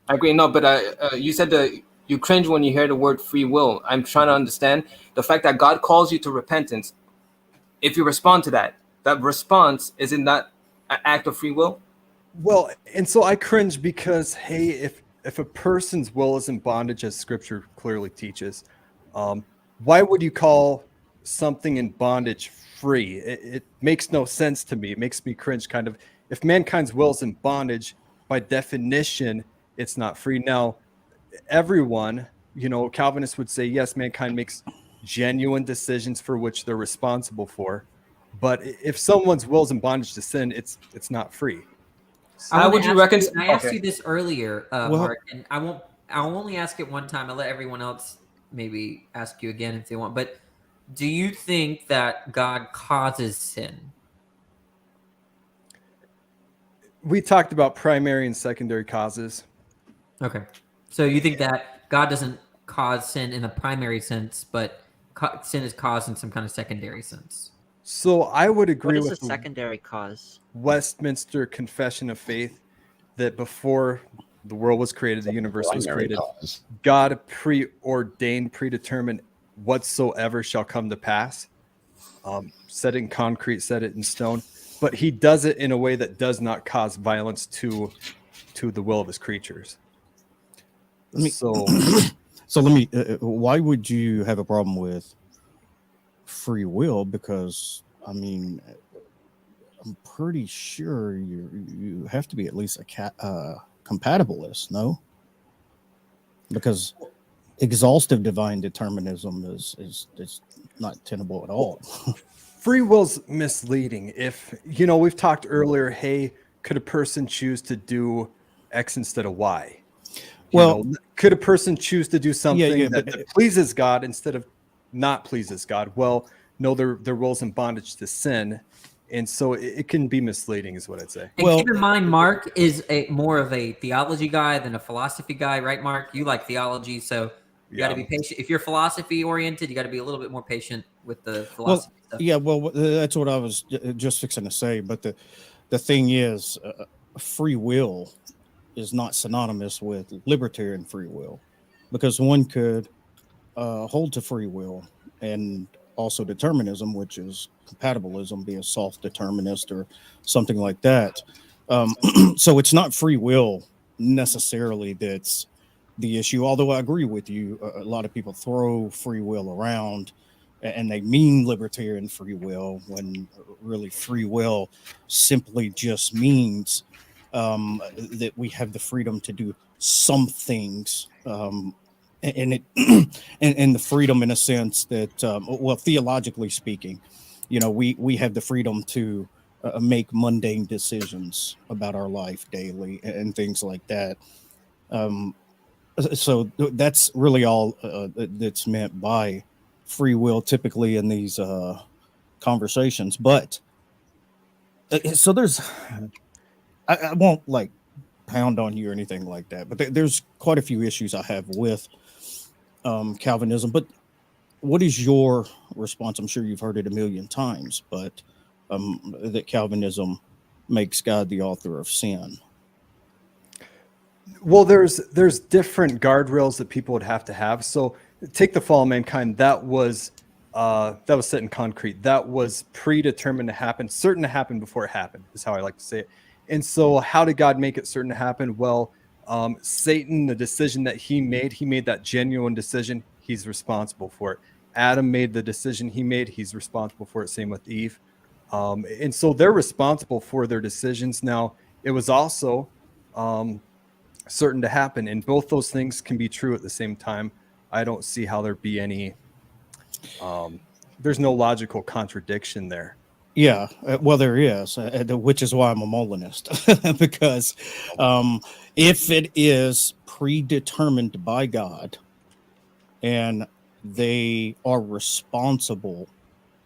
I agree. No, but you said that you cringe when you hear the word free will. I'm trying to understand the fact that God calls you to repentance. If you respond to that response, is it not an act of free will? Well, and so I cringe because, hey, if a person's will is in bondage, as Scripture clearly teaches, why would you call something in bondage free? It makes no sense to me. It makes me cringe, kind of. If mankind's will is in bondage, by definition, it's not free. Now, everyone, Calvinists would say, yes, mankind makes genuine decisions for which they're responsible for. But if someone's will is in bondage to sin, it's not free. How would you reckon? I asked you this earlier, Mark, and I'll only ask it one time. I'll let everyone else maybe ask you again if they want. But do you think that God causes sin? We talked about primary and secondary causes. Okay. So you think that God doesn't cause sin in a primary sense, but sin is caused in some kind of secondary sense? So I would agree What is with a secondary cause? Westminster Confession of Faith that before the world was created, the universe was created, God preordained, predetermined whatsoever shall come to pass. Set it in concrete, set it in stone. But he does it in a way that does not cause violence to the will of his creatures. So let me. Why would you have a problem with free will? Because I mean, I'm pretty sure you have to be at least a compatibilist, no? Because exhaustive divine determinism is not tenable at all. Free will's misleading. If we've talked earlier, hey, could a person choose to do X instead of Y? Well, could a person choose to do something but that pleases God instead of not pleases God? Well, no, their will's in bondage to sin, and so it can be misleading, is what I'd say. And keep in mind, Mark is more of a theology guy than a philosophy guy, right, Mark? You like theology, so you got to be patient. If you're philosophy oriented, you got to be a little bit more patient with the philosophy stuff. Yeah, well, that's what I was just fixing to say. But the thing is, free will is not synonymous with libertarian free will, because one could hold to free will and also determinism, which is compatibilism, be a self-determinist or something like that. So it's not free will necessarily that's the issue, although I agree with you. A lot of people throw free will around and they mean libertarian free will, when really free will simply just means that we have the freedom to do some things, and it and the freedom in a sense that, well, theologically speaking, we have the freedom to make mundane decisions about our life daily and things like that. So that's really all that's meant by free will typically in these conversations. But so I won't like pound on you or anything like that, but there's quite a few issues I have with Calvinism. But what is your response? I'm sure you've heard it a million times, but that Calvinism makes God the author of sin. Well, there's different guardrails that people would have to have. So take the fall of mankind. That was set in concrete. That was predetermined to happen, certain to happen before it happened, is how I like to say it. And so how did God make it certain to happen? Well, Satan, the decision that he made that genuine decision. He's responsible for it. Adam made the decision he made. He's responsible for it. Same with Eve. And so they're responsible for their decisions. Now, it was also certain to happen, and both those things can be true at the same time. I don't see how there be any there's no logical contradiction there. Yeah, well, there is, which is why I'm a Molinist, because if it is predetermined by God and they are responsible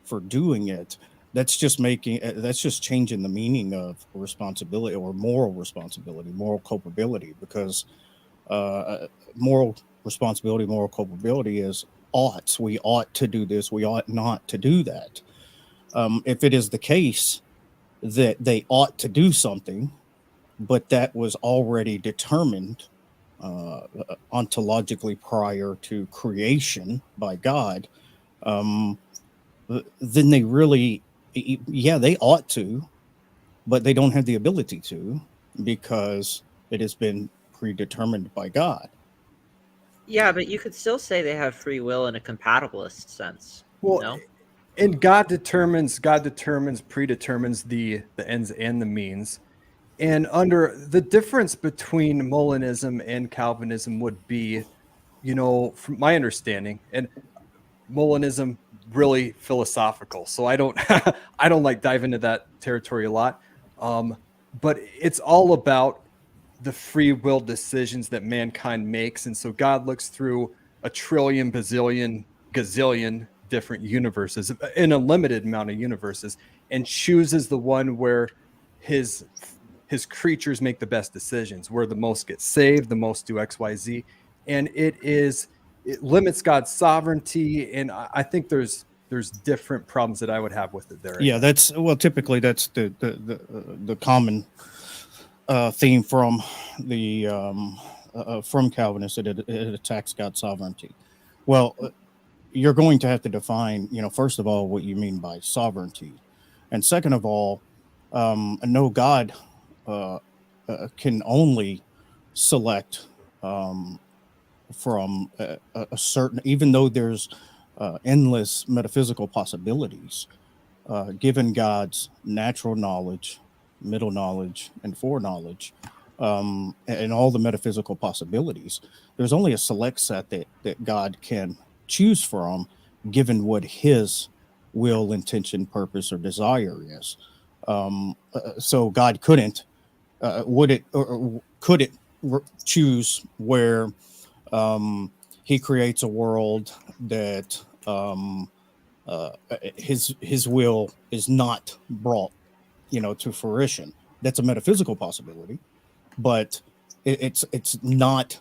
for doing it, that's just changing the meaning of responsibility or moral responsibility, moral culpability, because moral responsibility, moral culpability is oughts. We ought to do this. We ought not to do that. If it is the case that they ought to do something, but that was already determined ontologically prior to creation by God, then they really, they ought to, but they don't have the ability to, because it has been predetermined by God. Yeah, but you could still say they have free will in a compatibilist sense. Well, no? And God predetermines the ends and the means. And under the difference between Molinism and Calvinism would be, from my understanding, and Molinism really philosophical. So I don't like dive into that territory a lot. But it's all about the free will decisions that mankind makes. And so God looks through a trillion, bazillion, gazillion different universes, in a limited amount of universes, and chooses the one where his creatures make the best decisions, where the most get saved, the most do XYZ. And it limits God's sovereignty. And I think there's different problems that I would have with it there. Yeah, typically that's the common theme from from Calvinists. It attacks God's sovereignty. Well, you're going to have to define, first of all, what you mean by sovereignty, and second of all, no, God can only select from a certain, even though there's endless metaphysical possibilities, given God's natural knowledge, middle knowledge, and foreknowledge, and all the metaphysical possibilities, there's only a select set that God can choose from, given what His will, intention, purpose, or desire is. So God couldn't, would it, or could it choose where He creates a world that his will is not brought, to fruition? That's a metaphysical possibility, but it's not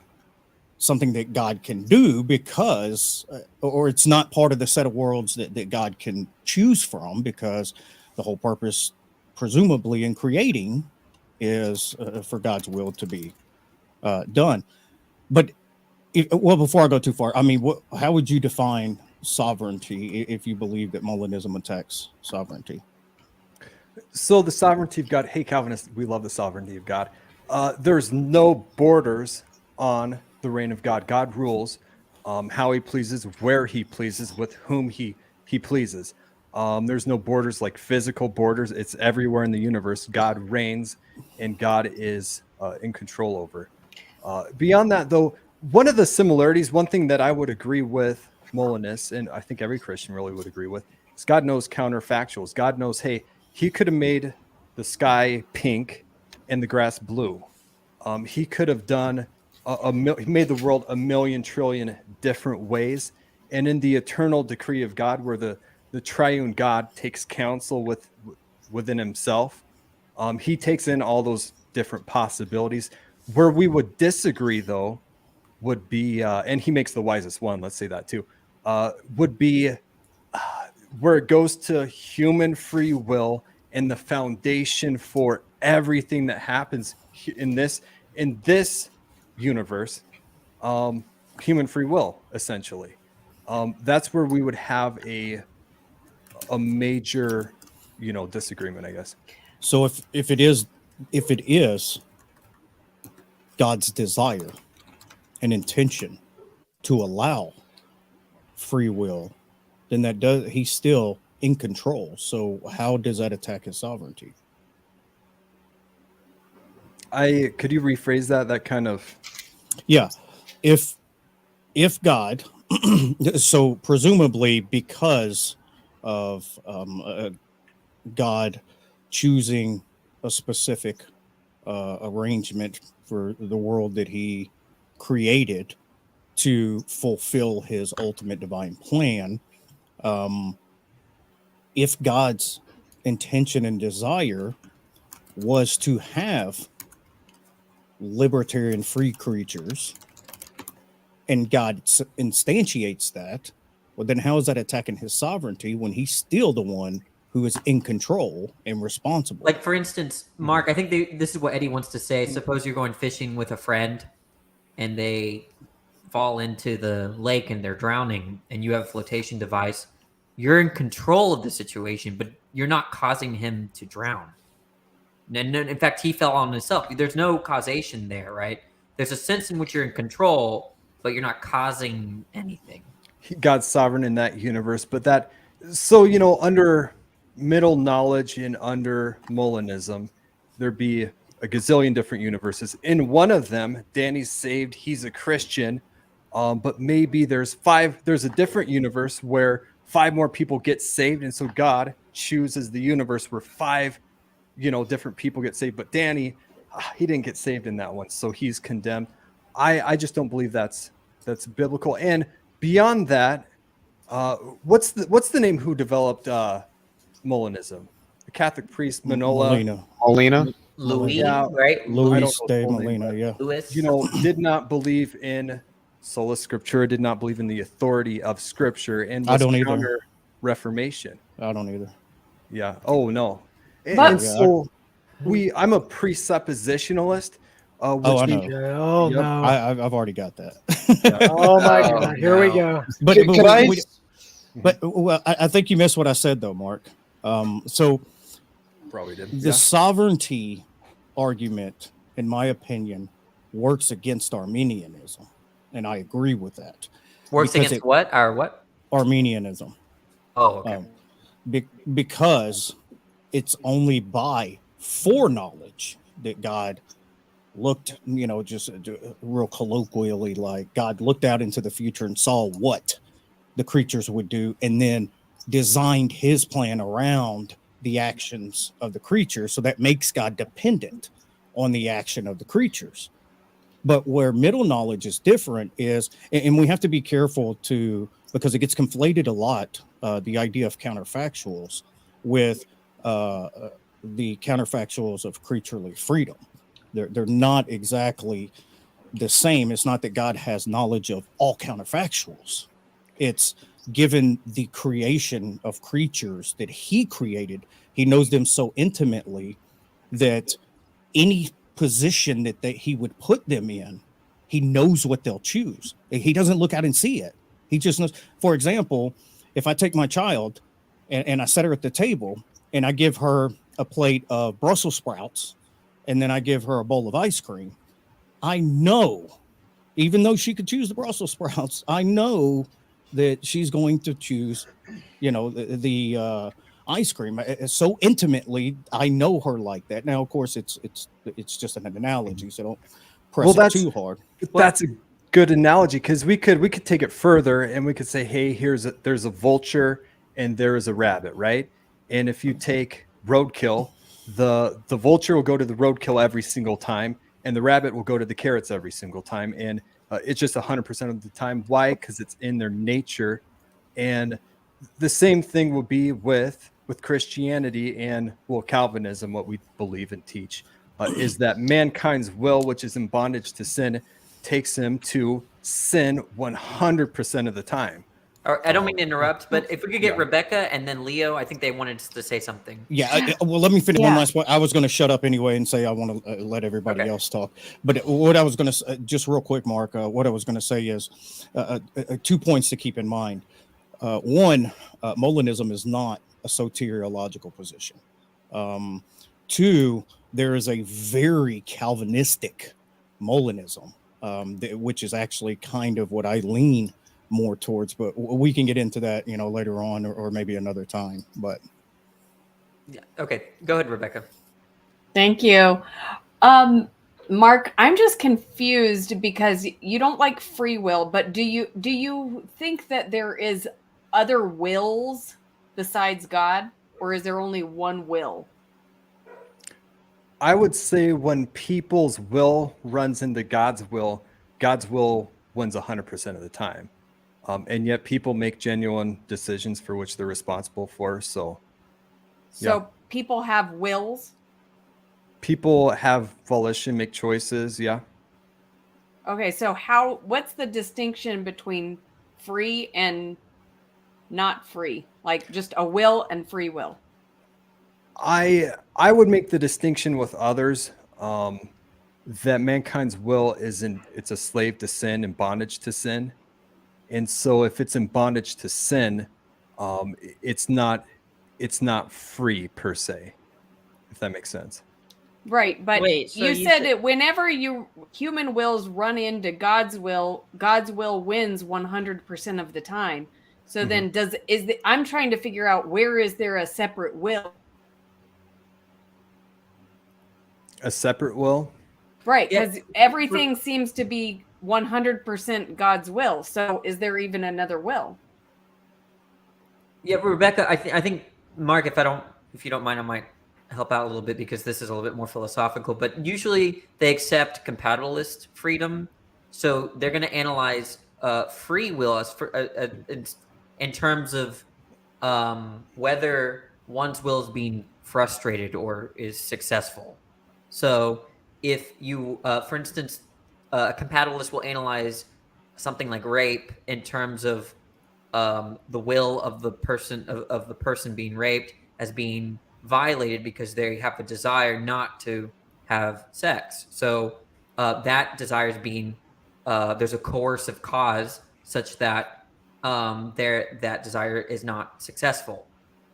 something that God can do, because, or it's not part of the set of worlds that God can choose from, because the whole purpose, presumably, in creating is for God's will to be done. But before I go too far, I mean, how would you define sovereignty if you believe that Molinism attacks sovereignty? So the sovereignty of God, hey Calvinists, we love the sovereignty of God. There's no borders on the reign of God. God rules how He pleases, where He pleases, with whom He pleases. There's no borders, like physical borders. It's everywhere in the universe. God reigns, and God is in control over. Beyond that, though, one of the similarities, one thing that I would agree with Molinists, and I think every Christian really would agree with, is God knows counterfactuals. God knows, hey, He could have made the sky pink and the grass blue. He could have done he made the world a million trillion different ways. And in the eternal decree of God, where the triune God takes counsel within Himself, He takes in all those different possibilities. Where we would disagree, though, would be, and He makes the wisest one, let's say that too, would be where it goes to human free will and the foundation for everything that happens in this universe, human free will, essentially. That's where we would have a major, disagreement, I guess. So if it is God's desire and intention to allow free will, then He's still in control. So how does that attack His sovereignty? Could you rephrase that? That kind of, yeah. If God, so presumably because of God choosing a specific arrangement for the world that He created to fulfill His ultimate divine plan, if God's intention and desire was to have libertarian free creatures, and God instantiates that, well, then how is that attacking His sovereignty when He's still the one who is in control and responsible? Like, for instance, Mark, I think this is what Eddie wants to say. Suppose you're going fishing with a friend and they fall into the lake and they're drowning, and you have a flotation device. You're in control of the situation, but you're not causing him to drown. And in fact, he fell on himself. There's no causation there, right? There's a sense in which you're in control, but you're not causing anything. God's sovereign in that universe. But that, so, under middle knowledge and under Molinism, there'd be a gazillion different universes. In one of them, Danny's saved, he's a Christian, but maybe there's a different universe where 5 more people get saved, and so God chooses the universe where 5 different people get saved, but Danny, he didn't get saved in that one, so he's condemned. I just don't believe that's biblical. And beyond that, what's the name who developed Molinism? The Catholic priest Molina. Louis, Yeah, right? Luis de Molina, yeah. Louis. Did not believe in sola scriptura, did not believe in the authority of Scripture, and I was don't either. counter Reformation. I don't either. Yeah. Oh no. But- And so I'm a presuppositionalist. I know. Oh Yep. no. I've already got that. Oh my God. Here we go. But Can I? I think you missed what I said though, Mark. So Probably did. the sovereignty argument, in my opinion, works against Arminianism, and I agree with that. Works because against what? Or what? Arminianism. Oh, okay. Because it's only by foreknowledge that God looked, just real colloquially, like God looked out into the future and saw what the creatures would do, and then designed his plan around the actions of the creatures. So that makes God dependent on the action of the creatures. But where middle knowledge is different is, and we have to be careful because it gets conflated a lot, the idea of counterfactuals with the counterfactuals of creaturely freedom. They're not exactly the same. It's not that God has knowledge of all counterfactuals. It's given the creation of creatures that he created, he knows them so intimately that any position that he would put them in, he knows what they'll choose. He doesn't look out and see it. He just knows. For example, if I take my child and I set her at the table and I give her a plate of Brussels sprouts and then I give her a bowl of ice cream, I know, even though she could choose the Brussels sprouts, I know that she's going to choose, the ice cream. So intimately, I know her like that. Now, of course, it's just an analogy, so don't press it too hard. That's a good analogy, because we could take it further and we could say, hey, there's a vulture and there is a rabbit, right? And if you take roadkill, the vulture will go to the roadkill every single time, and the rabbit will go to the carrots every single time, and it's just 100% of the time. Why? Because it's in their nature. And the same thing will be with Christianity and, well, Calvinism. What we believe and teach is that mankind's will, which is in bondage to sin, takes him to sin 100% of the time. I don't mean to interrupt, but if we could get Rebecca and then Leo, I think they wanted to say something. Yeah, well, let me finish one last point. I was going to shut up anyway and say I want to let everybody else talk. But what I was going to just real quick, Mark, what I was going to say is 2 points to keep in mind. One, Molinism is not a soteriological position. Two, there is a very Calvinistic Molinism, which is actually kind of what I lean more towards, but we can get into that, later on or maybe another time. But yeah, okay, go ahead, Rebecca. Thank you. Mark, I'm just confused because you don't like free will, but do you think that there is other wills besides God, or is there only one will? I would say when people's will runs into God's will wins 100% of the time. And yet people make genuine decisions for which they're responsible for. So people have wills? People have volition, make choices. Yeah. Okay. So what's the distinction between free and not free? Like just a will and free will? I would make the distinction with others, that mankind's will it's a slave to sin and bondage to sin. And so if it's in bondage to sin, it's not free per se, if that makes sense. Right. But you said it whenever human wills run into God's will wins 100% of the time. So then I'm trying to figure out, where is there a separate will? A separate will? Right. Because everything seems to be 100% God's will. So is there even another will? Yeah, Rebecca, I think Mark, if you don't mind, I might help out a little bit, because this is a little bit more philosophical, but usually they accept compatibilist freedom. So they're going to analyze free will as in terms of whether one's will is being frustrated or is successful. So if you, for instance, a compatibilist will analyze something like rape in terms of the will of the person being raped as being violated because they have a desire not to have sex. So that desire is being there's a coercive cause such that that desire is not successful.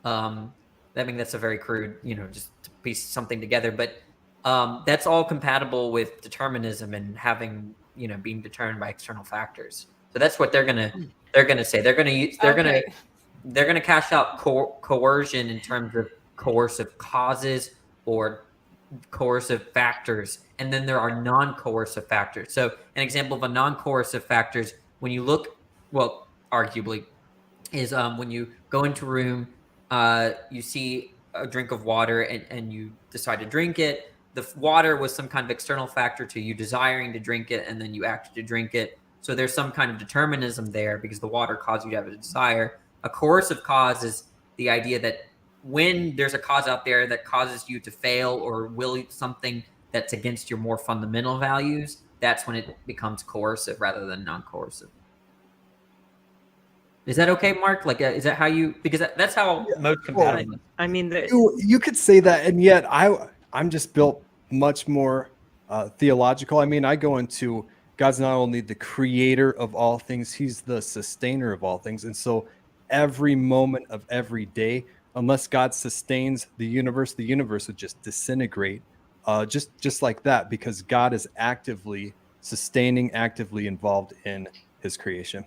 I mean, that's a very crude, just to piece something together, but that's all compatible with determinism and having, being determined by external factors. So that's what they're gonna say. They're gonna cash out coercion in terms of coercive causes or coercive factors, and then there are non-coercive factors. So an example of a non-coercive factors, when you look, well, arguably, is when you go into a room, you see a drink of water, and you decide to drink it. The water was some kind of external factor to you desiring to drink it, and then you acted to drink it. So there's some kind of determinism there because the water caused you to have a desire. A coercive cause is the idea that when there's a cause out there that causes you to fail or will something that's against your more fundamental values, that's when it becomes coercive rather than non-coercive. Is that okay, Mark? Like, is that how you? Because that's how most compatible. I mean, You could say that, and yet I'm just built much more theological. I mean, I go into God's not only the creator of all things, he's the sustainer of all things. And so every moment of every day, unless God sustains the universe would just disintegrate just like that, because God is actively sustaining, actively involved in his creation.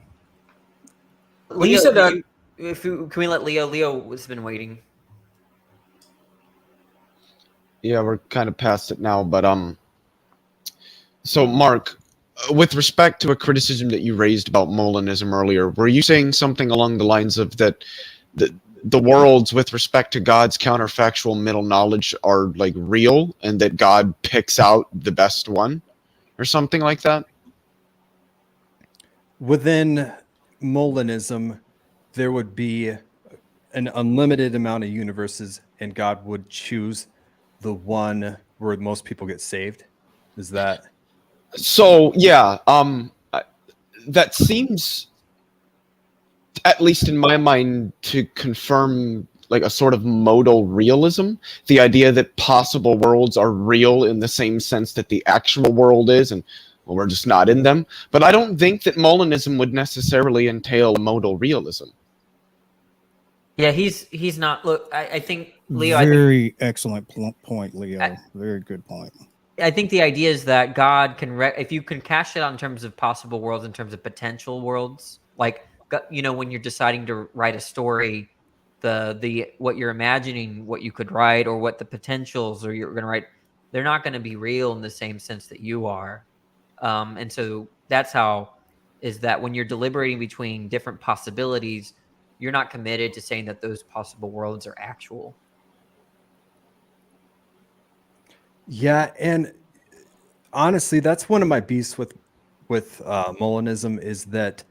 When you said that, can we let Leo? Leo has been waiting. Yeah, we're kind of past it now, but so Mark, with respect to a criticism that you raised about Molinism earlier, were you saying something along the lines of that the worlds with respect to God's counterfactual middle knowledge are like real, and that God picks out the best one, or something like that? Within Molinism, there would be an unlimited amount of universes, and God would choose the one where most people get saved. Is that so? Yeah, that seems, at least in my mind, to confirm like a sort of modal realism, the idea that possible worlds are real in the same sense that the actual world is, and well, we're just not in them. But I don't think that Molinism would necessarily entail modal realism. Yeah, he's not. Look, I think Leo. Very excellent point, Leo. Very good point. I think the idea is that God can, if you can cash it out in terms of possible worlds, in terms of potential worlds, like, you know, when you're deciding to write a story, the what you're imagining, what you could write, or what the potentials, or you're going to write, they're not going to be real in the same sense that you are. And so that's how, is that when you're deliberating between different possibilities, you're not committed to saying that those possible worlds are actual. Yeah, and honestly, that's one of my beasts with Molinism, is that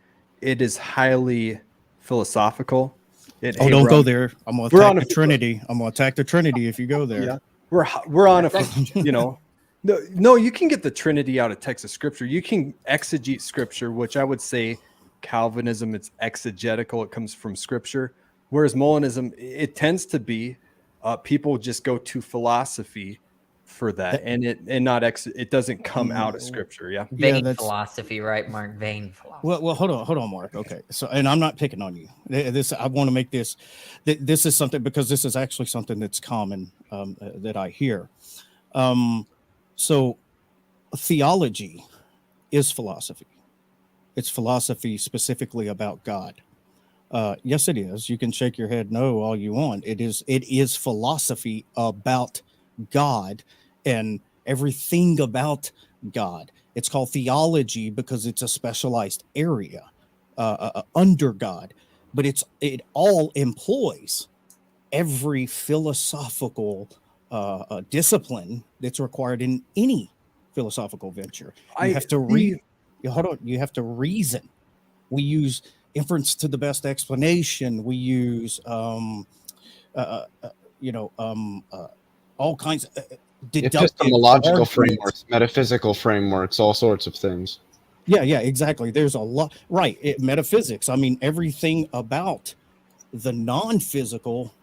it is highly philosophical. Don't go there. I'm gonna attack the Trinity. I'm gonna attack the Trinity if you go there. Yeah, we're on a, you know, no, you can get the Trinity out of text of Scripture. You can exegete Scripture, which I would say Calvinism, it's exegetical. It comes from Scripture, whereas Molinism, it tends to be people just go to philosophy for that, and it doesn't come out of Scripture. Yeah, vain philosophy, right, Mark? Vain philosophy. Well, hold on, Mark. Okay, so, and I'm not picking on you. I want to make this. This is something, because this is actually something that's common that I hear. So, theology is philosophy. It's philosophy specifically about God. Yes, it is. You can shake your head no all you want. It is philosophy about God and everything about God. It's called theology because it's a specialized area under God, but it all employs every philosophical discipline that's required in any philosophical venture. You have to read. You have to reason. We use inference to the best explanation. We use all kinds of epistemological frameworks, metaphysical frameworks, all sorts of things. Yeah, exactly. There's a lot, right? Metaphysics. I mean, everything about the non-physical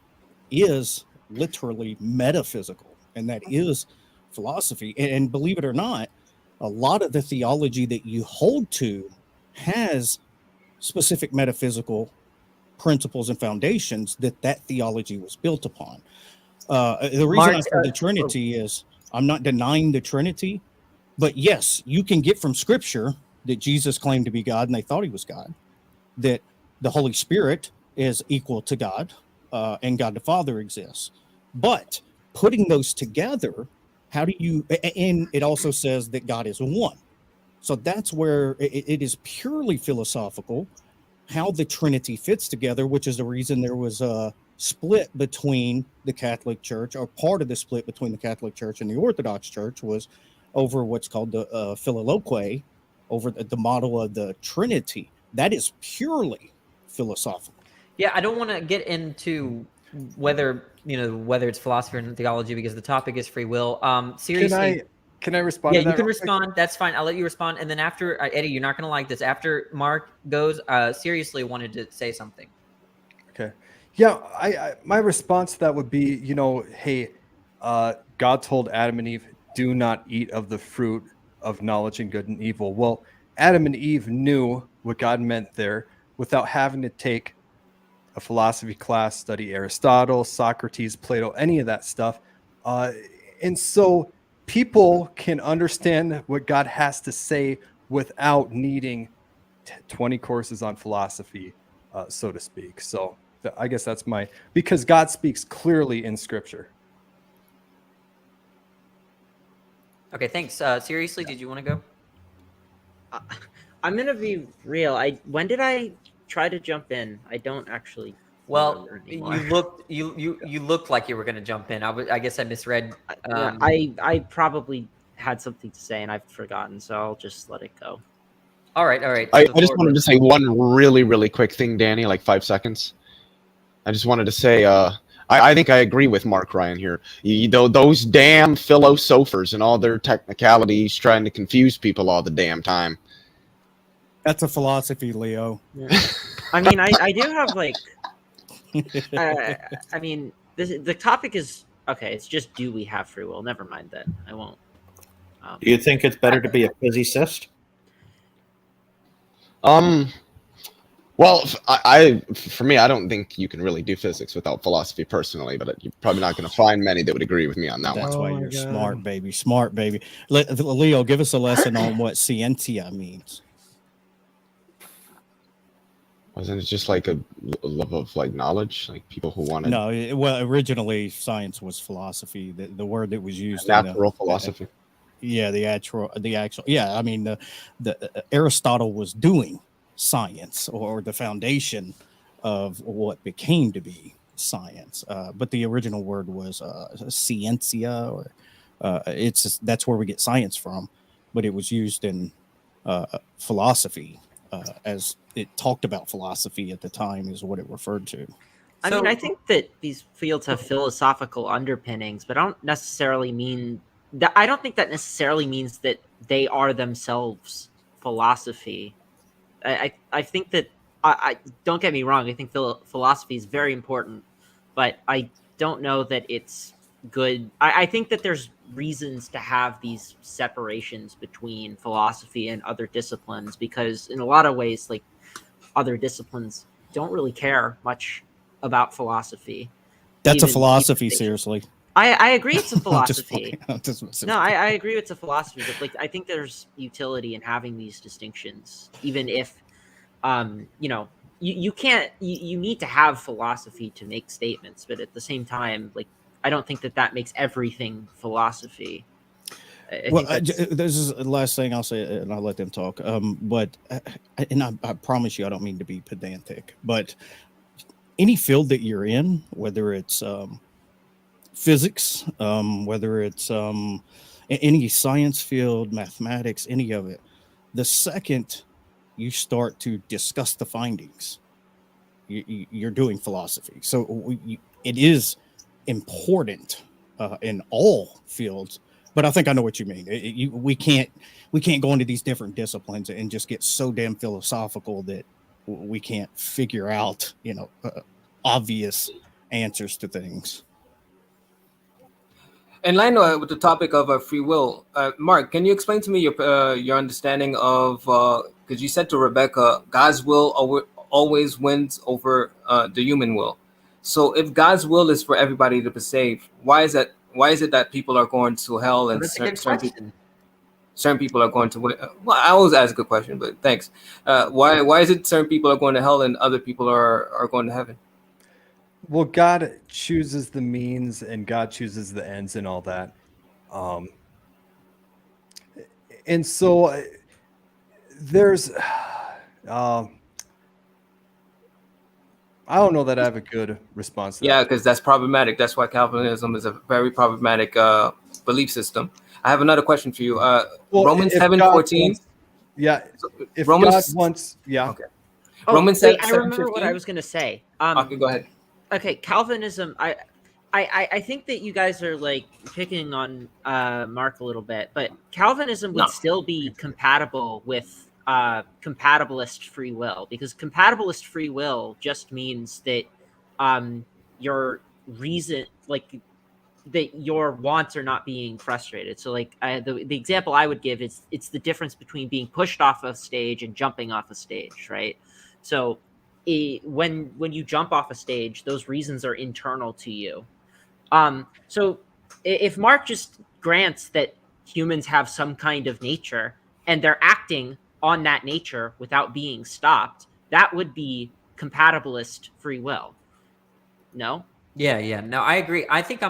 is literally metaphysical, and that is philosophy. And believe it or not, a lot of the theology that you hold to has specific metaphysical principles and foundations that theology was built upon. The reason I say the Trinity is, I'm not denying the Trinity, but yes, you can get from Scripture that Jesus claimed to be God and they thought he was God, that the Holy Spirit is equal to God, and God the Father exists. But putting those together How do you? And it also says that God is one. So that's where it is purely philosophical how the Trinity fits together, which is the reason there was a split between the Catholic Church, or part of the split between the Catholic Church and the Orthodox Church was over what's called the Filioque, over the model of the Trinity. That is purely philosophical. Yeah, I don't want to get into whether it's philosophy or theology because the topic is free will. Seriously, Can I respond? yeah, to that you can real quick? respond. That's fine. I'll let you respond, and then after Eddie, you're not going to like this. After Mark goes, seriously wanted to say something. Okay. Yeah, I my response to that would be, hey, God told Adam and Eve, do not eat of the fruit of knowledge and good and evil. Well, Adam and Eve knew what God meant there without having to take a philosophy class, study Aristotle, Socrates, Plato, any of that stuff. And so people can understand what God has to say without needing 20 courses on philosophy, so to speak. So I guess that's because God speaks clearly in Scripture. Okay, thanks. Seriously, did you want to go? I'm gonna be real. When did I try to jump in? I don't actually. Well, remember anymore. you looked like you were going to jump in. I guess I misread. Yeah, I probably had something to say and I've forgotten, so I'll just let it go. All right. I just wanted to say one really, really quick thing, Danny, like 5 seconds. I just wanted to say, I think I agree with Mark Ryan here. Those damn philosophers and all their technicalities trying to confuse people all the damn time. That's a philosophy, Leo. Yeah. I mean, I do have like. I mean, the topic is okay. It's just, do we have free will? Never mind that. I won't. Do you think it's better to be a physicist? Well, for me, I don't think you can really do physics without philosophy personally, but you're probably not going to find many that would agree with me on that That's one. why you're smart, baby. Smart, baby. Leo, give us a lesson on what scientia means. Wasn't it just like a love of like knowledge, like people who wanted? No, well, originally science was philosophy. The word that was used, natural philosophy. Yeah, the actual. Yeah, I mean, the Aristotle was doing science, or the foundation of what became to be science. But the original word was scientia, or that's where we get science from. But it was used in philosophy. As it talked about philosophy at the time is what it referred to. I mean, I think that these fields have philosophical underpinnings, but I don't necessarily mean that. I don't think that necessarily means that they are themselves philosophy. I think that I don't get me wrong. I think philosophy is very important, but I don't know that it's good. I think that there's reasons to have these separations between philosophy and other disciplines, because in a lot of ways, like, other disciplines don't really care much about philosophy. That's a philosophy, seriously. I agree it's a philosophy. No, I agree it's a philosophy, but like, I think there's utility in having these distinctions, even if you can't, you need to have philosophy to make statements, but at the same time, like, I don't think that makes everything philosophy. This is the last thing I'll say, and I'll let them talk. But I promise you, I don't mean to be pedantic, but any field that you're in, whether it's physics, whether it's any science field, mathematics, any of it, the second you start to discuss the findings, you're doing philosophy. So it is important in all fields, but I think I know what you mean. We can't go into these different disciplines and just get so damn philosophical that we can't figure out obvious answers to things. In line with the topic of free will, Mark, can you explain to me your understanding of, because you said to Rebecca, God's will always wins over the human will. So if God's will is for everybody to be saved, why is it that people are going to hell and certain people are going to? Well, I always ask a good question, but thanks. Why is it certain people are going to hell and other people are going to heaven? Well, God chooses the means and God chooses the ends and all that. And so there's I don't know that I have a good response to that. Yeah, because that's problematic. That's why Calvinism is a very problematic belief system. I have another question for you. Romans if 7:14. Yeah, if Romans God wants, yeah. Okay. Oh, Romans wait, 7, I remember what I was going to say. Okay, go ahead. Okay, Calvinism. I think that you guys are like picking on Mark a little bit, but Calvinism would No. still be compatible with compatibilist free will, because compatibilist free will just means that your reason, like that your wants are not being frustrated. So like the example I would give is it's the difference between being pushed off a stage and jumping off a stage, right? So when you jump off a stage, those reasons are internal to you. So if Mark just grants that humans have some kind of nature and they're acting on that nature without being stopped, that would be compatibilist free will. No? Yeah. No, I agree. I think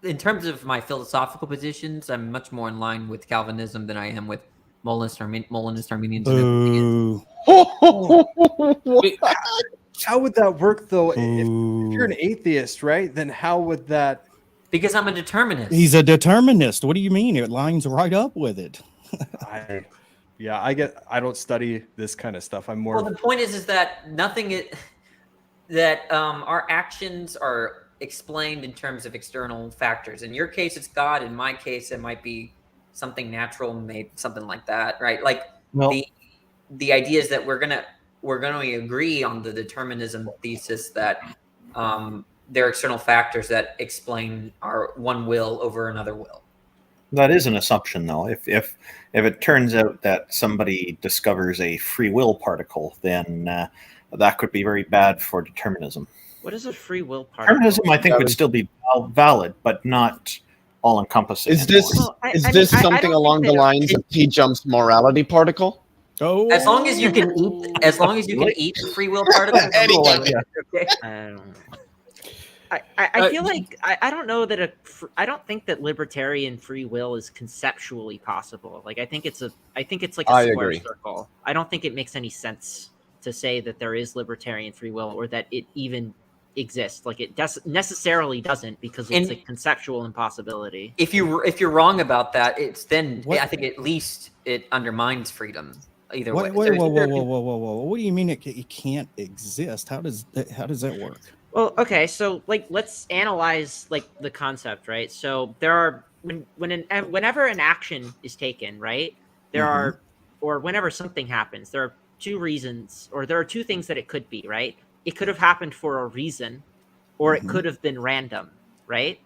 in terms of my philosophical positions, I'm much more in line with Calvinism than I am with Molinist Armenians. Boo. How would that work though? If Boo. you're an atheist, right? Then how would that? Because I'm a determinist. He's a determinist. What do you mean? It lines right up with it. I don't study this kind of stuff. I'm more. Well, the point is that our actions are explained in terms of external factors. In your case, it's God. In my case, it might be something natural, made something like that, right? Like the idea is that we're gonna agree on the determinism thesis that there are external factors that explain our one will over another will. That is an assumption, though. If it turns out that somebody discovers a free will particle, then that could be very bad for determinism. What is a free will particle? Determinism, I think, would still be valid, but not all-encompassing. Is this something along the lines of T. Jump's morality particle? Oh, As long as you can eat free will particles. I feel like I don't know that I don't think that libertarian free will is conceptually possible. Like I think it's like a square circle. I don't think it makes any sense to say that there is libertarian free will or that it even exists. Like it necessarily doesn't, because it's a conceptual impossibility. If you're wrong about that, I think at least it undermines freedom. Either way. Whoa. What do you mean it can't exist? How does that work? Well, okay, so like let's analyze like the concept, right? So there are whenever an action is taken, right? There are, or whenever something happens, there are two reasons, or there are two things that it could be, right? It could have happened for a reason, or it could have been random, right?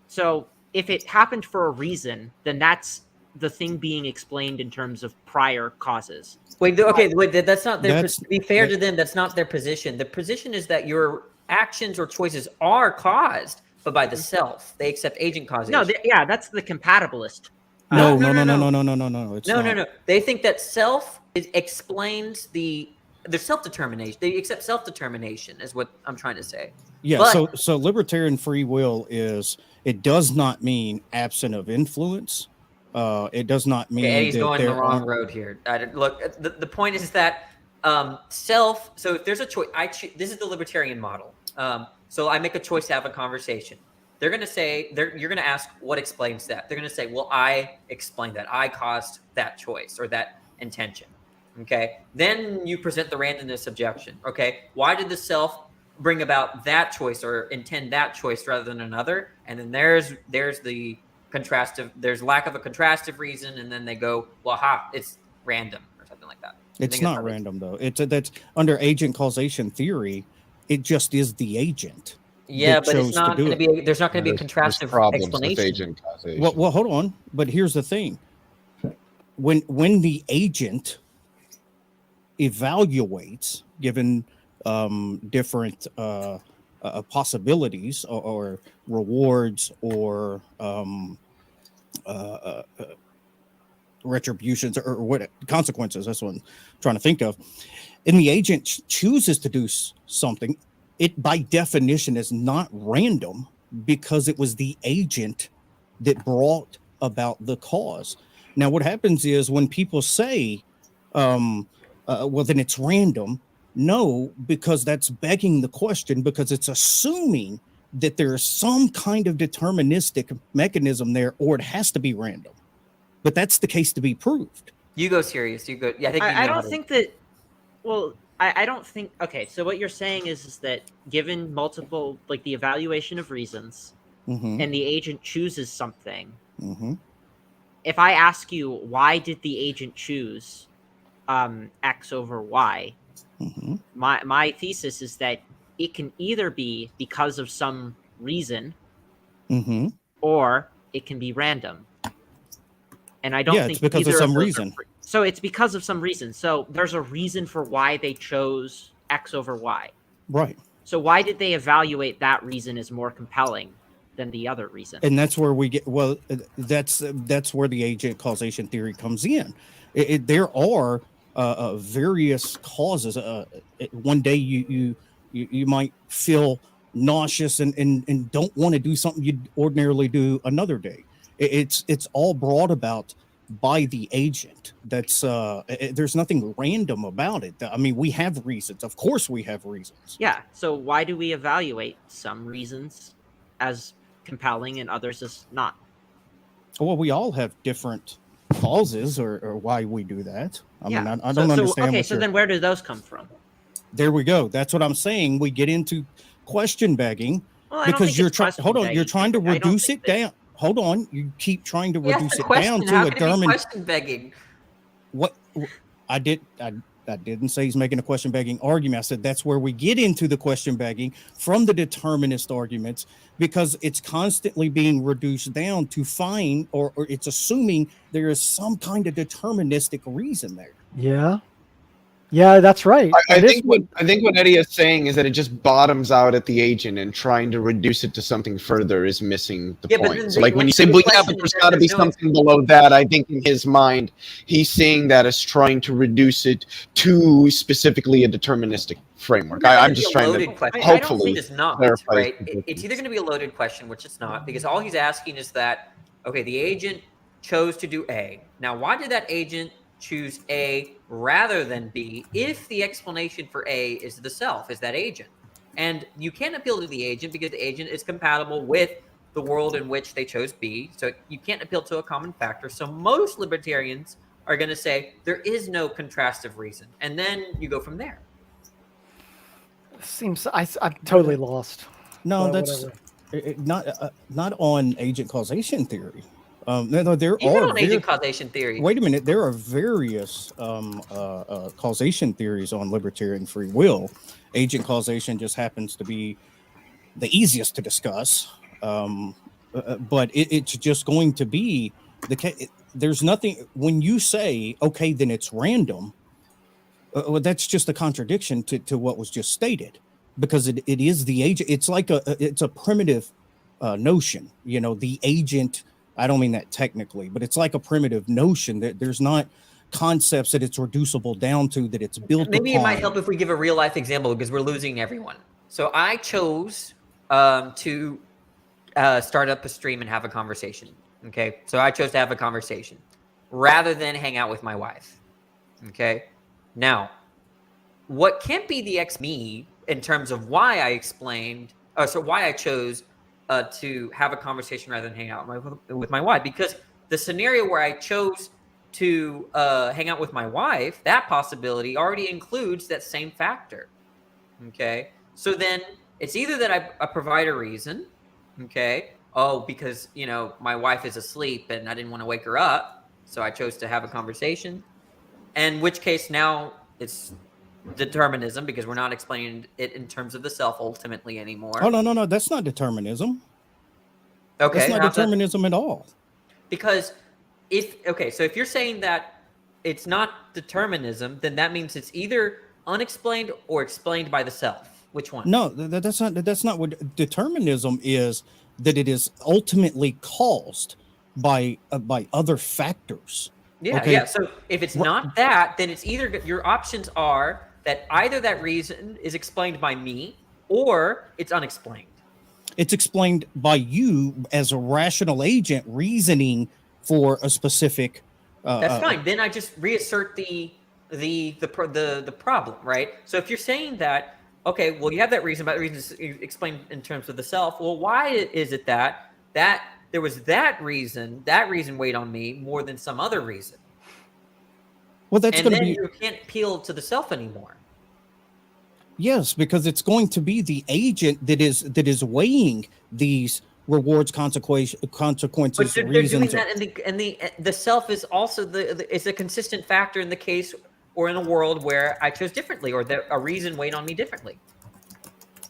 So if it happened for a reason, then that's the thing being explained in terms of prior causes. Wait, that's not their. To be fair to them, that's not their position. The position is that your actions or choices are caused, but by the self. They accept agent causation. No, that's the compatibilist. No. It's no. They think that self explains their self-determination. They accept self-determination, is what I'm trying to say. Yeah. But, so libertarian free will it does not mean absent of influence. It does not mean Eddie's going the wrong road here. Look, the point is that self. So if there's a choice, this is the libertarian model. So I make a choice to have a conversation. They're going to say, you're going to ask what explains that. They're going to say, well, I explained that. I caused that choice or that intention. Okay. Then you present the randomness objection. Okay. Why did the self bring about that choice or intend that choice rather than another? And then there's the contrastive, there's lack of a contrastive reason. And then they go, well, it's random or something like that. It's not random though. That's under agent causation theory. It just is the agent. Yeah, but it's not going to be. There's not going to be a contrastive explanation. With agent causation. Well, hold on. But here's the thing: when the agent evaluates, given different possibilities or rewards or retributions or what consequences, that's what I'm trying to think of, and the agent chooses to do something, it by definition is not random, because it was the agent that brought about the cause. Now, what happens is when people say, well, then it's random. No, because that's begging the question, because it's assuming that there is some kind of deterministic mechanism there, or it has to be random. But that's the case to be proved. You go serious. You go. Yeah, I think. I don't think that. Well, I don't think. Okay, so what you're saying is that given multiple, like the evaluation of reasons, Mm-hmm. and the agent chooses something. Mm-hmm. If I ask you why did the agent choose X over Y, Mm-hmm. my thesis is that it can either be because of some reason, Mm-hmm. or it can be random. And I don't think it's because of either some those are reason. So it's because of some reason. So there's a reason for why they chose X over Y. Right. So why did they evaluate that reason as more compelling than the other reason? And that's where we get, that's where the agent causation theory comes in. There are various causes. One day you might feel nauseous and don't want to do something you'd ordinarily do another day. It's all brought about by the agent. That's there's nothing random about it. I mean, we have reasons. Of course we have reasons. Yeah. So why do we evaluate some reasons as compelling and others as not? Well, we all have different causes or why we do that. I mean, I don't understand. Okay, so then where do those come from? There we go. That's what I'm saying. We get into question begging because you're trying. Hold on, you're trying to reduce it down. Hold on, you keep trying to reduce it down to a Derman. Question begging. What I didn't say he's making a question begging argument. I said that's where we get into the question begging from the determinist arguments, because it's constantly being reduced down to find or it's assuming there is some kind of deterministic reason there. Yeah, that's right. I think what Eddie is saying is that it just bottoms out at the agent, and trying to reduce it to something further is missing the point. So like when you say, well, yeah, but there's got to be something below that, I think in his mind, he's seeing that as trying to reduce it to specifically a deterministic framework. I'm just trying to hopefully it's not, clarify. right? It's either going to be a loaded question, which it's not, because all he's asking is that, okay, the agent chose to do A. Now, why did that agent choose A rather than B if the explanation for A is the self, is that agent? And you can't appeal to the agent because the agent is compatible with the world in which they chose B. So you can't appeal to a common factor. So most libertarians are going to say there is no contrastive reason. And then you go from there. Seems I'm totally lost. No, that's not on agent causation theory. There Even are on agent causation theory. Wait a minute. There are various causation theories on libertarian free will. Agent causation just happens to be the easiest to discuss, but it's just going to be the case. There's nothing when you say, okay, then it's random. Well, that's just a contradiction to what was just stated, because it is the agent. It's like it's a primitive notion. You know, the agent. I don't mean that technically, but it's like a primitive notion that there's not concepts that it's reducible down to, that it's built Maybe upon. it might help if we give a real life example, because we're losing everyone. So I chose to start up a stream and have a conversation. Okay. So I chose to have a conversation rather than hang out with my wife. Okay. Now, what can't be the me in terms of why I explained, why I chose to have a conversation rather than hang out with my wife, because the scenario where I chose to hang out with my wife, that possibility already includes that same factor. Okay. So then it's either that I provide a reason. Okay. Oh, because, my wife is asleep and I didn't want to wake her up, so I chose to have a conversation. In which case now it's determinism, because we're not explaining it in terms of the self ultimately anymore. Oh, no, that's not determinism. Okay. That's not determinism at all. Because so if you're saying that it's not determinism, then that means it's either unexplained or explained by the self. Which one? No, that's not what determinism is. That it is ultimately caused by other factors. Yeah, okay? Yeah. So if it's not that, then it's either your options are that either that reason is explained by me or it's unexplained. It's explained by you as a rational agent reasoning for a specific. That's fine. Then I just reassert the problem, right? So if you're saying that, okay, well, you have that reason, but the reason is explained in terms of the self. Well, why is it that there was that reason weighed on me more than some other reason? Well, that's and going to then be. you can't appeal to the self anymore. Yes, because it's going to be the agent that is weighing these rewards, consequences, But they're reasons. doing that, and the self is also is a consistent factor in the case or in a world where I chose differently, or a reason weighed on me differently.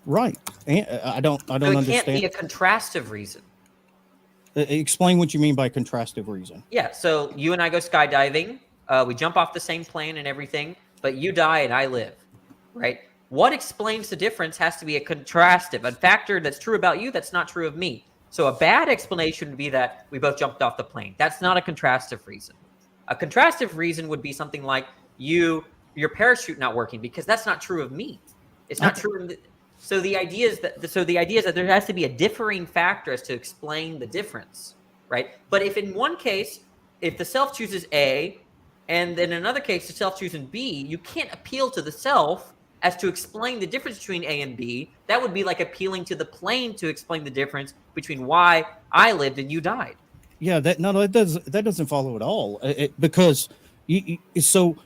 Right. And I don't So it understand. can't be a contrastive reason. Explain what you mean by contrastive reason. Yeah. So you and I go skydiving. We jump off the same plane and everything, but you die and I live, right? What explains the difference has to be a contrastive, a factor that's true about you that's not true of me. So a bad explanation would be that we both jumped off the plane. That's not a contrastive reason. A contrastive reason would be something like your parachute not working, because that's not true of me. It's not true. So the idea is that there has to be a differing factor as to explain the difference, right? But if in one case, if the self chooses A, and in another case the self chooses B, you can't appeal to the self as to explain the difference between A and B. That would be like appealing to the plane to explain the difference between why I lived and you died. Yeah, that doesn't follow at all. Because so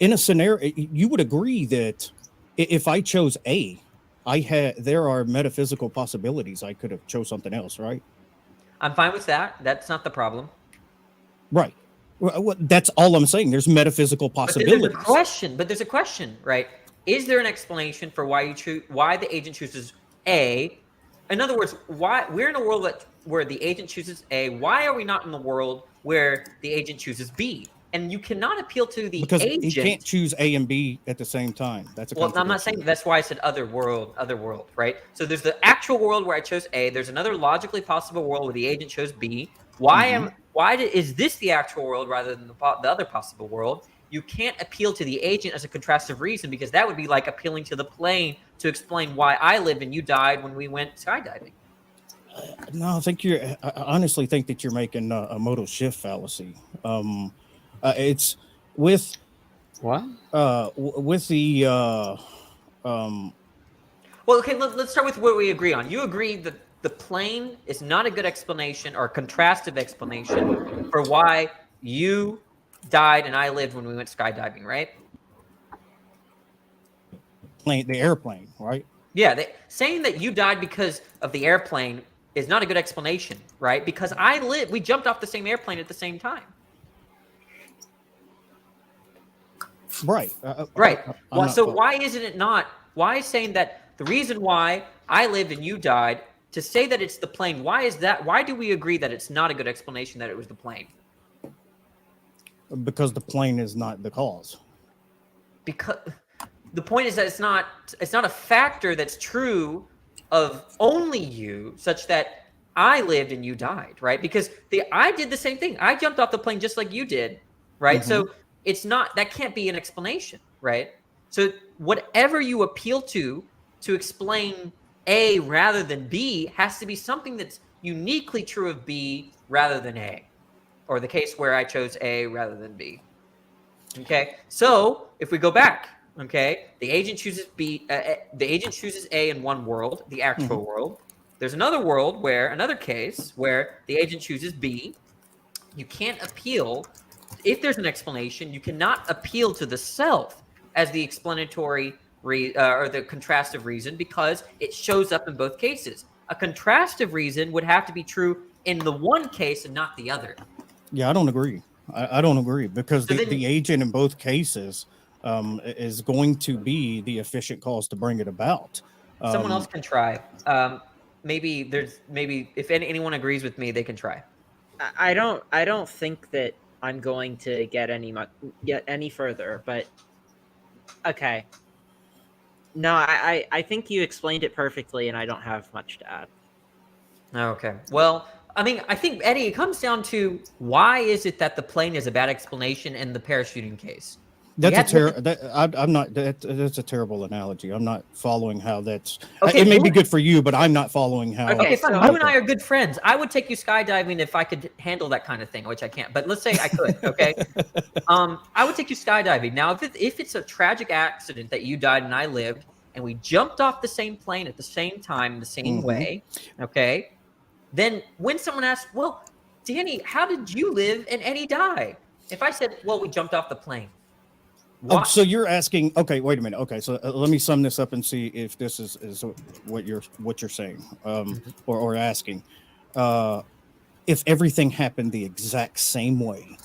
in a scenario, you would agree that if I chose A, there are metaphysical possibilities I could have chose something else, right? I'm fine with that. That's not the problem. Right. Well, that's all I'm saying. There's metaphysical possibilities. But there's a question, right? Is there an explanation for why the agent chooses A? In other words, why we're in a world where the agent chooses A. Why are we not in the world where the agent chooses B? And you cannot appeal to the agent. Because you can't choose A and B at the same time. That's a well, I'm not saying that's why I said other world, right? So there's the actual world where I chose A. There's another logically possible world where the agent chose B. Is this the actual world rather than the other possible world? You can't appeal to the agent as a contrastive reason, because that would be like appealing to the plane to explain why I lived and you died when we went skydiving. No, I honestly think that you're making a modal shift fallacy. It's with what? With the Well, okay, let's start with what we agree on. You agree that the plane is not a good explanation or contrastive explanation for why you died and I lived when we went skydiving, right? The airplane, right? Yeah, saying that you died because of the airplane is not a good explanation, right? Because we jumped off the same airplane at the same time. Right. Right. Why isn't it not? Why is saying that the reason why I lived and you died, to say that it's the plane, why is that? Why do we agree that it's not a good explanation that it was the plane? Because the plane is not the cause. Because the point is that it's not a factor that's true of only you, such that I lived and you died, right? Because I did the same thing. I jumped off the plane just like you did, right? Mm-hmm. So that can't be an explanation, right? So whatever you appeal to explain A rather than B has to be something that's uniquely true of B rather than A, or the case where I chose A rather than B. Okay, so if we go back, okay, the agent chooses B. The agent chooses A in one world, the actual world. There's another case where the agent chooses B. You can't appeal. If there's an explanation, you cannot appeal to the self as the explanatory or the contrastive reason, because it shows up in both cases. A contrastive reason would have to be true in the one case and not the other. Yeah, I don't agree. I don't agree, because the agent in both cases is going to be the efficient cause to bring it about. Someone else can try. Maybe if anyone agrees with me, they can try. I don't think that I'm going to get any further, but okay. No, I think you explained it perfectly, and I don't have much to add. Okay. Well, I mean, I think, Eddie, it comes down to why is it that the plane is a bad explanation in the parachuting case? That's Yeah, I'm not. That's a terrible analogy. I'm not following how that's. Okay, it may be you- good for you, but I'm not following how. Okay, fine. so- You and I are good friends. I would take you skydiving if I could handle that kind of thing, which I can't. But let's say I could. Okay, I would take you skydiving. Now, if it's a tragic accident that you died and I lived, and we jumped off the same plane at the same time, the same way, okay, then when someone asks, "Well, Danny, how did you live and Eddie die?" If I said, "Well, we jumped off the plane," Oh, so you're asking? Okay, wait a minute. Okay, so let me sum this up and see if this is what you're saying, or asking. If everything happened the exact same way,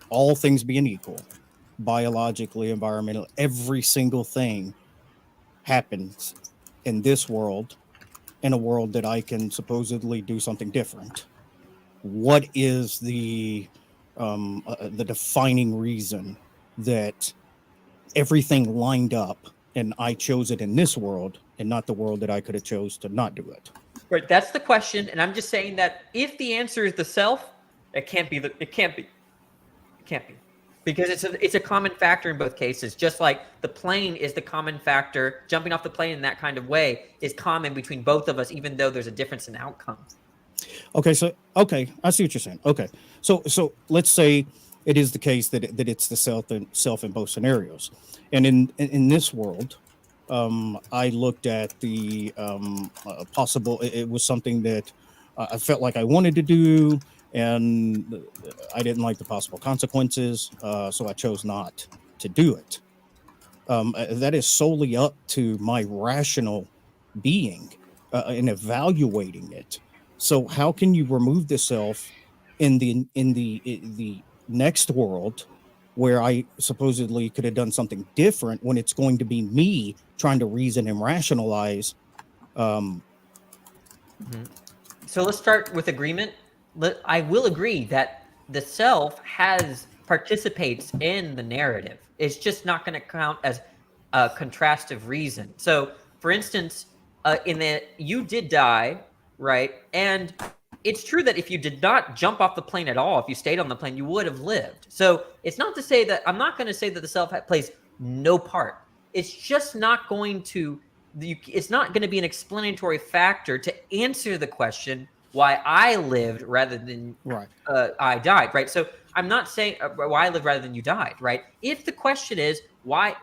all things being equal, biologically, environmental, every single thing happens in this world, in a world that I can supposedly do something different. What is the defining reason that everything lined up and I chose it in this world and not the world that I could have chose to not do it? Right, that's the question, and I'm just saying that if the answer is the self, it can't be, because it's a common factor in both cases. Just like the plane is the common factor, jumping off the plane in that kind of way is common between both of us, even though there's a difference in outcome. Okay, I see what you're saying. Okay, so let's say it is the case that it's the self in both scenarios, and in this world, I looked at the possible. It was something that I felt like I wanted to do, and I didn't like the possible consequences, so I chose not to do it. That is solely up to my rational being in evaluating it. So how can you remove the self in the next world where I supposedly could have done something different when it's going to be me trying to reason and rationalize? So let's start with agreement. I will agree that the self participates in the narrative. It's just not going to count as a contrastive reason. So, for instance, you did die, right? And it's true that if you did not jump off the plane at all, if you stayed on the plane, you would have lived. So it's not to say that I'm not going to say that the self plays no part. It's just not going to. It's not going to be an explanatory factor to answer the question why I lived rather than I died. Right. So I'm not saying why I lived rather than you died. Right. If the question is why.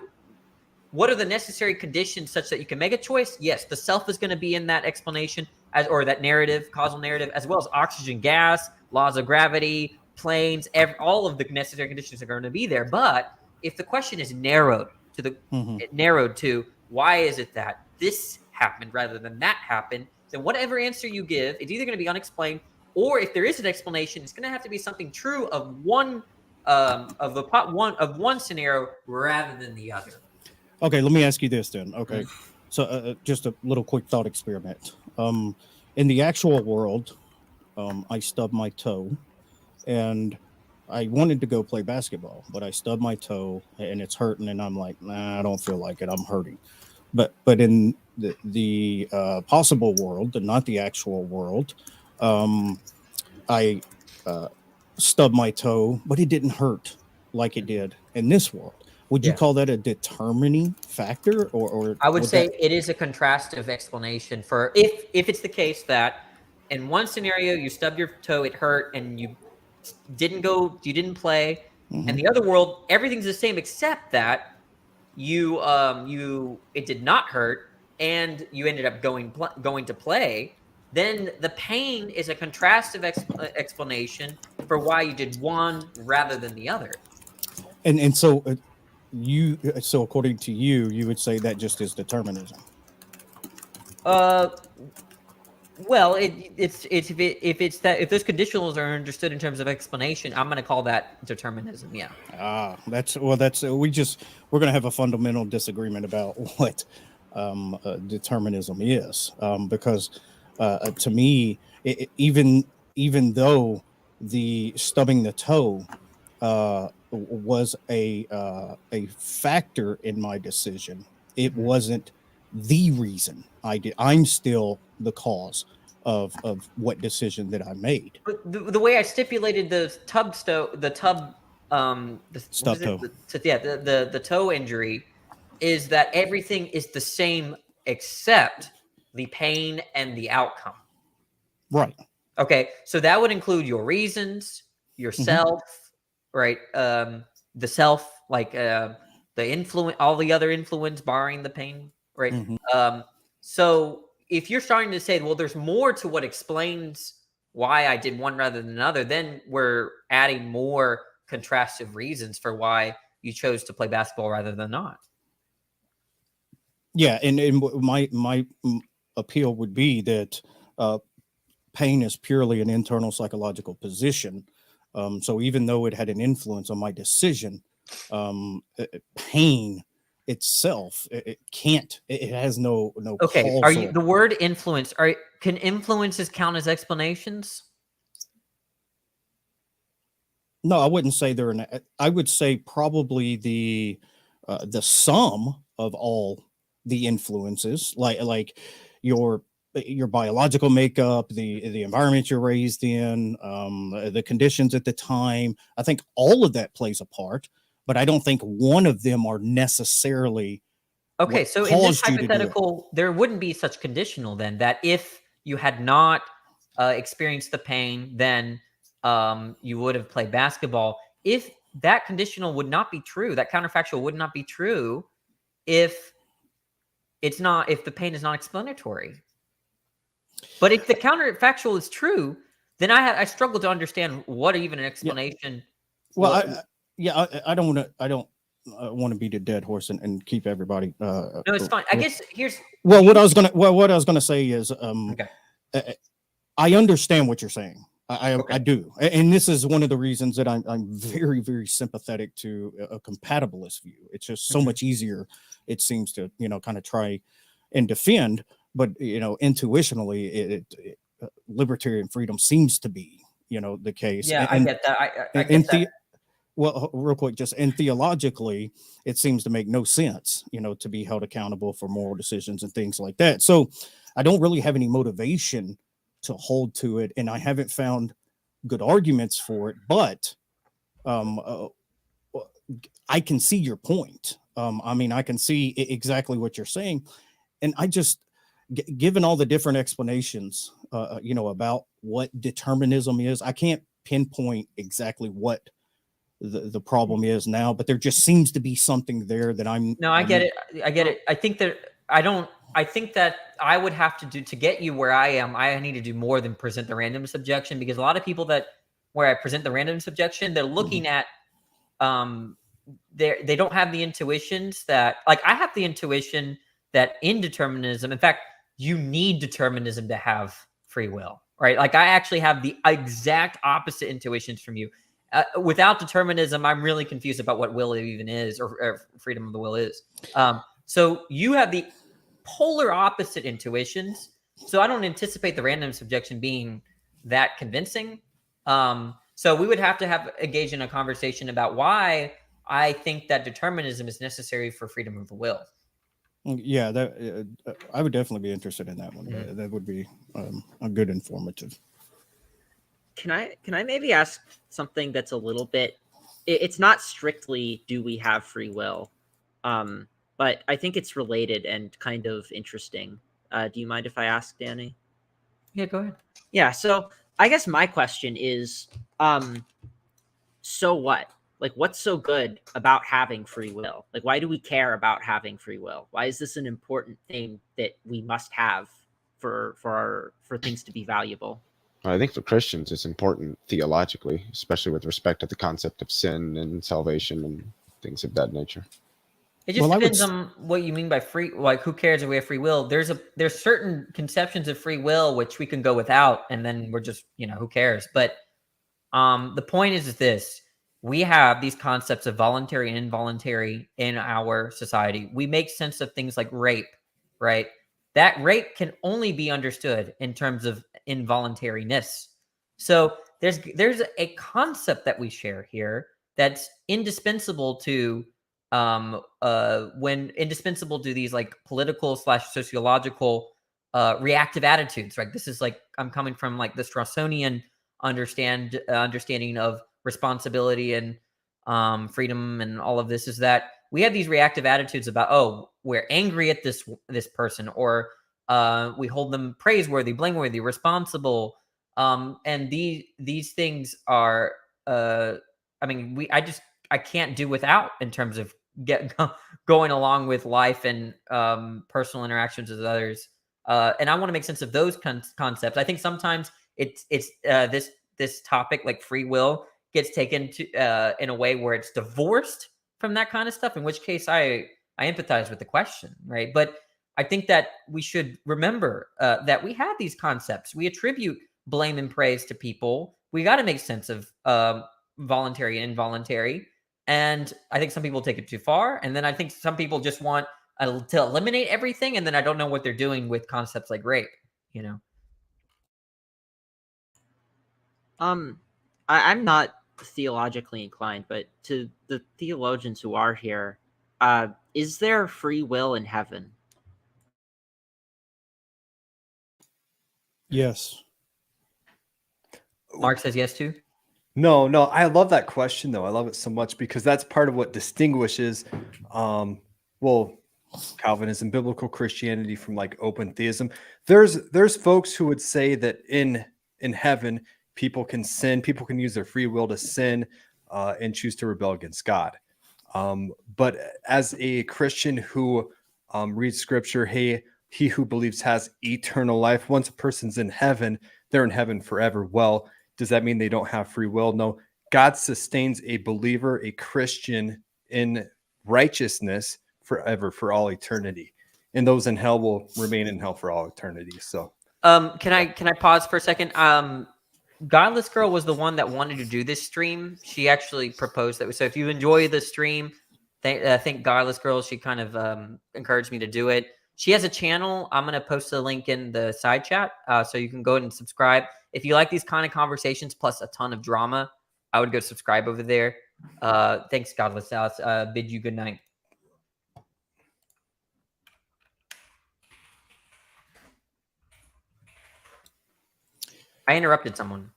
What are the necessary conditions such that you can make a choice? Yes, the self is going to be in that explanation or that narrative, causal narrative, as well as oxygen, gas, laws of gravity, planes, all of the necessary conditions are going to be there. But if the question is narrowed to why is it that this happened rather than that happened, then whatever answer you give, it's either going to be unexplained, or if there is an explanation, it's going to have to be something true of one scenario rather than the other. Okay, let me ask you this then. Okay, so just a little quick thought experiment. In the actual world, I stubbed my toe, and I wanted to go play basketball, but I stubbed my toe, and it's hurting, and I'm like, nah, I don't feel like it. I'm hurting. But in the possible world, and not the actual world, I stubbed my toe, but it didn't hurt like it did in this world. Would you call that a determining factor, or I would say it is a contrastive explanation for if it's the case that in one scenario you stubbed your toe, it hurt, and you didn't play, and the other world everything's the same except that it did not hurt and you ended up going to play. Then the pain is a contrastive explanation for why you did one rather than the other. And so. So according to you would say that just is determinism. Well, if those conditionals are understood in terms of explanation, I'm going to call that determinism. Yeah. We're going to have a fundamental disagreement about what determinism is, because to me, even though the stubbing the toe was a factor in my decision, it wasn't the reason I did. I'm still the cause of what decision that I made. But the way I stipulated the tub Stub toe. The toe injury is that everything is the same except the pain and the outcome. Right. Okay, so that would include your reasons, yourself, right? The self, like the influence, all the other influence, barring the pain, right? So if you're starting to say, well, there's more to what explains why I did one rather than another, then we're adding more contrastive reasons for why you chose to play basketball rather than not. Yeah, and my appeal would be that pain is purely an internal psychological position. So even though it had an influence on my decision, pain itself, it has no Okay, causal. are you the word influence? Can influences count as explanations? No, I wouldn't say they're an. I would say probably the sum of all the influences, like your biological makeup, the environment you're raised in, the conditions at the time. I think all of that plays a part, but I don't think one of them are necessarily. Okay, so in this hypothetical, there wouldn't be such conditional then, that if you had not experienced the pain, then you would have played basketball. If that conditional would not be true, that counterfactual would not be true if the pain is not explanatory. But if the counterfactual is true, then I struggle to understand what even an explanation. Well, I don't want to beat a dead horse and keep everybody. No, it's fine. I guess here's. Well, what I was gonna say is, I understand what you're saying. I do, and this is one of the reasons that I'm very, very sympathetic to a compatibilist view. It's just so much easier, it seems, to kind of try and defend, but intuitionally, libertarian freedom seems to be the case. Yeah, I get that. I get that. Well, real quick, and theologically, it seems to make no sense, to be held accountable for moral decisions and things like that. So I don't really have any motivation to hold to it, and I haven't found good arguments for it, but I can see your point. I can see exactly what you're saying, and I just, given all the different explanations, about what determinism is, I can't pinpoint exactly what the problem is now, but there just seems to be something there that I get it. I think that I would have to get you where I am. I need to do more than present the random subjection, because a lot of people where I present the random subjection, they're looking at, they don't have the intuitions that, like, I have the intuition that indeterminism, in fact, you need determinism to have free will, right? Like, I actually have the exact opposite intuitions from you. Without determinism, I'm really confused about what will even is, or freedom of the will is. So you have the polar opposite intuitions. So I don't anticipate the random subjection being that convincing. So we would have to engage in a conversation about why I think that determinism is necessary for freedom of the will. Yeah, I would definitely be interested in that one. That would be a good informative. Can I maybe ask something that's a little bit, it's not strictly do we have free will, but I think it's related and kind of interesting. Do you mind if I ask, Danny? Yeah, go ahead. Yeah, so I guess my question is, so what? Like, what's so good about having free will? Like, why do we care about having free will? Why is this an important thing that we must have for things to be valuable? I think for Christians, it's important theologically, especially with respect to the concept of sin and salvation and things of that nature. It just depends on what you mean by free. Like, who cares if we have free will? There's certain conceptions of free will which we can go without, and then we're just, who cares? But the point is this: we have these concepts of voluntary and involuntary in our society. We make sense of things like rape, right? That rape can only be understood in terms of involuntariness. So there's a concept that we share here that's indispensable to these like political / sociological reactive attitudes, right? This is like, I'm coming from like the Straussian understanding of responsibility and freedom and all of this, is that we have these reactive attitudes about, oh, we're angry at this person, or we hold them praiseworthy, blameworthy, responsible, and these things are I mean, I can't do without in terms of going along with life and personal interactions with others, and I want to make sense of those concepts. I think sometimes it's this topic, like free will, gets taken to in a way where it's divorced from that kind of stuff, in which case I empathize with the question, right? But I think that we should remember that we have these concepts. We attribute blame and praise to people. We got to make sense of voluntary and involuntary. And I think some people take it too far. And then I think some people just want to eliminate everything. And then I don't know what they're doing with concepts like rape, you know? I'm not theologically inclined, but to the theologians who are here, is there free will in heaven? Yes. Mark says yes too. No, I love that question though. I love it so much because that's part of what distinguishes, Calvinism, biblical Christianity from like open theism. There's folks who would say that in heaven people can sin, people can use their free will to sin and choose to rebel against God. But as a Christian who reads Scripture, hey, he who believes has eternal life. Once a person's in heaven, they're in heaven forever. Well, does that mean they don't have free will? No. God sustains a believer, a Christian, in righteousness forever, for all eternity. And those in hell will remain in hell for all eternity. So can I pause for a second? Godless Girl was the one that wanted to do this stream. She actually proposed that. So if you enjoy the stream, thank Godless Girl. She kind of encouraged me to do it. She has a channel. I'm going to post a link in the side chat so you can go ahead and subscribe. If you like these kind of conversations plus a ton of drama, I would go subscribe over there. Thanks, Godless Alice. Bid you good night. I interrupted someone.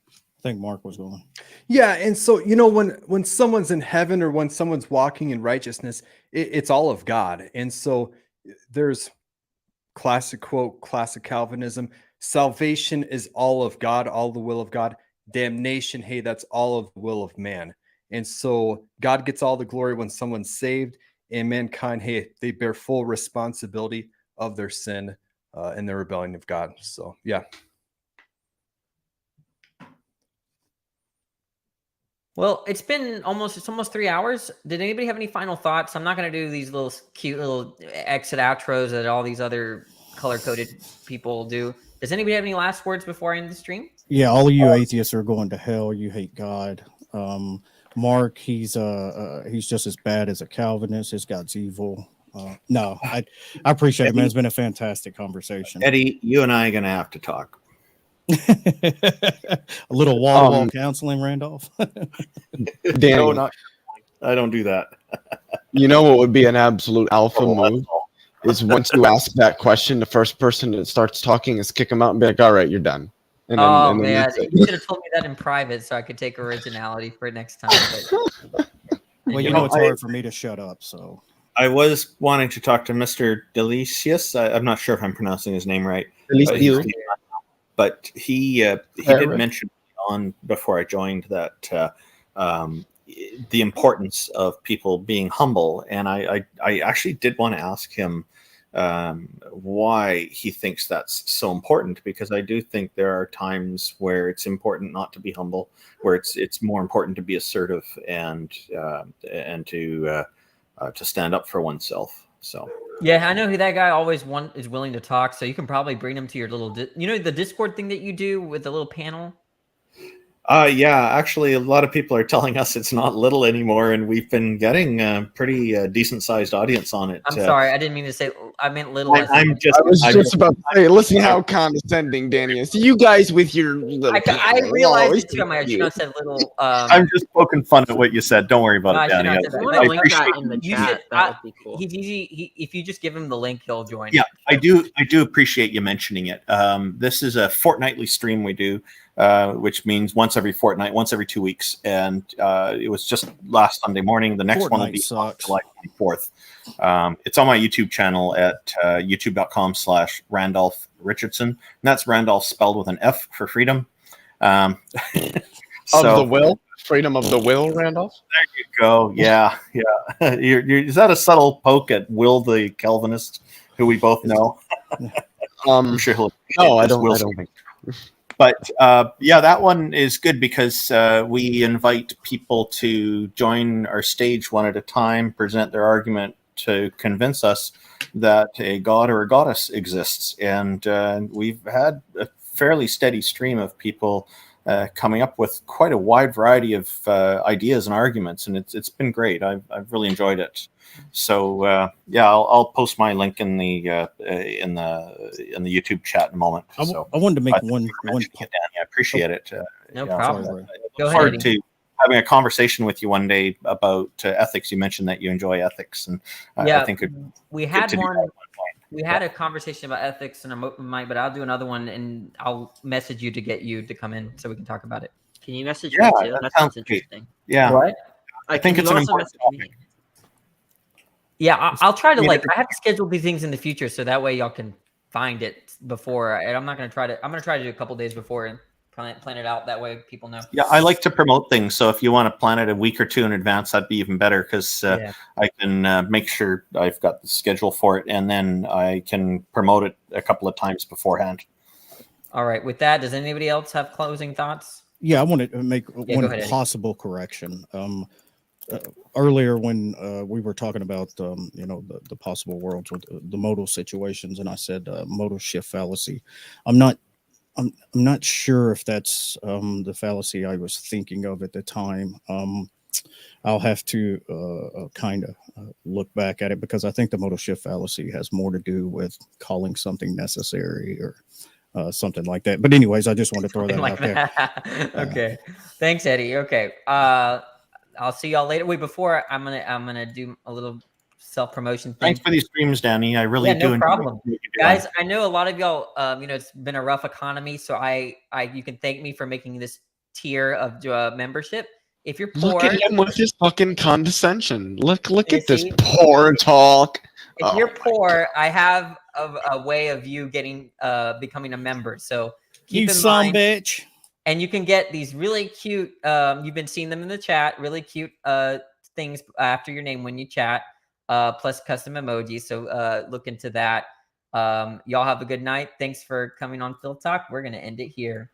I think Mark was going. yeah, and so when someone's in heaven or when someone's walking in righteousness, it's all of God. And so there's classic quote, classic Calvinism: salvation is all of God, all the will of God. Damnation, hey, that's all of the will of man. And so God gets all the glory when someone's saved, and mankind, hey, they bear full responsibility of their sin and their rebellion of God. So yeah. Well, it's almost 3 hours. Did anybody have any final thoughts? I'm not going to do these little cute little exit outros that all these other color-coded people do. Does anybody have any last words before I end the stream? Yeah, all of you atheists are going to hell. You hate God. Mark, he's just as bad as a Calvinist. His God's evil. No, I appreciate it, man. It's been a fantastic conversation. Eddie, you and I are going to have to talk. A little wall-to-wall counseling, Randolph. Danny, No, I don't do that. you know what would be an absolute alpha move? Is once you ask that question, the first person that starts talking is kick them out and be like, all right, you're done. And then Man, that's it. you should have told me that in private so I could take originality for next time. But Well, you know it's hard for me to shut up, so. I was wanting to talk to Mr. Delicious. I'm not sure if I'm pronouncing his name right. Delicious. But he did mention on before I joined that the importance of people being humble, and I actually did want to ask him why he thinks that's so important, because I do think there are times where it's important not to be humble, where it's more important to be assertive and to stand up for oneself. So. yeah, I know who that guy always is willing to talk. So you can probably bring him to your little, the Discord thing that you do with the little panel. Yeah, actually, a lot of people are telling us it's not little anymore, and we've been getting a pretty decent-sized audience on it. I'm sorry, I didn't mean to say. I meant little. I was just about to say, listen how condescending Danny is. You guys with your little. I realized it too. I should have said little. I'm just poking fun at what you said. Don't worry about it, Danny. If you want to link that in the chat, that would be cool. He's easy. If you just give him the link, he'll join. Yeah, I do appreciate you mentioning it. This is a fortnightly stream we do. which means once every fortnight, once every 2 weeks. And it was just last Sunday morning. The next one will be on July 24th. It's on my YouTube channel at youtube.com/Randolph Richardson. And that's Randolph spelled with an F for freedom. Of the will? Freedom of the will, Randolph? There you go. Yeah. Is that a subtle poke at Will the Calvinist, who we both know? I'm sure he'll. No, I don't think. But that one is good because we invite people to join our stage one at a time, present their argument to convince us that a god or a goddess exists. And we've had a fairly steady stream of people coming up with quite a wide variety of ideas and arguments, and it's been great. I've really enjoyed it. So I'll post my link in the YouTube chat in a moment. I So wanted to make thank one. you for mentioning it, Danny. I appreciate it. No problem. sorry, I Go look ahead, forward Eddie. to having a conversation with you one day about ethics. You mentioned that you enjoy ethics, and I think we good had to do one. that at one point. We had a conversation about ethics and a mic, but I'll do another one and I'll message you to get you to come in so we can talk about it. Can you message Yeah, me too? that That sounds sounds great. interesting. Yeah, What? I think Can it's you an also important message topic. me? Yeah, I'll try to I mean, I have to schedule these things in the future so that way y'all can find it before. And I'm going to try to do a couple days before and plan it out. That way people know. Yeah, I like to promote things. So if you want to plan it a week or two in advance, that'd be even better because Yeah. I can make sure I've got the schedule for it, and then I can promote it a couple of times beforehand. All right. With that, does anybody else have closing thoughts? Yeah, I wanted to make go one ahead, Eddie. possible correction. Earlier when we were talking about the possible worlds with the modal situations, and I said modal shift fallacy. I'm not sure if that's the fallacy I was thinking of at the time. I'll have to kind of look back at it because I think the modal shift fallacy has more to do with calling something necessary or something like that. But anyways, I just want to throw that Something out there. Okay. Thanks, Eddie. Okay. I'll see y'all later. Wait, before I'm gonna do a little self-promotion thing. Thanks for these streams, Danny. I really do. No enjoy problem. what you're doing. Guys, I know a lot of y'all, it's been a rough economy, so you can thank me for making this tier of membership. If you're poor, Look at him with his fucking condescension. Look You at this see? poor talk. if you're poor, I have a way of you getting becoming a member. So keep You in son mind, bitch. and you can get these really cute. You've been seeing them in the chat. Really cute things after your name when you chat. Plus custom emojis. So look into that. Y'all have a good night. Thanks for coming on Phil Talk. We're gonna end it here.